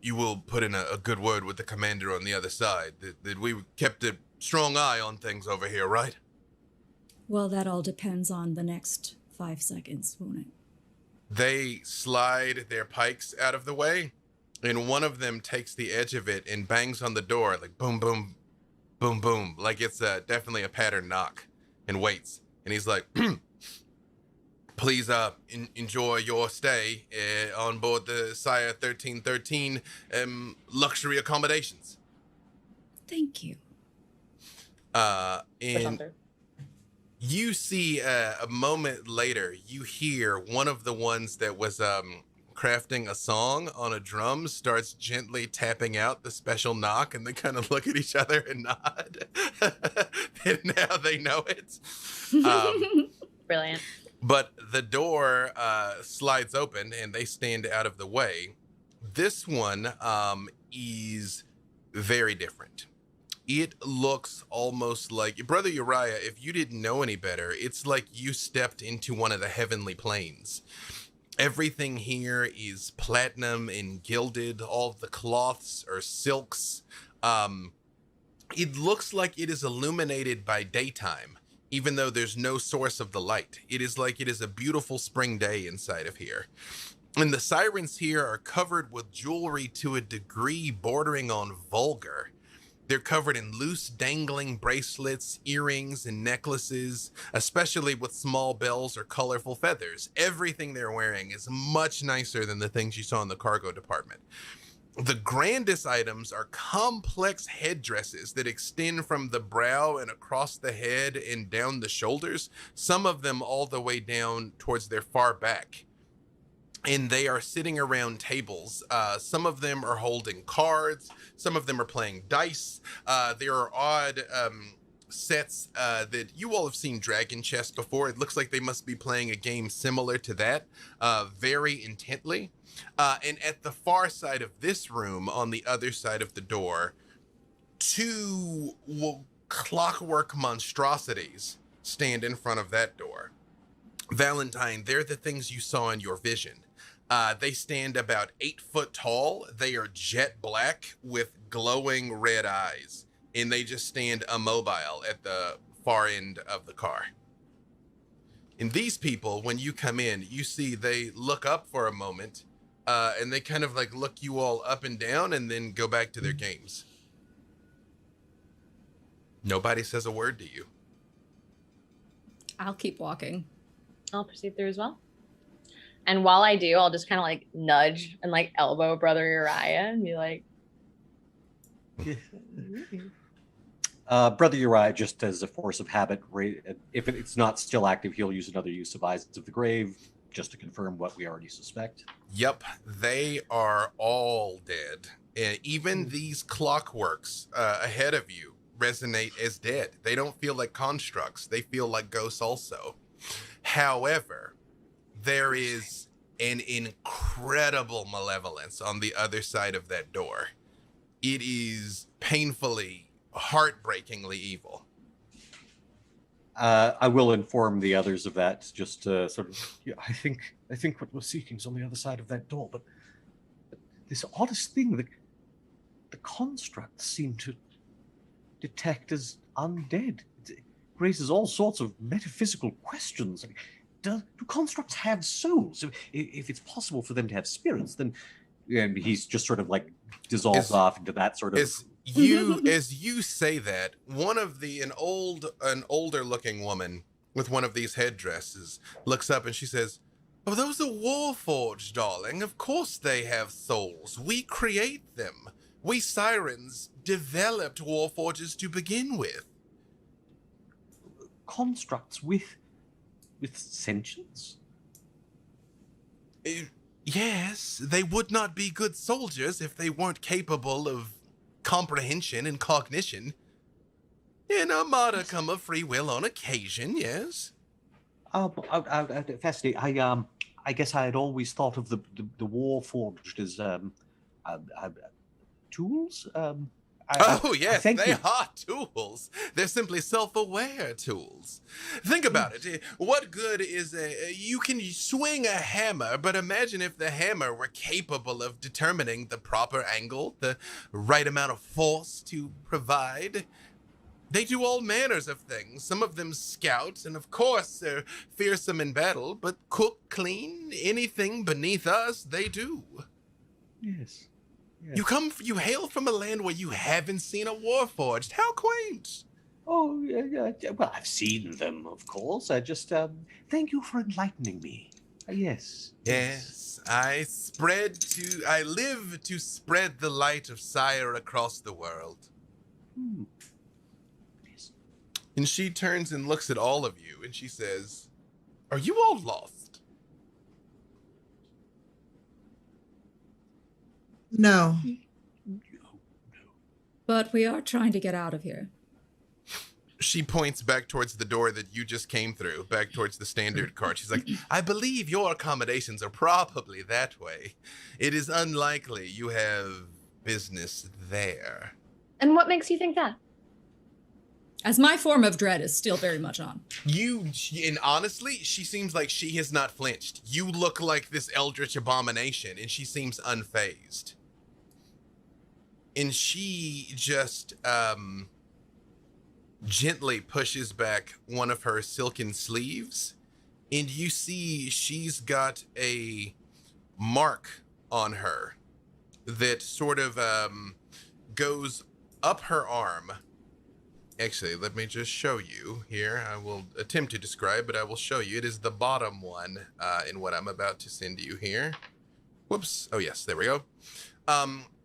you will put in a good word with the commander on the other side. That we kept a strong eye on things over here, right? Well, that all depends on the next 5 seconds, won't it? They slide their pikes out of the way, and one of them takes the edge of it and bangs on the door like boom, boom, boom, boom, like it's definitely a pattern knock, and waits. And he's like, Please enjoy your stay on board the Sire 1313 luxury accommodations. Thank you. And you see a moment later, you hear one of the ones that was crafting a song on a drum starts gently tapping out the special knock, and they kind of look at each other and nod. And now they know it. Brilliant. But the door slides open and they stand out of the way. This one is very different. It looks almost like, Brother Uriah, if you didn't know any better, it's like you stepped into one of the heavenly planes. Everything here is platinum and gilded. All the cloths are silks. It looks like it is illuminated by daytime, even though there's no source of the light. It is like it is a beautiful spring day inside of here. And the sirens here are covered with jewelry to a degree bordering on vulgar. They're covered in loose dangling bracelets, earrings, and necklaces, especially with small bells or colorful feathers. Everything they're wearing is much nicer than the things you saw in the cargo department. The grandest items are complex headdresses that extend from the brow and across the head and down the shoulders, some of them all the way down towards their far back. And they are sitting around tables. Some of them are holding cards. Some of them are playing dice. There are odd sets that you all have seen Dragon Chess before. It looks like they must be playing a game similar to that very intently. And at the far side of this room, on the other side of the door, two clockwork monstrosities stand in front of that door. Valentine, they're the things you saw in your vision. They stand about 8 foot tall. They are jet black with glowing red eyes, and they just stand immobile at the far end of the car. And these people, when you come in, you see they look up for a moment, and they kind of like look you all up and down and then go back to their games. Nobody says a word to you. I'll keep walking. I'll proceed through as well. And while I do, I'll just kind of like nudge and like elbow Brother Uriah and be like, Brother Uriah, just as a force of habit, if it's not still active, he'll use another use of Eyes of the Grave, just to confirm what we already suspect. Yep, they are all dead. And even these clockworks ahead of you resonate as dead. They don't feel like constructs. They feel like ghosts also. However, there is an incredible malevolence on the other side of that door. It is painfully, heartbreakingly evil. I will inform the others of that, just sort of, yeah, I think what we're seeking is on the other side of that door, but this oddest thing, the constructs seem to detect as undead. It raises all sorts of metaphysical questions. Do constructs have souls? If it's possible for them to have spirits, then and he's just sort of like dissolves off into that sort of. As you say that, an older looking woman with one of these headdresses looks up and she says, "Oh, those are Warforged, darling. Of course they have souls. We create them. We sirens developed Warforges to begin with." Constructs with sentience? Yes, they would not be good soldiers if they weren't capable of comprehension and cognition. In a modicum of free will on occasion, yes. Fascinating. I guess I had always thought of the Warforged as tools. Yes, they are tools. They're simply self-aware tools. Think about it. What good is you can swing a hammer, but imagine if the hammer were capable of determining the proper angle, the right amount of force to provide. They do all manners of things. Some of them scout, and of course they're fearsome in battle, but cook, clean, anything beneath us, they do. Yes. You hail from a land where you haven't seen a Warforged. How quaint. Oh, yeah. Well, I've seen them, of course. I just thank you for enlightening me. Yes. Yes, I live to spread the light of Sire across the world. Hmm. Yes. And she turns and looks at all of you and she says, "Are you all lost?" No. But we are trying to get out of here. She points back towards the door that you just came through, back towards the standard cart. She's like, "I believe your accommodations are probably that way. It is unlikely you have business there." And what makes you think that? As my form of dread is still very much on. And honestly, she seems like she has not flinched. You look like this eldritch abomination, and she seems unfazed. And she just, gently pushes back one of her silken sleeves, and you see she's got a mark on her that sort of goes up her arm. Actually, let me just show you here. I will attempt to describe, but I will show you. It is the bottom one in what I'm about to send you here. Whoops. Oh, yes, there we go.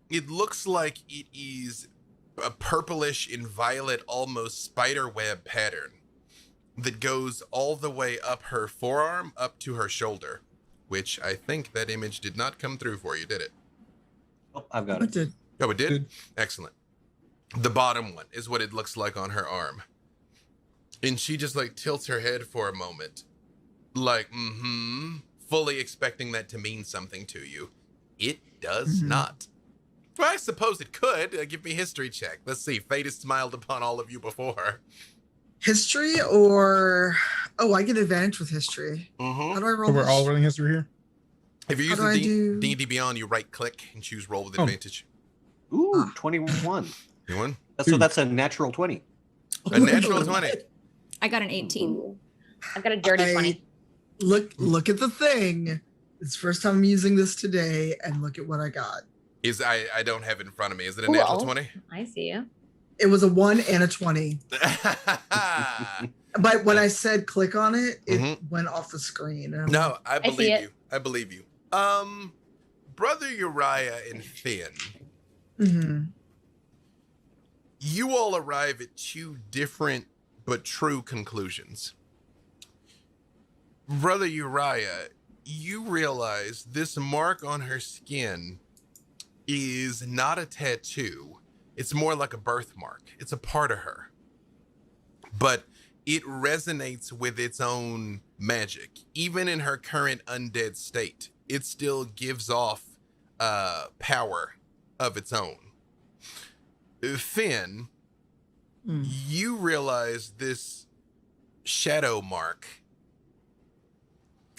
It looks like it is a purplish and violet, almost spider web pattern that goes all the way up her forearm, up to her shoulder, which I think that image did not come through for you, did it? Oh, I've got What it. did? Oh, it did? Good. Excellent. The bottom one is what it looks like on her arm. And she just like tilts her head for a moment, like, fully expecting that to mean something to you. It does not. Well, I suppose it could. Give me a history check. Let's see. Fate has smiled upon all of you before. History or I get advantage with history. How do I roll? So we're all this? running history here? If you're How do I using do- D&D Beyond, you right click and choose roll with Oh. advantage. Ooh, 21. Anyone? So that's a natural 20. A natural 20. I got an 18. I've got a dirty 20. Look at the thing. It's the first time I'm using this today, and look at what I got. I don't have it in front of me. Is it a Ooh, natural oh, 20? I see you. It was a 1 and a 20. But when I said click on it, it went off the screen. And I'm No, like, I I see believe it. you. I believe you. Brother Uriah and Finn, you all arrive at two different but true conclusions. Brother Uriah, you realize this mark on her skin is not a tattoo. It's more like a birthmark. It's a part of her. But it resonates with its own magic. Even in her current undead state, it still gives off power of its own. Finn, you realize this shadow mark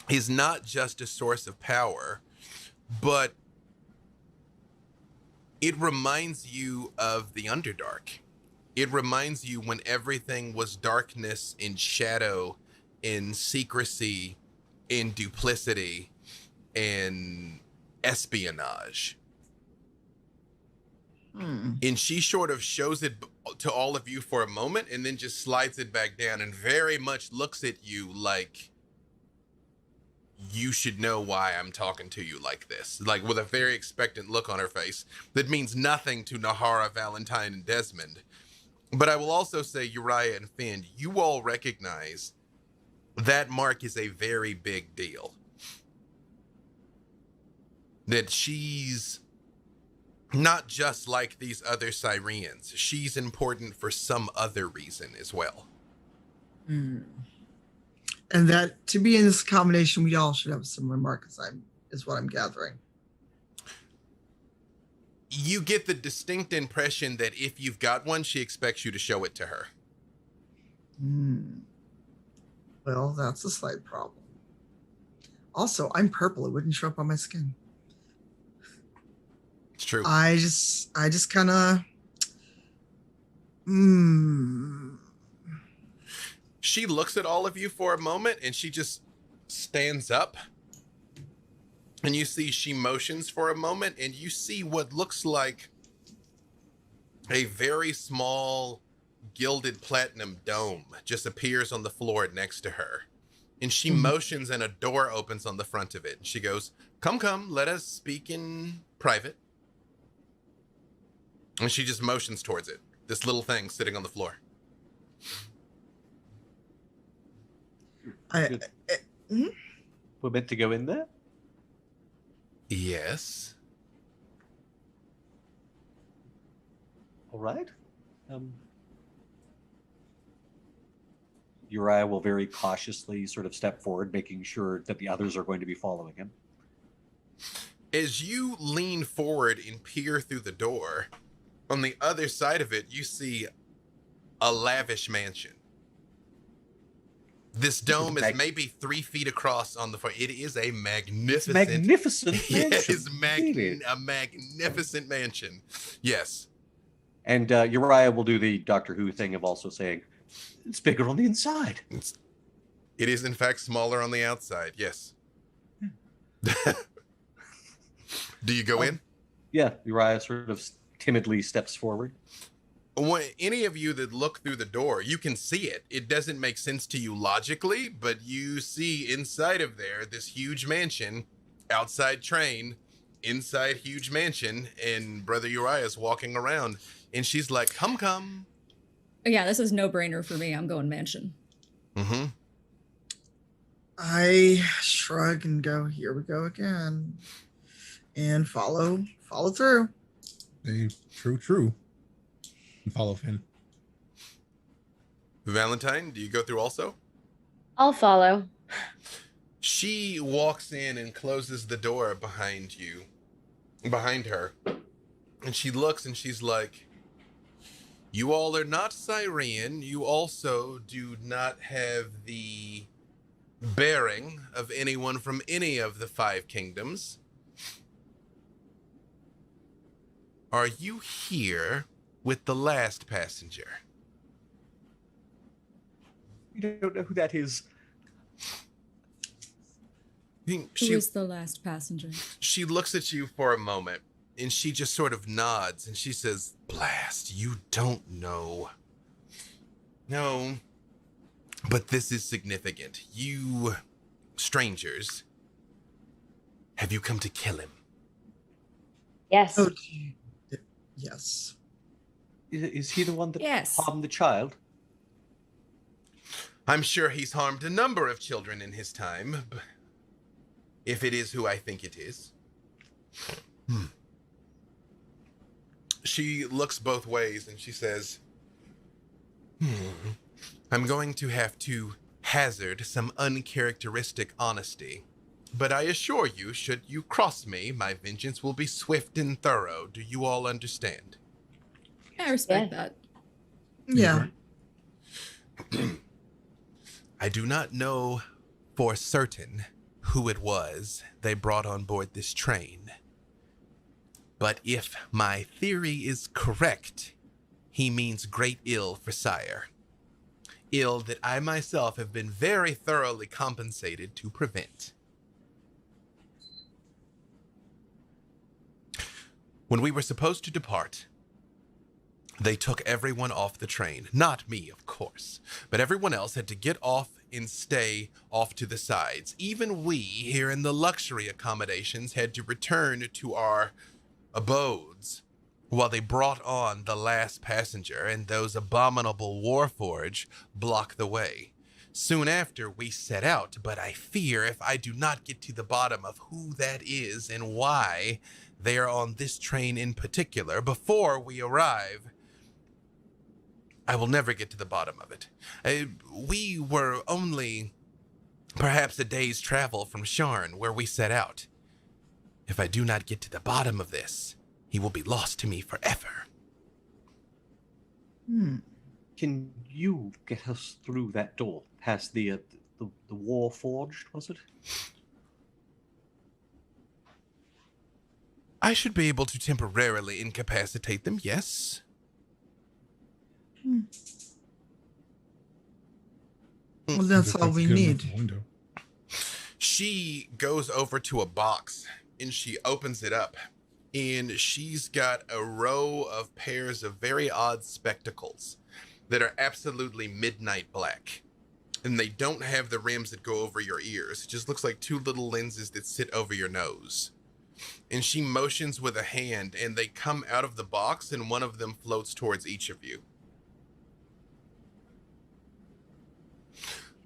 is not just a source of power, but it reminds you of the Underdark. It reminds you when everything was darkness and shadow and secrecy and duplicity and espionage. And she sort of shows it to all of you for a moment and then just slides it back down and very much looks at you like you should know why I'm talking to you like this. Like with a very expectant look on her face that means nothing to Nahara, Valentine, and Desmond. But I will also say, Uriah and Finn, you all recognize that mark is a very big deal. That she's not just like these other Syrians. She's important for some other reason as well. And that to be in this combination, we all should have a similar mark, is what I'm gathering. You get the distinct impression that if you've got one, she expects you to show it to her. Well, that's a slight problem. Also, I'm purple. It wouldn't show up on my skin. It's true. I just kind of. She looks at all of you for a moment and she just stands up. And you see she motions for a moment and you see what looks like a very small gilded platinum dome just appears on the floor next to her. And she Mhm. motions and a door opens on the front of it. She goes, come, let us speak in private. And she just motions towards it. This little thing sitting on the floor. Good. Mhm. We're meant to go in there? Yes. All right. Uriah will very cautiously sort of step forward, making sure that the others are going to be following him. As you lean forward and peer through the door, on the other side of it, you see a lavish mansion. This dome is maybe 3 feet across on the front. It is a magnificent, Magnificent yeah, mansion. it's Really. a magnificent mansion. Yes. And Uriah will do the Doctor Who thing of also saying, it's bigger on the inside. It is in fact smaller on the outside. Yes. Do you go in? Yeah, Uriah sort of timidly steps forward. When any of you that look through the door, you can see it. It doesn't make sense to you logically, but you see inside of there this huge mansion, outside train, inside huge mansion, and Brother Uriah's walking around, and she's like, come. Yeah, this is no brainer for me. I'm going mansion. Mm-hmm. I shrug and go, here we go again. And follow through. True. And follow Finn. Valentine, do you go through also? I'll follow. She walks in and closes the door behind her. And she looks and she's like, you all are not Syrian. You also do not have the bearing of anyone from any of the 5 kingdoms. Are you here with the last passenger? You don't know who that is. Who is the last passenger? She looks at you for a moment and she just sort of nods and she says, Blast, you don't know. No, but this is significant. You strangers, have you come to kill him? Yes. Oh, yes. Is he the one that Yes. harmed the child? I'm sure he's harmed a number of children in his time, if it is who I think it is. She looks both ways and she says, I'm going to have to hazard some uncharacteristic honesty. But I assure you, should you cross me, my vengeance will be swift and thorough. Do you all understand? I respect that. Yeah. I do not know for certain who it was they brought on board this train. But if my theory is correct, he means great ill for sire. Ill that I myself have been very thoroughly compensated to prevent. When we were supposed to depart, they took everyone off the train. Not me, of course, but everyone else had to get off and stay off to the sides. Even we, here in the luxury accommodations, had to return to our abodes while they brought on the last passenger, and those abominable Warforged block the way. Soon after, we set out, but I fear if I do not get to the bottom of who that is and why they are on this train in particular before we arrive, I will never get to the bottom of it. We were only perhaps a day's travel from Sharn, where we set out. If I do not get to the bottom of this, he will be lost to me forever. Can you get us through that door, past the Warforged, was it? I should be able to temporarily incapacitate them, yes. Well, that's all we good enough need. for window. She goes over to a box and she opens it up, and she's got a row of pairs of very odd spectacles. that are absolutely midnight black. And they don't have the rims that go over your ears. It just looks like two little lenses that sit over your nose. And she motions with a hand, and they come out of the box, and one of them floats towards each of you.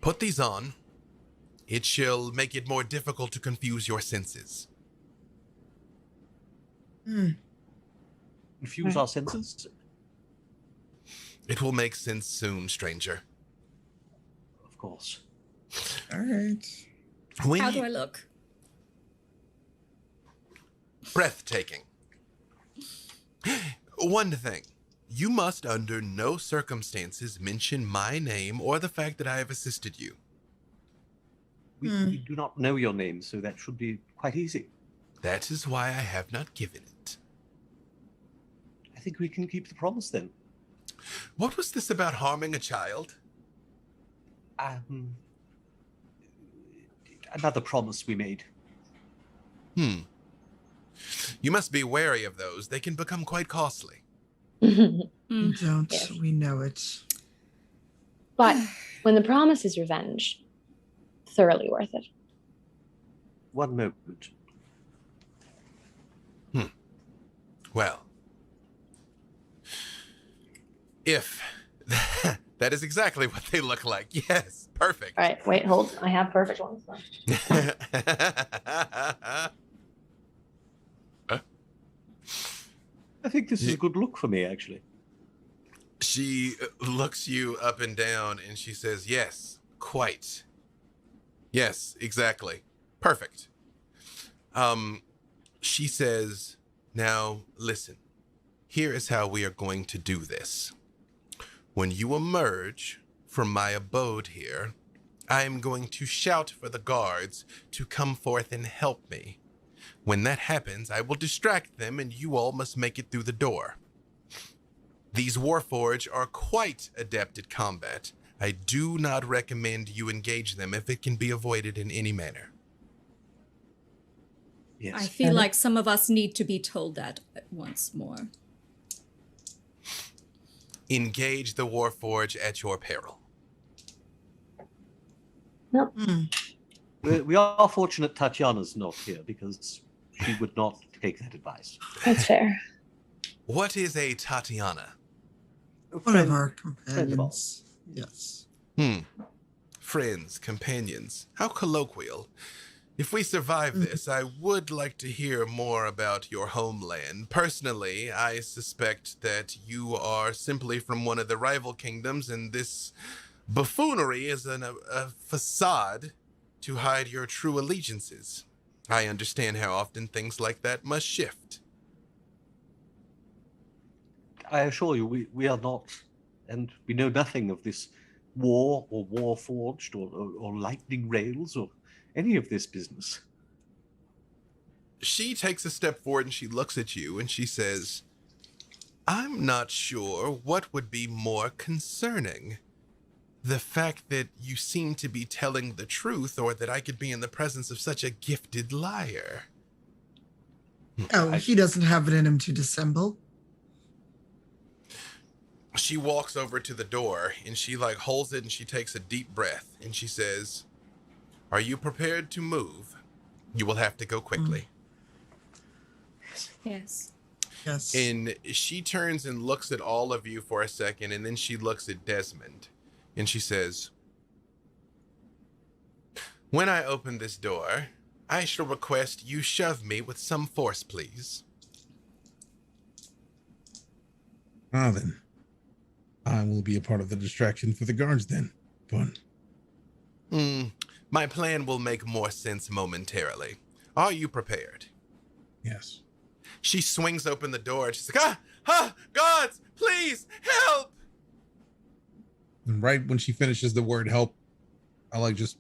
Put these on. It shall make it more difficult to confuse your senses. Confuse our senses? It will make sense soon, stranger. Of course. All right. How do I look? Breathtaking. One thing. You must under no circumstances mention my name or the fact that I have assisted you. We do not know your name, so that should be quite easy. That is why I have not given it. I think we can keep the promise then. What was this about harming a child? Another promise we made. You must be wary of those. They can become quite costly. Don't Yes. we know it? But when the promise is revenge, thoroughly worth it. One moment. Well, if that is exactly what they look like. Yes, perfect. All right, wait, hold. I have perfect ones. I think this is a good look for me, actually. She looks you up and down and she says, yes, quite. Yes, exactly. Perfect. She says, now listen, here is how we are going to do this. When you emerge from my abode here, I am going to shout for the guards to come forth and help me. When that happens, I will distract them and you all must make it through the door. These Warforged are quite adept at combat. I do not recommend you engage them if it can be avoided in any manner. Yes. I feel like some of us need to be told that once more. Engage the Warforged at your peril. Nope. We are fortunate Tatiana's not here because she would not take that advice. That's fair. What is a Tatiana? One of our friend of companions. Yes. Friends, companions. How colloquial. If we survive this, I would like to hear more about your homeland. Personally, I suspect that you are simply from one of the rival kingdoms, and this buffoonery is a facade to hide your true allegiances. I understand how often things like that must shift. I assure you, we are not, and we know nothing of this war or Warforged or Lightning Rails or any of this business. She takes a step forward and she looks at you and she says, I'm not sure what would be more concerning. The fact that you seem to be telling the truth, or that I could be in the presence of such a gifted liar. Oh, he doesn't have it in him to dissemble. She walks over to the door and she holds it and she takes a deep breath and she says, are you prepared to move? You will have to go quickly. Yes. Yes. And she turns and looks at all of you for a second, and then she looks at Desmond and she says, when I open this door, I shall request you shove me with some force, please. Ah, then. I will be a part of the distraction for the guards then. Fun. My plan will make more sense momentarily. Are you prepared? Yes. She swings open the door and she's like, guards, please help. And right when she finishes the word help, I just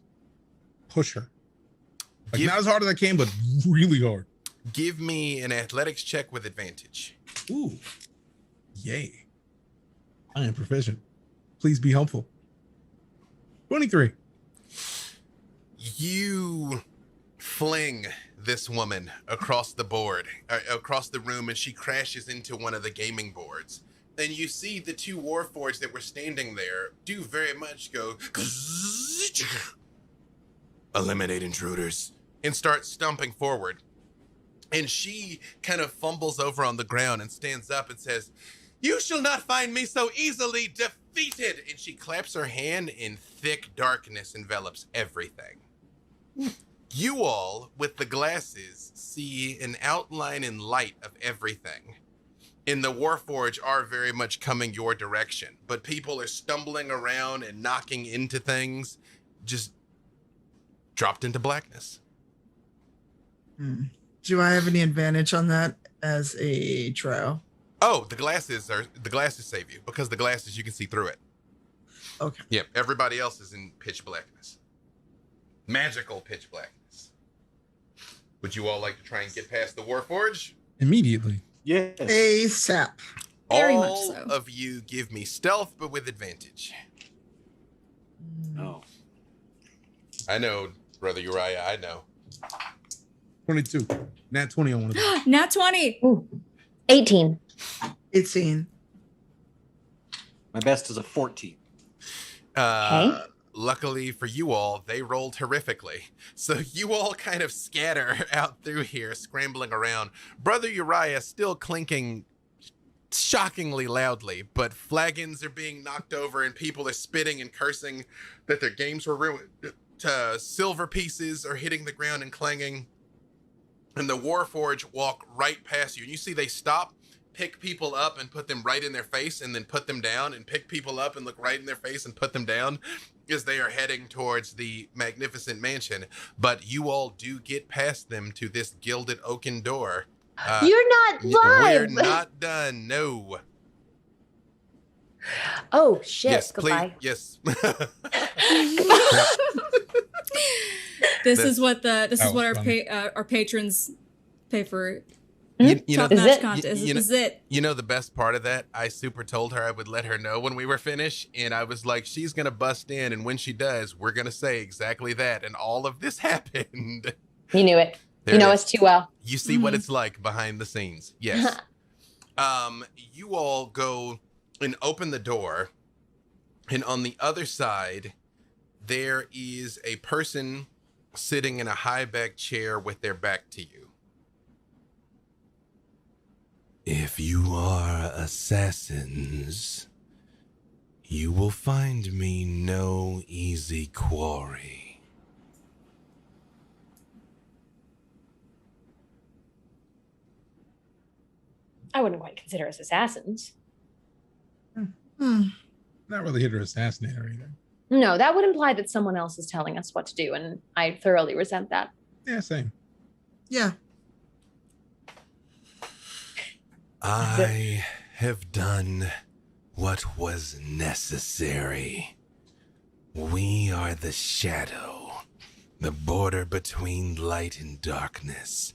push her. Not as hard as I can, but really hard. Give me an athletics check with advantage. Ooh. Yay. I am proficient. Please be helpful. 23. You fling this woman across the board, across the room, and she crashes into one of the gaming boards. and you see the two warforged that were standing there do very much go eliminate intruders and start stumping forward. And she kind of fumbles over on the ground and stands up and says, "You shall not find me so easily defeated." And she claps her hand, and thick darkness envelops everything. You all, with the glasses, see an outline and light of everything. And the Warforge are very much coming your direction, but people are stumbling around and knocking into things, just dropped into blackness. Do I have any advantage on that as a drow? Oh, the glasses save you, because the glasses, you can see through it. Okay. Yep, everybody else is in pitch blackness. Magical pitch blackness. Would you all like to try and get past the Warforge? Immediately. Yes. ASAP. Very much All so. of you give me stealth, but with advantage. No. I know, Brother Uriah, I know. 22. Nat 20 on one of them. Nat 20. Ooh. 18. 18. My best is a 14. Okay. Luckily for you all, they rolled horrifically. So you all kind of scatter out through here, scrambling around. Brother Uriah still clinking shockingly loudly, but flagons are being knocked over and people are spitting and cursing that their games were ruined. Silver pieces are hitting the ground and clanging. And the Warforge walk right past you. And you see they stop, pick people up and put them right in their face, and then put them down, and pick people up and look right in their face and put them down, as they are heading towards the magnificent mansion. But you all do get past them to this gilded oaken door. You're not live. We're not done. No. Oh shit. Yes, Goodbye. please. Yes. This This- is what our funny. our patrons pay for. You know, Top notch Is it? content. You know- Is it? You know the best part of that? I super told her I would let her know when we were finished, and I was like, she's gonna bust in, and when she does, we're gonna say exactly that. And all of this happened. You knew it. There You know it us is. too well. You see what it's like behind the scenes. Yes. You all go and open the door, and on the other side, there is a person sitting in a high back chair with their back to you. If you are assassins, you will find me no easy quarry. I wouldn't quite consider us assassins. Not really hit or assassinate or anything. No, that would imply that someone else is telling us what to do, and I thoroughly resent that. Yeah, same. Yeah. I have done what was necessary. We are the shadow, the border between light and darkness.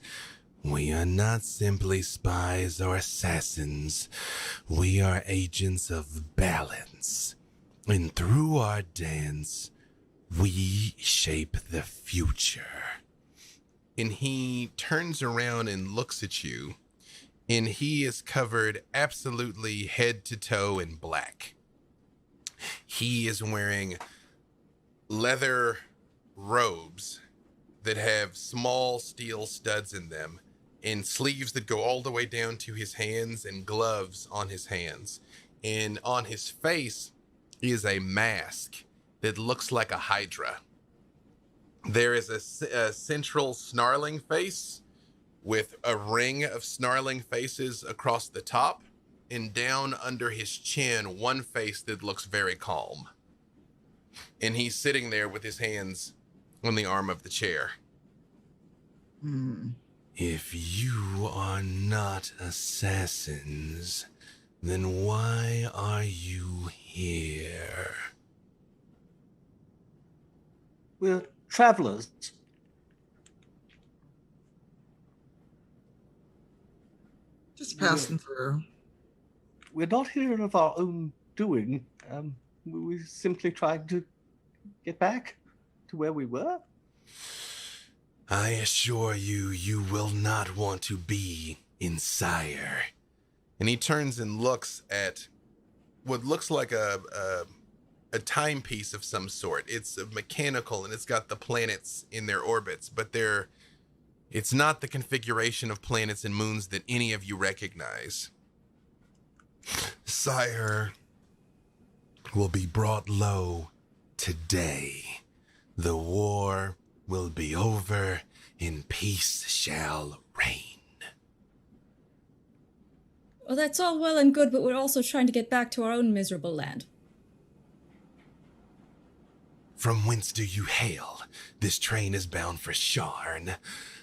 We are not simply spies or assassins. We are agents of balance. And through our dance, we shape the future. And he turns around and looks at you, and he is covered absolutely head to toe in black. He is wearing leather robes that have small steel studs in them, and sleeves that go all the way down to his hands, and gloves on his hands. And on his face is a mask that looks like a hydra. There is a central snarling face with a ring of snarling faces across the top, and down under his chin, one face that looks very calm. And he's sitting there with his hands on the arm of the chair. If you are not assassins, then why are you here? We're travelers. Just passing through. We're not here of our own doing. We simply tried to get back to where we were. I assure you, you will not want to be in Sire. And he turns and looks at what looks like a timepiece of some sort. It's mechanical and it's got the planets in their orbits, but it's not the configuration of planets and moons that any of you recognize. Sire will be brought low today. The war will be over and peace shall reign. Well, that's all well and good, but we're also trying to get back to our own miserable land. From whence do you hail? This train is bound for Sharn.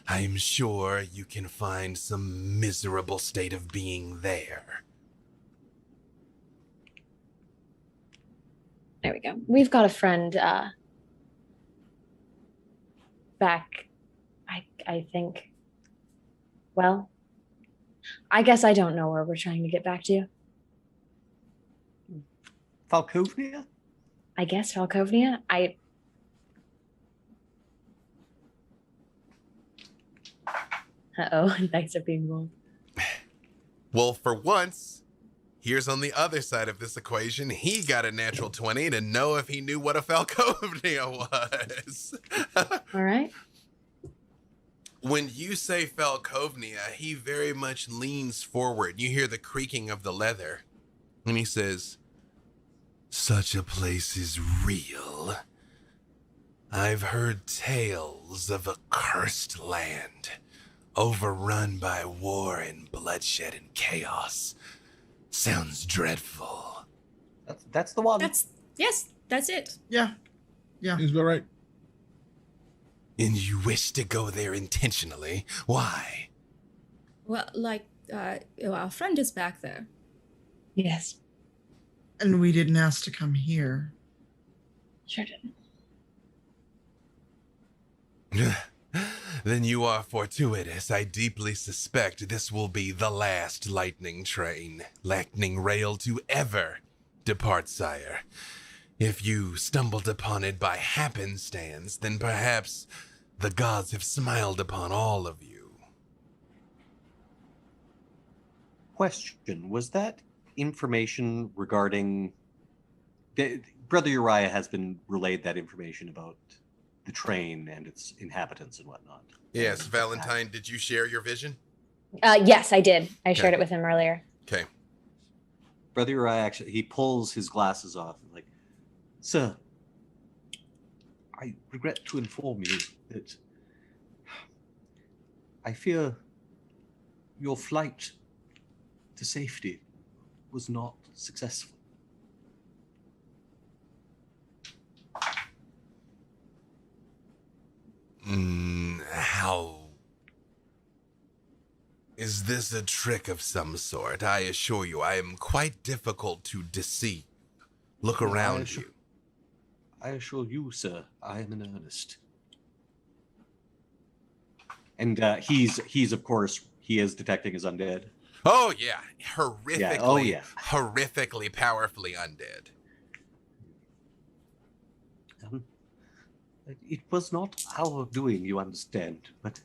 I am sure you can find some miserable state of being there. There we go. We've got a friend back, I think. Well, I guess I don't know where we're trying to get back to. Falkovnia? I guess Falkovnia. Uh-oh, dice are being rolled. Well, for once, here's on the other side of this equation. He got a natural 20 to know if he knew what a Falkovnia was. All right. When you say Falkovnia, he very much leans forward. You hear the creaking of the leather. And he says, "Such a place is real. I've heard tales of a cursed land, overrun by war and bloodshed and chaos. Sounds dreadful." That's the one. Yes, that's it. Yeah. Seems about right. And you wish to go there intentionally. Why? Well, our friend is back there. Yes. And we didn't ask to come here. Sure did. Then you are fortuitous. I deeply suspect this will be the last lightning rail to ever depart, sire. If you stumbled upon it by happenstance, then perhaps the gods have smiled upon all of you. Question, was that information regarding... Brother Uriah has been relayed that information about the train and its inhabitants and whatnot. Yes, Valentine, did you share your vision? Yes, I did. I shared Okay. it with him earlier. Okay. Brother Uriah actually, he pulls his glasses off and like, "Sir, I regret to inform you that I fear your flight to safety was not successful." How? Is this a trick of some sort? I assure you, I am quite difficult to deceive. Look around you. I assure you, sir, I am in earnest. And he's of course, he is detecting his undead. Oh yeah, horrifically, Yeah, oh, yeah. horrifically, powerfully undead. It was not our doing, you understand, but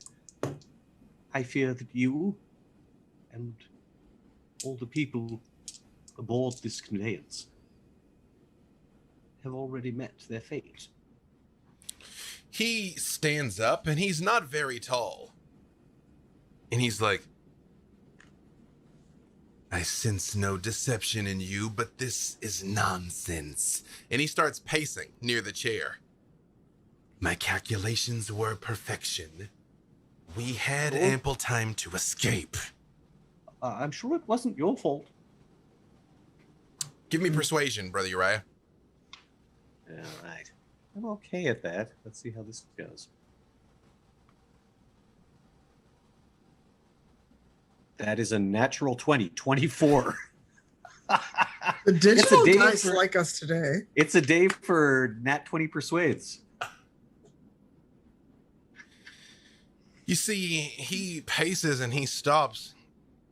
I fear that you and all the people aboard this conveyance have already met their fate. He stands up, and he's not very tall. And he's like, "I sense no deception in you, but this is nonsense." And he starts pacing near the chair. "My calculations were perfection. We had ample time to escape." I'm sure it wasn't your fault. Give me persuasion, Brother Uriah. All right. I'm okay at that. Let's see how this goes. That is a natural 20, 24. The digital day dice for- like us today. It's a day for nat 20 persuades. You see, he paces and he stops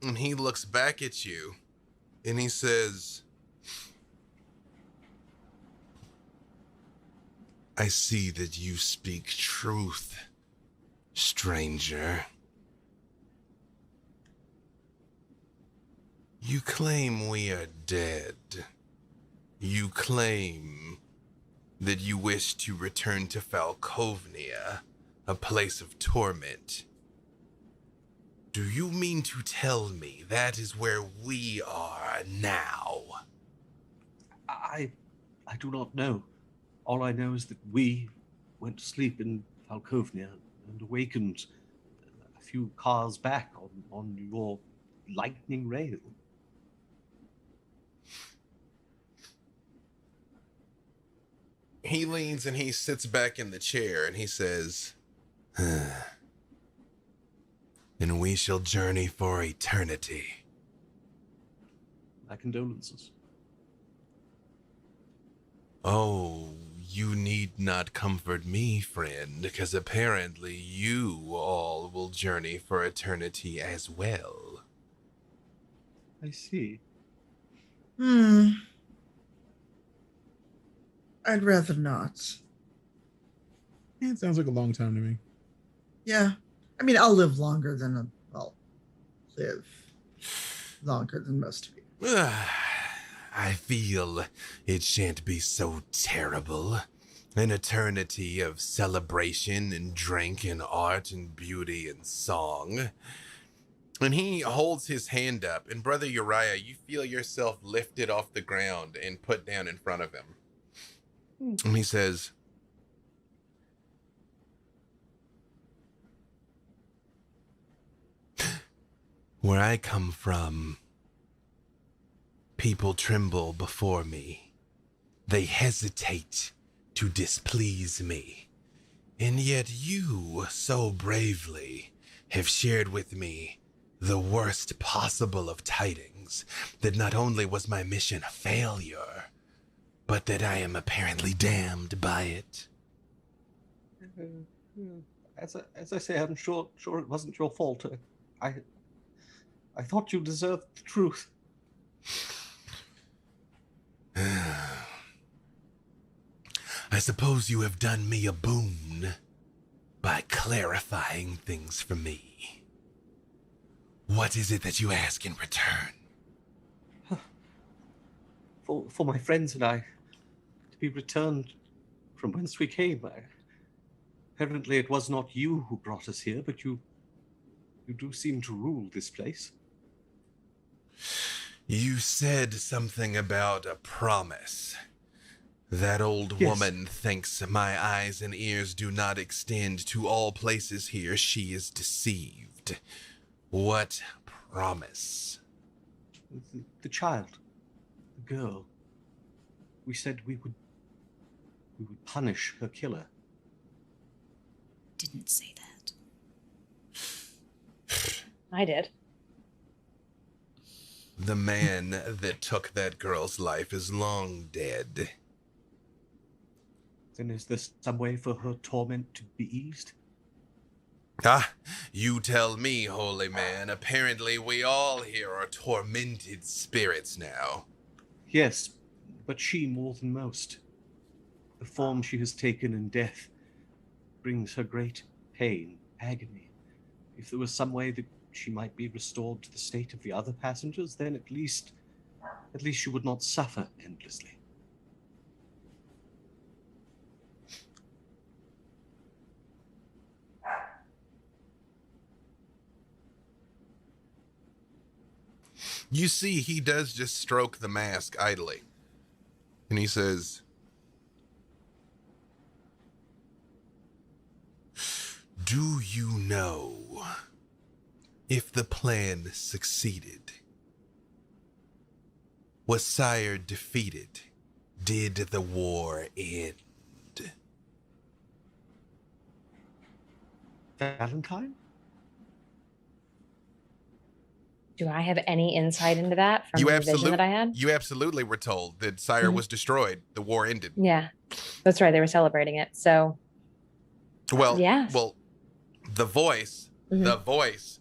and he looks back at you and he says, "I see that you speak truth, stranger." You claim we are dead. You claim that you wish to return to Falkovnia, a place of torment. Do you mean to tell me that is where we are now? I do not know. All I know is that we went to sleep in Falkovnia and awakened a few cars back on your Lightening Rail. He leans and he sits back in the chair and he says, and we shall journey for eternity. My condolences. Oh, you need not comfort me, friend, because apparently you all will journey for eternity as well. I see. I'd rather not. Yeah, it sounds like a long time to me. Yeah. I mean, I'll live longer than live longer than most of you. I feel it shan't be so terrible. An eternity of celebration and drink and art and beauty and song. And he holds his hand up, and Brother Uriah, you feel yourself lifted off the ground and put down in front of him. And he says, where I come from, people tremble before me. They hesitate to displease me. And yet you, so bravely, have shared with me the worst possible of tidings, that not only was my mission a failure, but that I am apparently damned by it. As I say, I'm sure it wasn't your fault. I thought you deserved the truth. I suppose you have done me a boon by clarifying things for me. What is it that you ask in return? For my friends and I to be returned from whence we came. Apparently it was not you who brought us here, but you do seem to rule this place. You said something about a promise. That old Yes. woman thinks my eyes and ears do not extend to all places here. She is deceived. What promise? The child, the girl. We said we would punish her killer. Didn't say that. I did. The man that took that girl's life is long dead. Then is there some way for her torment to be eased? Ah, you tell me, holy man. Apparently we all here are tormented spirits now. Yes, but she more than most. The form she has taken in death brings her great pain, agony. If there was some way that she might be restored to the state of the other passengers, then at least she would not suffer endlessly. You see, he does just stroke the mask idly. And he says, do you know if the plan succeeded? Was Sire defeated? Did the war end? Valentine? Do I have any insight into that from the vision that I had? You absolutely were told that Sire was destroyed. The war ended. Yeah, that's right. They were celebrating it. So, well, yeah. Well, the voice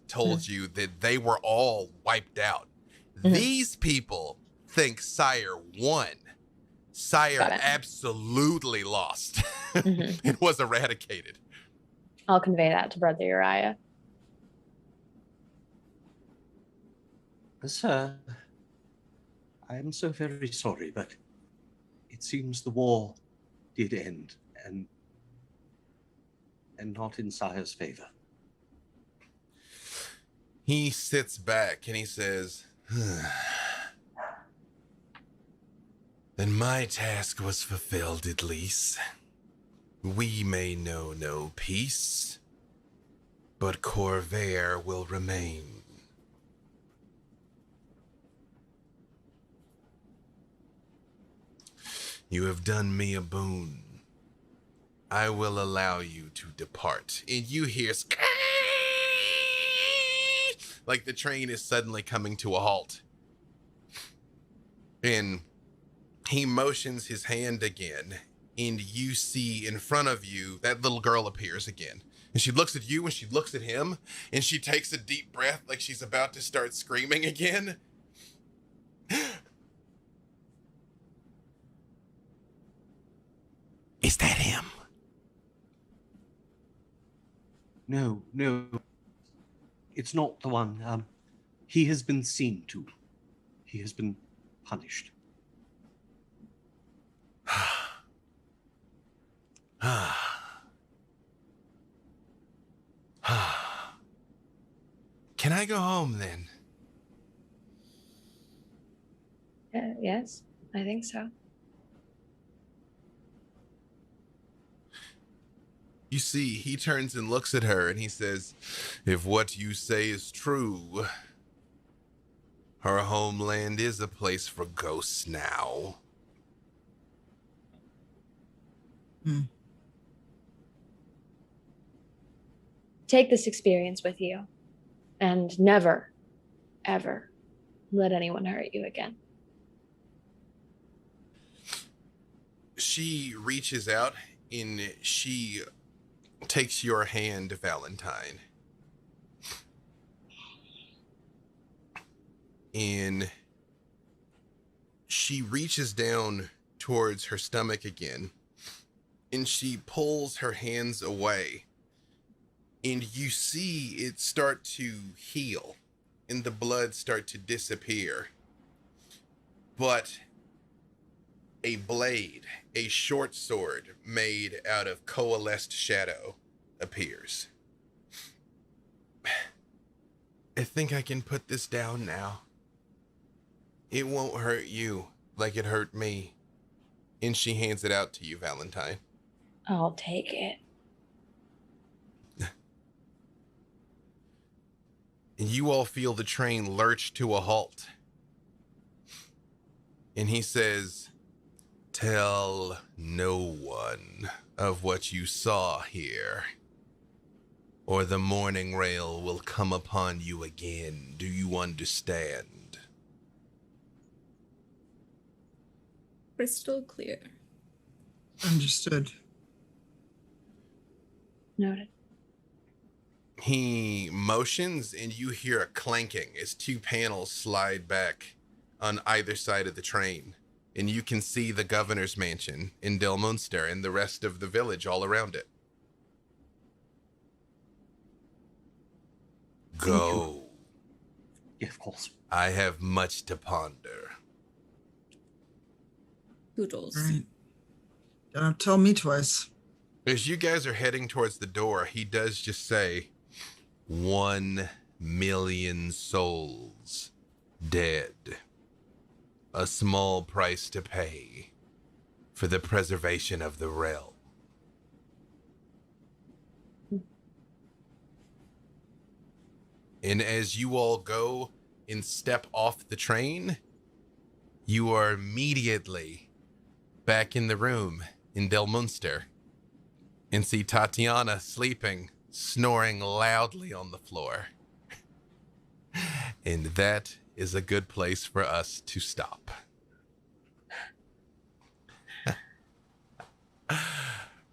told you that they were all wiped out. These people think Sire won. Sire absolutely lost and was eradicated. I'll convey that to Brother Uriah. I am so very sorry, but it seems the war did end, and not in Sire's favor. He sits back and he says, then my task was fulfilled at least. We may know no peace, but Corvair will remain. You have done me a boon. I will allow you to depart. And you hear like the train is suddenly coming to a halt. And he motions his hand again, and you see in front of you that little girl appears again. And she looks at you and she looks at him, and she takes a deep breath like she's about to start screaming again. Is that him? No, it's not the one. He has been seen to. He has been punished. Can I go home then? Yes, I think so. You see, he turns and looks at her and he says, if what you say is true, her homeland is a place for ghosts now. Take this experience with you and never, ever let anyone hurt you again. She reaches out and she takes your hand, Valentine. And she reaches down towards her stomach again, and she pulls her hands away, and you see it start to heal and the blood start to disappear. But a blade, a short sword made out of coalesced shadow, appears. I think I can put this down now. It won't hurt you like it hurt me. And she hands it out to you, Valentine. I'll take it. And you all feel the train lurch to a halt. And he says, tell no one of what you saw here, or the Mourning Rail will come upon you again. Do you understand? Crystal clear. Understood. Noted. He motions and you hear a clanking as two panels slide back on either side of the train. And you can see the governor's mansion in Del Munster and the rest of the village all around it. Go. Yeah, of course. I have much to ponder. Poodles. Right. Don't have to tell me twice. As you guys are heading towards the door, he does just say, 1 million souls dead. A small price to pay for the preservation of the realm. And as you all go and step off the train, you are immediately back in the room in Del Munster and see Tatiana sleeping, snoring loudly on the floor. And that is a good place for us to stop.